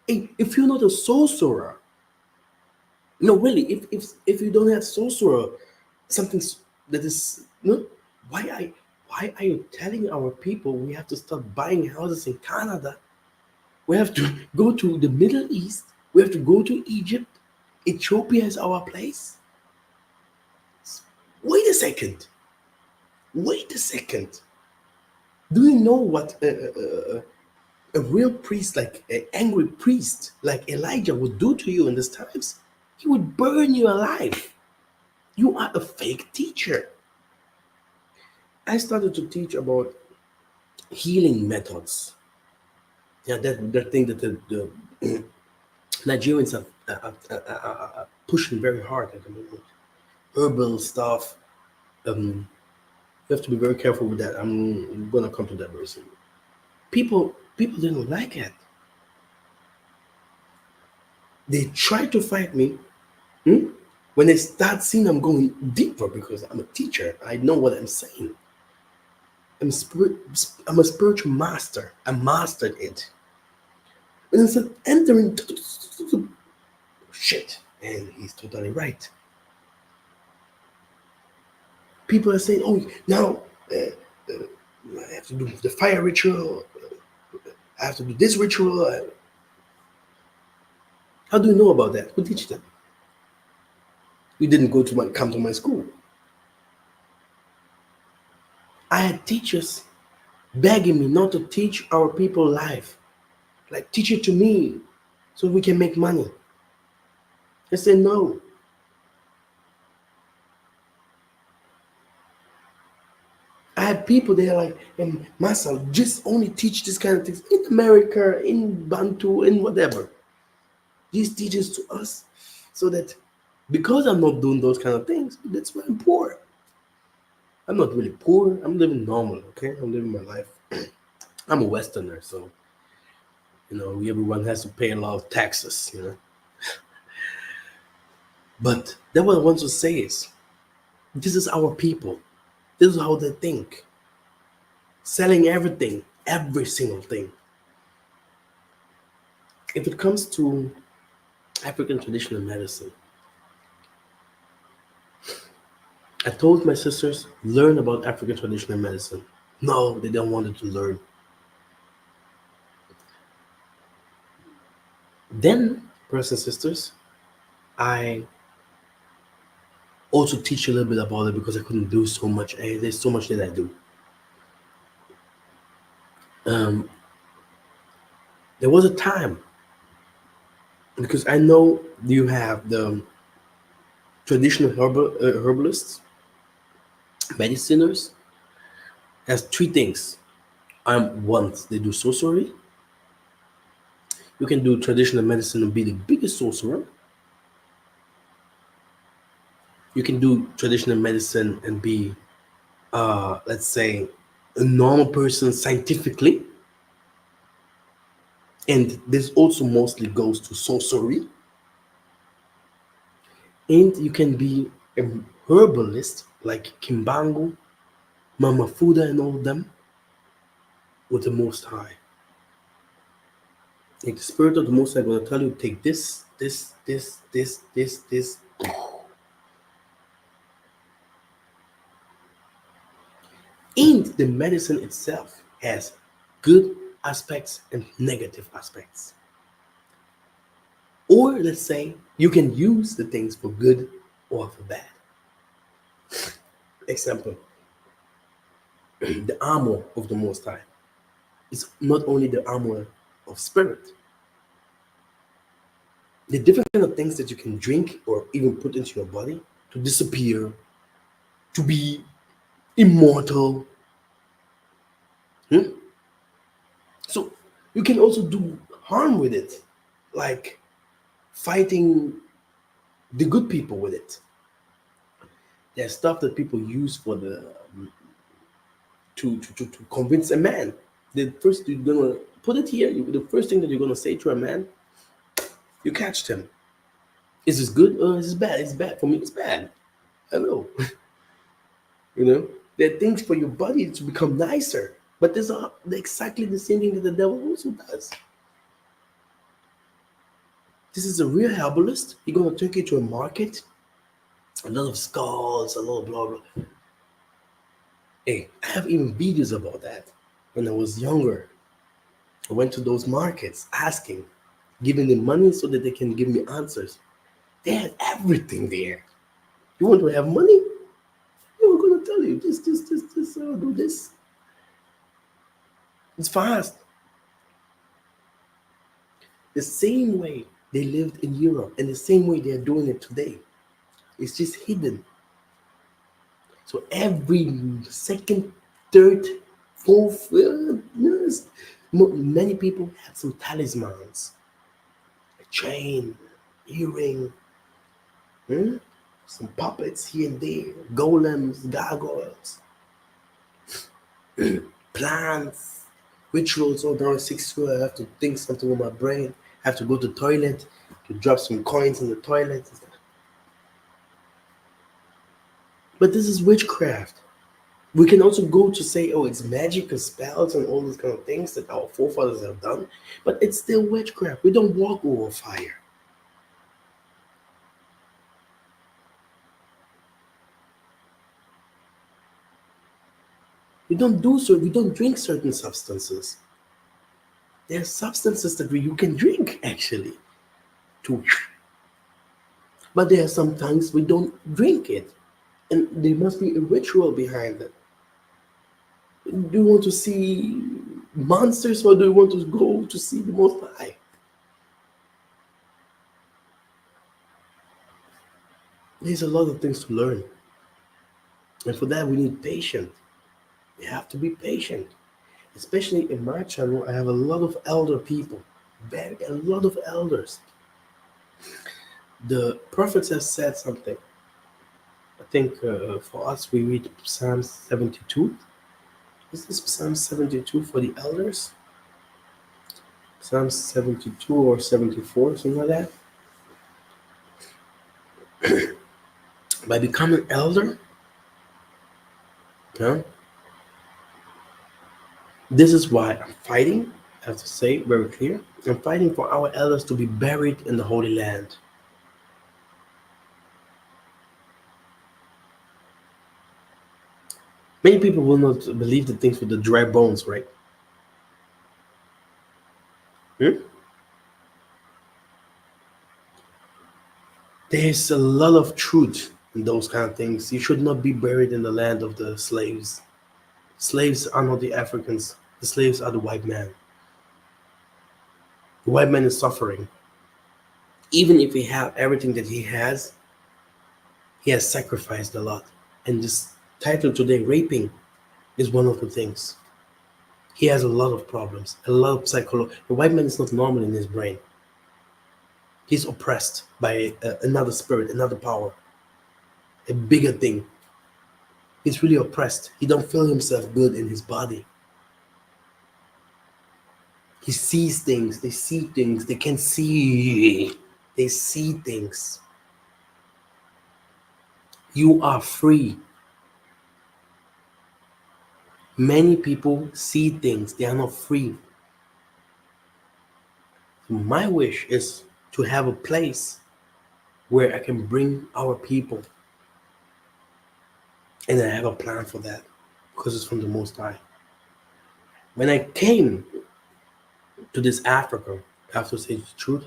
Hey, if you're not a sorcerer, no, really, if you don't have sorcerer, something that is no, why I why are you telling our people we have to start buying houses in Canada? We have to go to the Middle East. We have to go to Egypt. Ethiopia is our place. Wait a second. Wait a second. Do you know what a real priest, like an angry priest, like Elijah, would do to you in these times? He would burn you alive. You are a fake teacher. I started to teach about healing methods. Yeah, that thing that the Nigerians are pushing very hard at the moment. Herbal stuff. You have to be very careful with that. I'm gonna come to that very soon. People didn't like it. They tried to fight me. Hmm? When they start seeing I'm going deeper because I'm a teacher, I know what I'm saying. I'm a spiritual master. I mastered it. And instead entering shit, and he's totally right. People are saying, "Oh, now I have to do the fire ritual. I have to do this ritual. How do you know about that? Who teach them? You didn't come to my school. I had teachers begging me not to teach our people life. Like, teach it to me so we can make money. I said no. I had people there like, Master, just only teach this kind of things in America, in Bantu, in whatever. Just teach this to us so that because I'm not doing those kind of things, that's why I'm poor. I'm not really poor. I'm living normal, okay? I'm living my life. I'm a Westerner, so everyone has to pay a lot of taxes. But that what I want to say is, this is our people. This is how they think. Selling everything, every single thing. If it comes to African traditional medicine, I told my sisters, learn about African traditional medicine. No, they don't want to learn. Then, brothers and sisters, I also teach a little bit about it because I couldn't do so much. There's so much that I do. Um, there was a time because I know you have the traditional herbalists, mediciners, has three things. One, they do sorcery. You can do traditional medicine and be the biggest sorcerer. You can do traditional medicine and be, let's say, a normal person scientifically. And this also mostly goes to sorcery. And you can be a herbalist like Kimbangu, Mama Fuda, and all of them with the Most High. Like the Spirit of the Most High going to tell you, take this. And the medicine itself has good aspects and negative aspects. Or let's say you can use the things for good or for bad. Example, the armor of the Most High is not only the armor of spirit, the different kind of things that you can drink or even put into your body to disappear, to be immortal. Hmm? So you can also do harm with it, like fighting the good people with it. There's stuff that people use for the to convince a man. The first you're gonna put it here, the first thing that you're gonna say to a man, you catch him. Is this good or is this bad? It's bad for me. It's bad. I know. There are things for your body to become nicer, but there's exactly the same thing that the devil also does. This is a real herbalist. You're gonna take it to a market, a lot of skulls, a lot of blah blah. Hey, I have even videos about that. When I was younger, I went to those markets asking, giving them money so that they can give me answers. They had everything there. You want to have money? They were gonna tell you this, do this. It's fast. The same way they lived in Europe and the same way they're doing it today. It's just hidden. So every second, third, fourth, yes, many people have some talismans, a chain, earring, hmm? Some puppets here and there, golems, gargoyles, plants, rituals. Oh, now it's 6 2. I have to think something with my brain. I have to go to the toilet to drop some coins in the toilet. But this is witchcraft. We can also go to say, oh, it's magic and spells and all these kind of things that our forefathers have done, but it's still witchcraft. We don't walk over fire. We don't drink certain substances. There are substances that you can drink actually, to, but there are sometimes we don't drink it, and there must be a ritual behind it. Do you want to see monsters or do you want to go to see the Most High? There's a lot of things to learn, and for that we need patience. We have to be patient. Especially in my channel, I have a lot of elder people, a lot of elders. The prophets have said something. I think for us, we read Psalm 72. Is this Psalm 72 for the elders? Psalm 72 or 74, something like that. By becoming elder, yeah, this is why I'm fighting. I have to say very clear. I'm fighting for our elders to be buried in the Holy Land. Many people will not believe the things with the dry bones, right? Hmm? There's a lot of truth in those kind of things. You should not be buried in the land of the slaves. Slaves are not the Africans. The slaves are the white man. The white man is suffering. Even if he have everything that he has sacrificed a lot. And this title today, raping, is one of the things. He has a lot of problems, a lot of psychology. The white man is not normal in his brain. He's oppressed by another spirit, another power, a bigger thing. He's really oppressed. He don't feel himself good in his body. He sees things, they see things, they can see. They see things. You are free. Many people see things, they are not free. So my wish is to have a place where I can bring our people, and I have a plan for that because it's from the Most High. When I came to this Africa, I have to say the truth,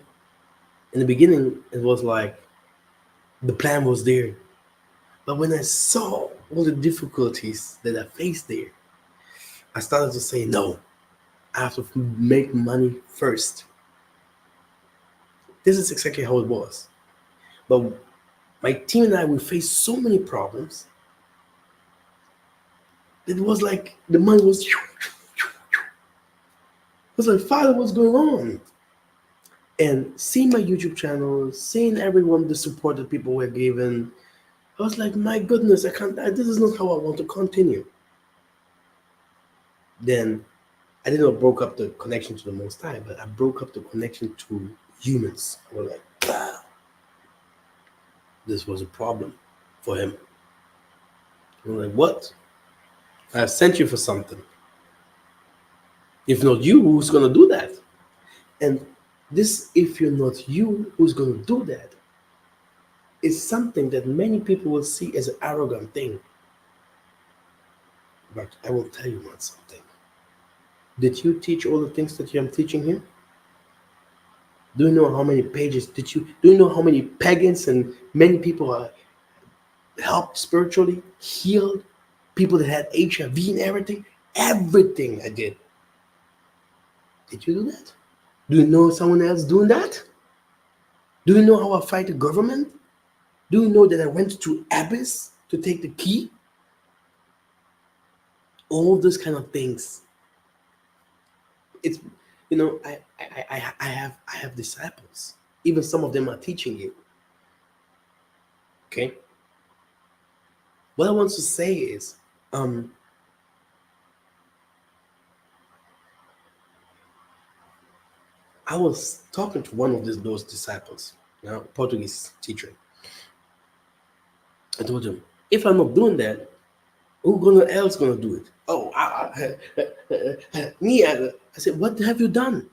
in the beginning, it was like the plan was there. But when I saw all the difficulties that I faced there, I started to say, no, I have to make money first. This is exactly how it was. But my team and I, we faced so many problems. It was like the money was. It was like, Father, what's going on? And seeing my YouTube channel, seeing everyone the support that people were given, I was like, my goodness, I can't. This is not how I want to continue. Then I did not broke up the connection to the Most High, but I broke up the connection to humans. I was like, wow, this was a problem for him. I'm like, what? I sent you for something. If not you, who's gonna do that? And this, if you're not you, who's gonna do that, is something that many people will see as an arrogant thing. But I will tell you one something. Did you teach all the things that I'm teaching here? Do you know how many pages did you? Do you know how many pagans and many people are helped spiritually, healed, people that had HIV and everything? Everything I did. Did you do that? Do you know someone else doing that? Do you know how I fight the government? Do you know that I went to Abyss to take the key? All those kind of things. It's I have disciples. Even some of them are teaching you. Okay. What I want to say is, I was talking to one of those disciples, Portuguese teacher. I told him, if I'm not doing that, who gonna else gonna do it? Oh, me. I said, what have you done?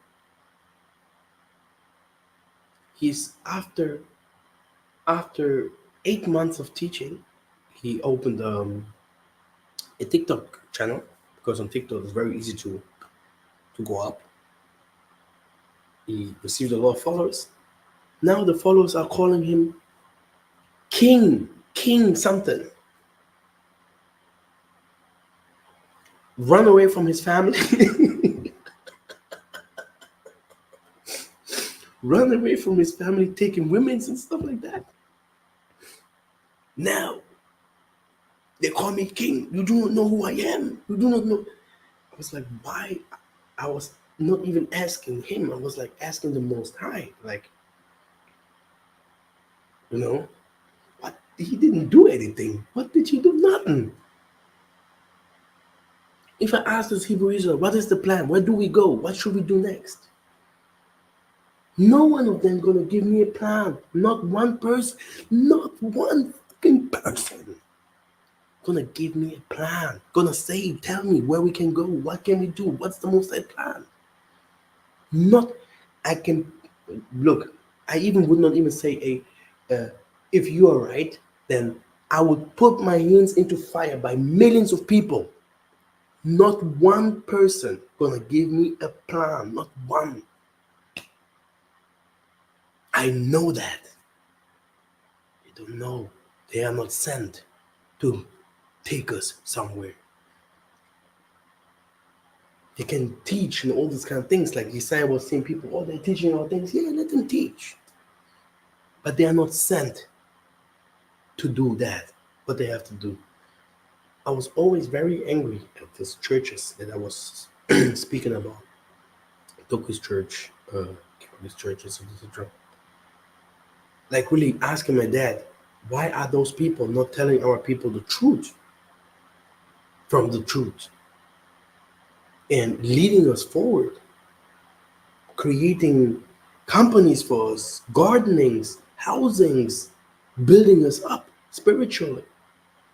He's after 8 months of teaching, he opened a TikTok channel. because on TikTok it's very easy to go up. He received a lot of followers. Now the followers are calling him King something. Run away from his family, run away from his family, taking women's and stuff like that. Now they call me king. You do not know who I am. You do not know. I was like, why? I was not even asking him. I was like asking the Most High. Like, you know, what? He didn't do anything. What did he do? Nothing. If I ask this Hebrew Israel, what is the plan? Where do we go? What should we do next? No one of them gonna give me a plan. Not one person. Not one fucking person gonna give me a plan. Gonna say, tell me where we can go. What can we do? What's the most plan? Not, I can look. I even would not even say if you are right, then I would put my hands into fire by millions of people. Not one person gonna give me a plan. Not one. I know that. They don't know. They are not sent to take us somewhere. They can teach and all these kind of things. Like Isaiah was saying, people, oh, they're teaching all things. Yeah, let them teach. But they are not sent to do that, what they have to do. I was always very angry at these churches that I was speaking about. Tokus Church, Catholic churches, etc. Like really asking my dad, why are those people not telling our people the truth from the truth and leading us forward, creating companies for us, gardenings, housings, building us up spiritually?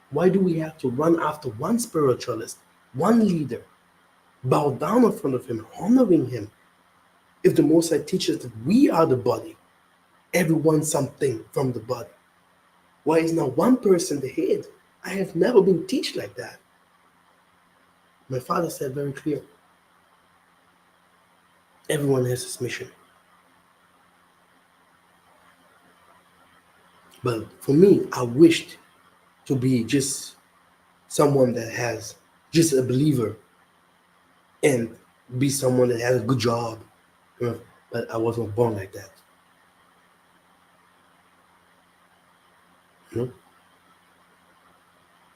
Why do we have to run after one spiritualist, one leader, bow down in front of him, honoring him? If the Most High teaches that we are the body, everyone something from the body, why is not one person the head? I have never been taught like that. My father said very clear, everyone has his mission. But for me, I wished to be just someone that has just a believer and be someone that has a good job. But I wasn't born like that. You know?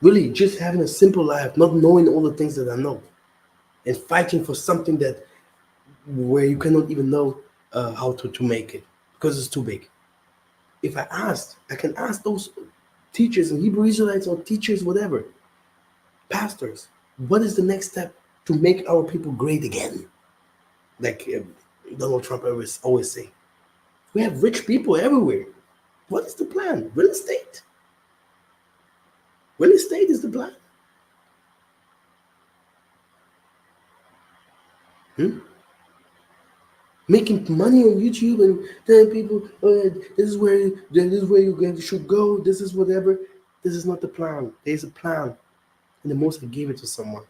Really, just having a simple life, not knowing all the things that I know, and fighting for something that where you cannot even know how to make it because it's too big. If I asked, I can ask those teachers and Hebrew Israelites or teachers, whatever, pastors, what is the next step to make our people great again? Like Donald Trump always say, we have rich people everywhere. What is the plan? Real estate. Real estate is the plan. Hmm? Making money on YouTube and telling people, oh, this is where you guys should go. This is whatever. This is not the plan. There's a plan, and the Most High gave it to someone.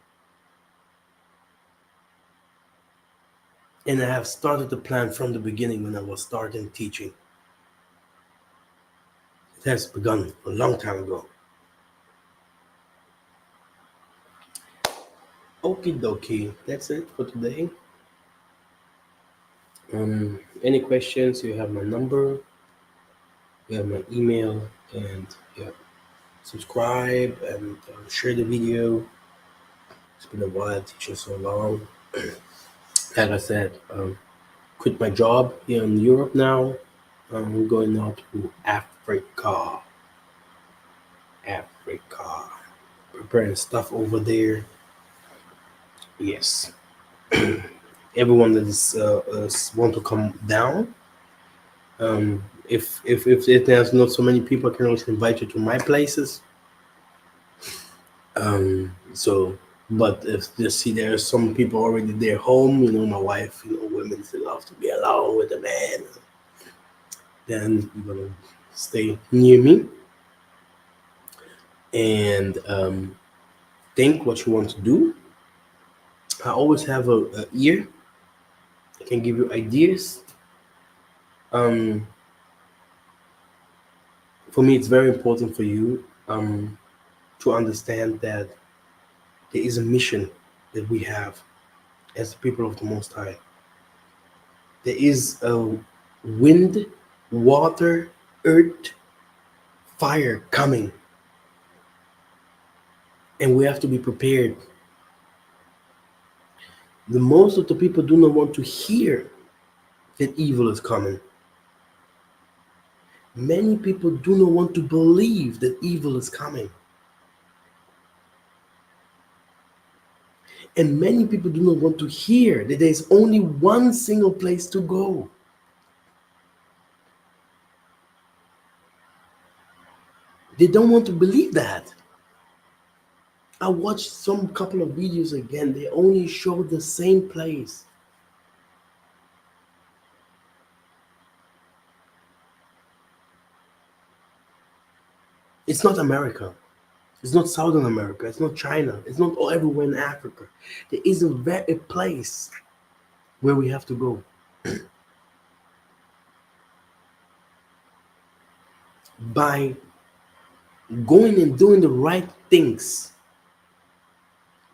And I have started the plan from the beginning when I was starting teaching. It has begun a long time ago. Okie dokie. That's it for today. Any questions? You have my number. You have my email, and yeah, subscribe and share the video. It's been a while teaching so long. Like I said, quit my job here in Europe now. I'm going out to Africa. Africa. Preparing stuff over there. Yes. Everyone that is want to come down. If there's not so many people, I can also invite you to my places. So, but if you see there are some people already there home, my wife, women still love to be alone with a man, then you're gonna stay near me and think what you want to do. I always have a ear. I can give you ideas. Um, for me, it's very important for you to understand that there is a mission that we have as the people of the Most High. There is a wind, water, earth, fire coming, and we have to be prepared. The most of the people do not want to hear that evil is coming. Many people do not want to believe that evil is coming. And many people do not want to hear that there is only one single place to go. They don't want to believe that. I watched some couple of videos again. They only show the same place. It's not America. It's not Southern America. It's not China. It's not everywhere in Africa. There is a place where we have to go. By going and doing the right things.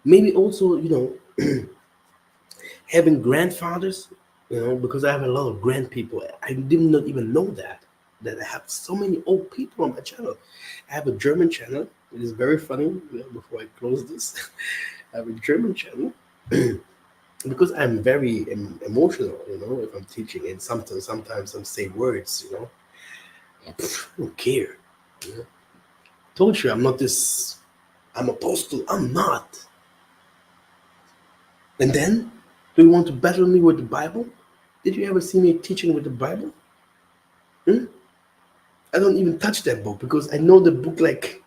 Maybe also, having grandfathers, because I have a lot of grand people. I did not even know that I have so many old people on my channel. I have a German channel. It is very funny. Before I close this, I have a German channel because I'm very emotional. If I'm teaching, and sometimes I say words. I don't care. You know? Told you I'm not this. I'm apostle. I'm not. And then, do you want to battle me with the Bible? Did you ever see me teaching with the Bible? Hmm? I don't even touch that book because I know the book like.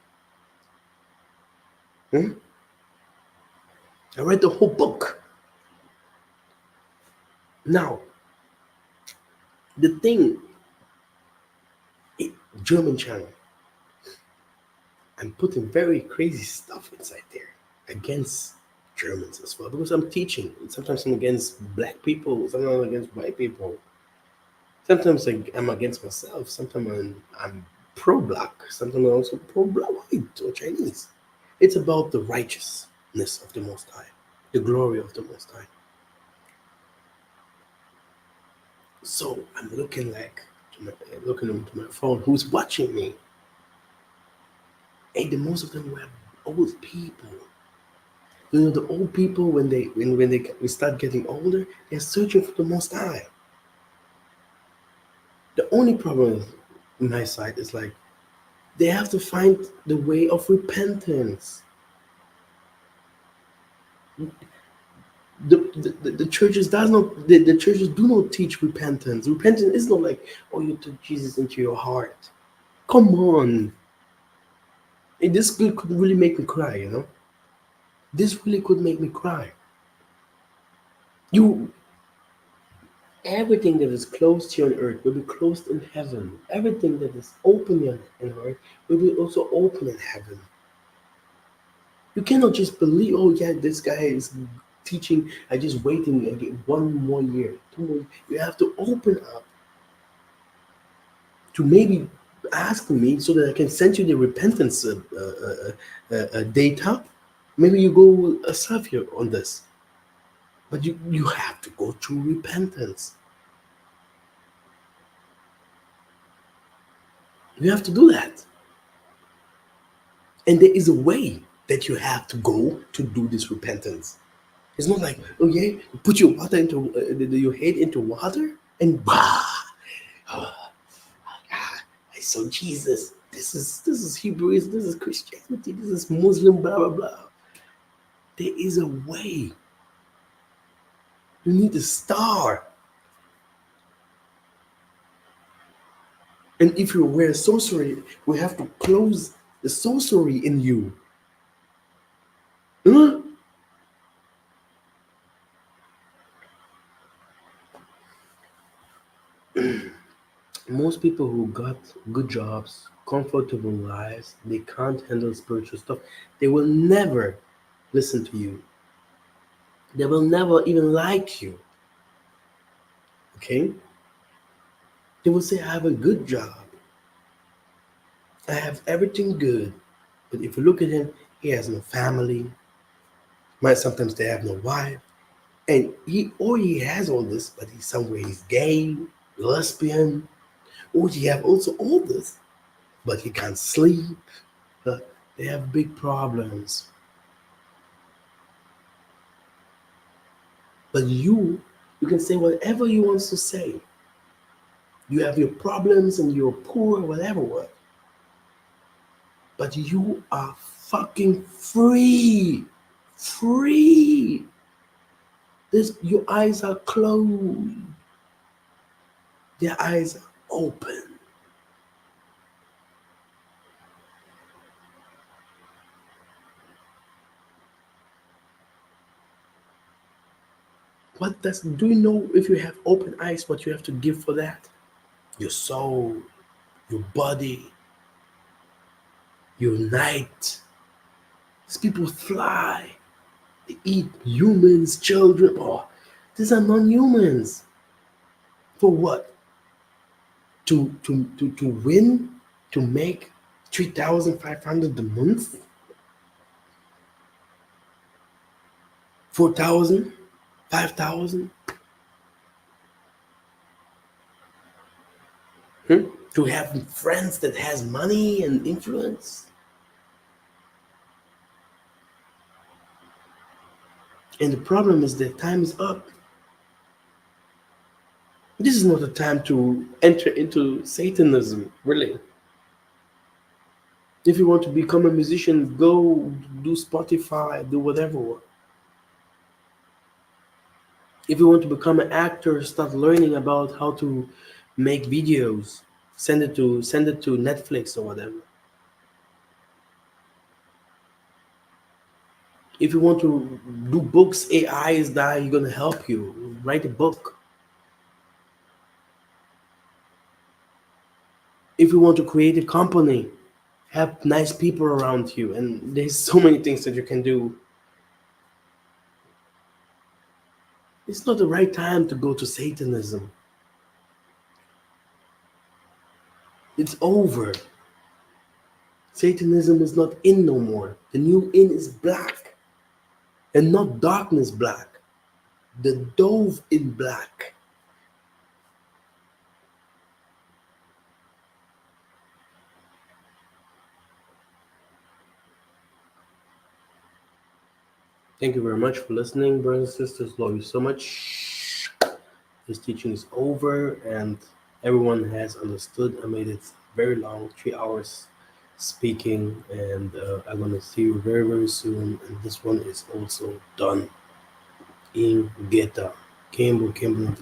Hmm? I read the whole book. Now, the thing, it, German channel, I'm putting very crazy stuff inside there against Germans as well because I'm teaching. Sometimes I'm against black people, sometimes I'm against white people. Sometimes I'm against myself. Sometimes I'm pro-black. Sometimes I'm also pro-black white or Chinese. It's about the righteousness of the Most High, the glory of the Most High. So I'm looking looking into my phone. Who's watching me? And the most of them were old people. The old people when they start getting older, they're searching for the Most High. The only problem in my side is like they have to find the way of repentance. The churches does not the churches do not teach repentance. Repentance is not like, oh, you took Jesus into your heart. Come on. This could really make me cry. This really could make me cry. You Everything that is closed here on earth will be closed in heaven. Everything that is open in earth will be also open in heaven. You cannot just believe, oh yeah, this guy is teaching. I just waiting again 1 more year, 2 more. You have to open up to maybe ask me so that I can send you the repentance data. Maybe you go serve here on this, but you have to go through repentance. You have to do that. And there is a way that you have to go to do this repentance. It's not like, oh yeah, you put your water into your head into water and bah, oh, ah, I saw Jesus. This is Hebrew. This is Christianity. This is Muslim. Blah blah blah. There is a way. You need to start. And if you wear sorcery, we have to close the sorcery in you. Huh? Most people who got good jobs, comfortable lives, they can't handle spiritual stuff. They will never listen to you. They will never even like you. Okay? They will say, I have a good job. I have everything good. But if you look at him, he has no family. Might sometimes they have no wife. And he has all this, but he's somewhere he's gay, lesbian, or he have also all this, but he can't sleep. But they have big problems. But you can say whatever you want to say. You have your problems and you're poor, whatever what. But you are fucking free. Free. This your eyes are closed. Their eyes are open. What does do you know if you have open eyes what you have to give for that? Your soul, your body, unite. These people fly. They eat humans, children. Oh, these are non-humans. For what? To win? To make 3,500 a month? 4,000? 5,000? Hmm? To have friends that has money and influence? And the problem is that time is up. This is not a time to enter into Satanism, really. If you want to become a musician, go do Spotify, do whatever. If you want to become an actor, start learning about how to make videos. Send it to Netflix or whatever. If you want to do books, AI is that you're gonna help you. Write a book. If you want to create a company, have nice people around you, and there's so many things that you can do. It's not the right time to go to Satanism. It's over. Satanism is not in no more. The new in is black, and not darkness black. The dove in black. Thank you very much for listening, brothers and sisters. Love you so much. This teaching is over, and everyone has understood. I made it very long, 3 hours speaking, and I'm gonna see you very, very soon. And this one is also done in Geta, Kembo, Tanzania.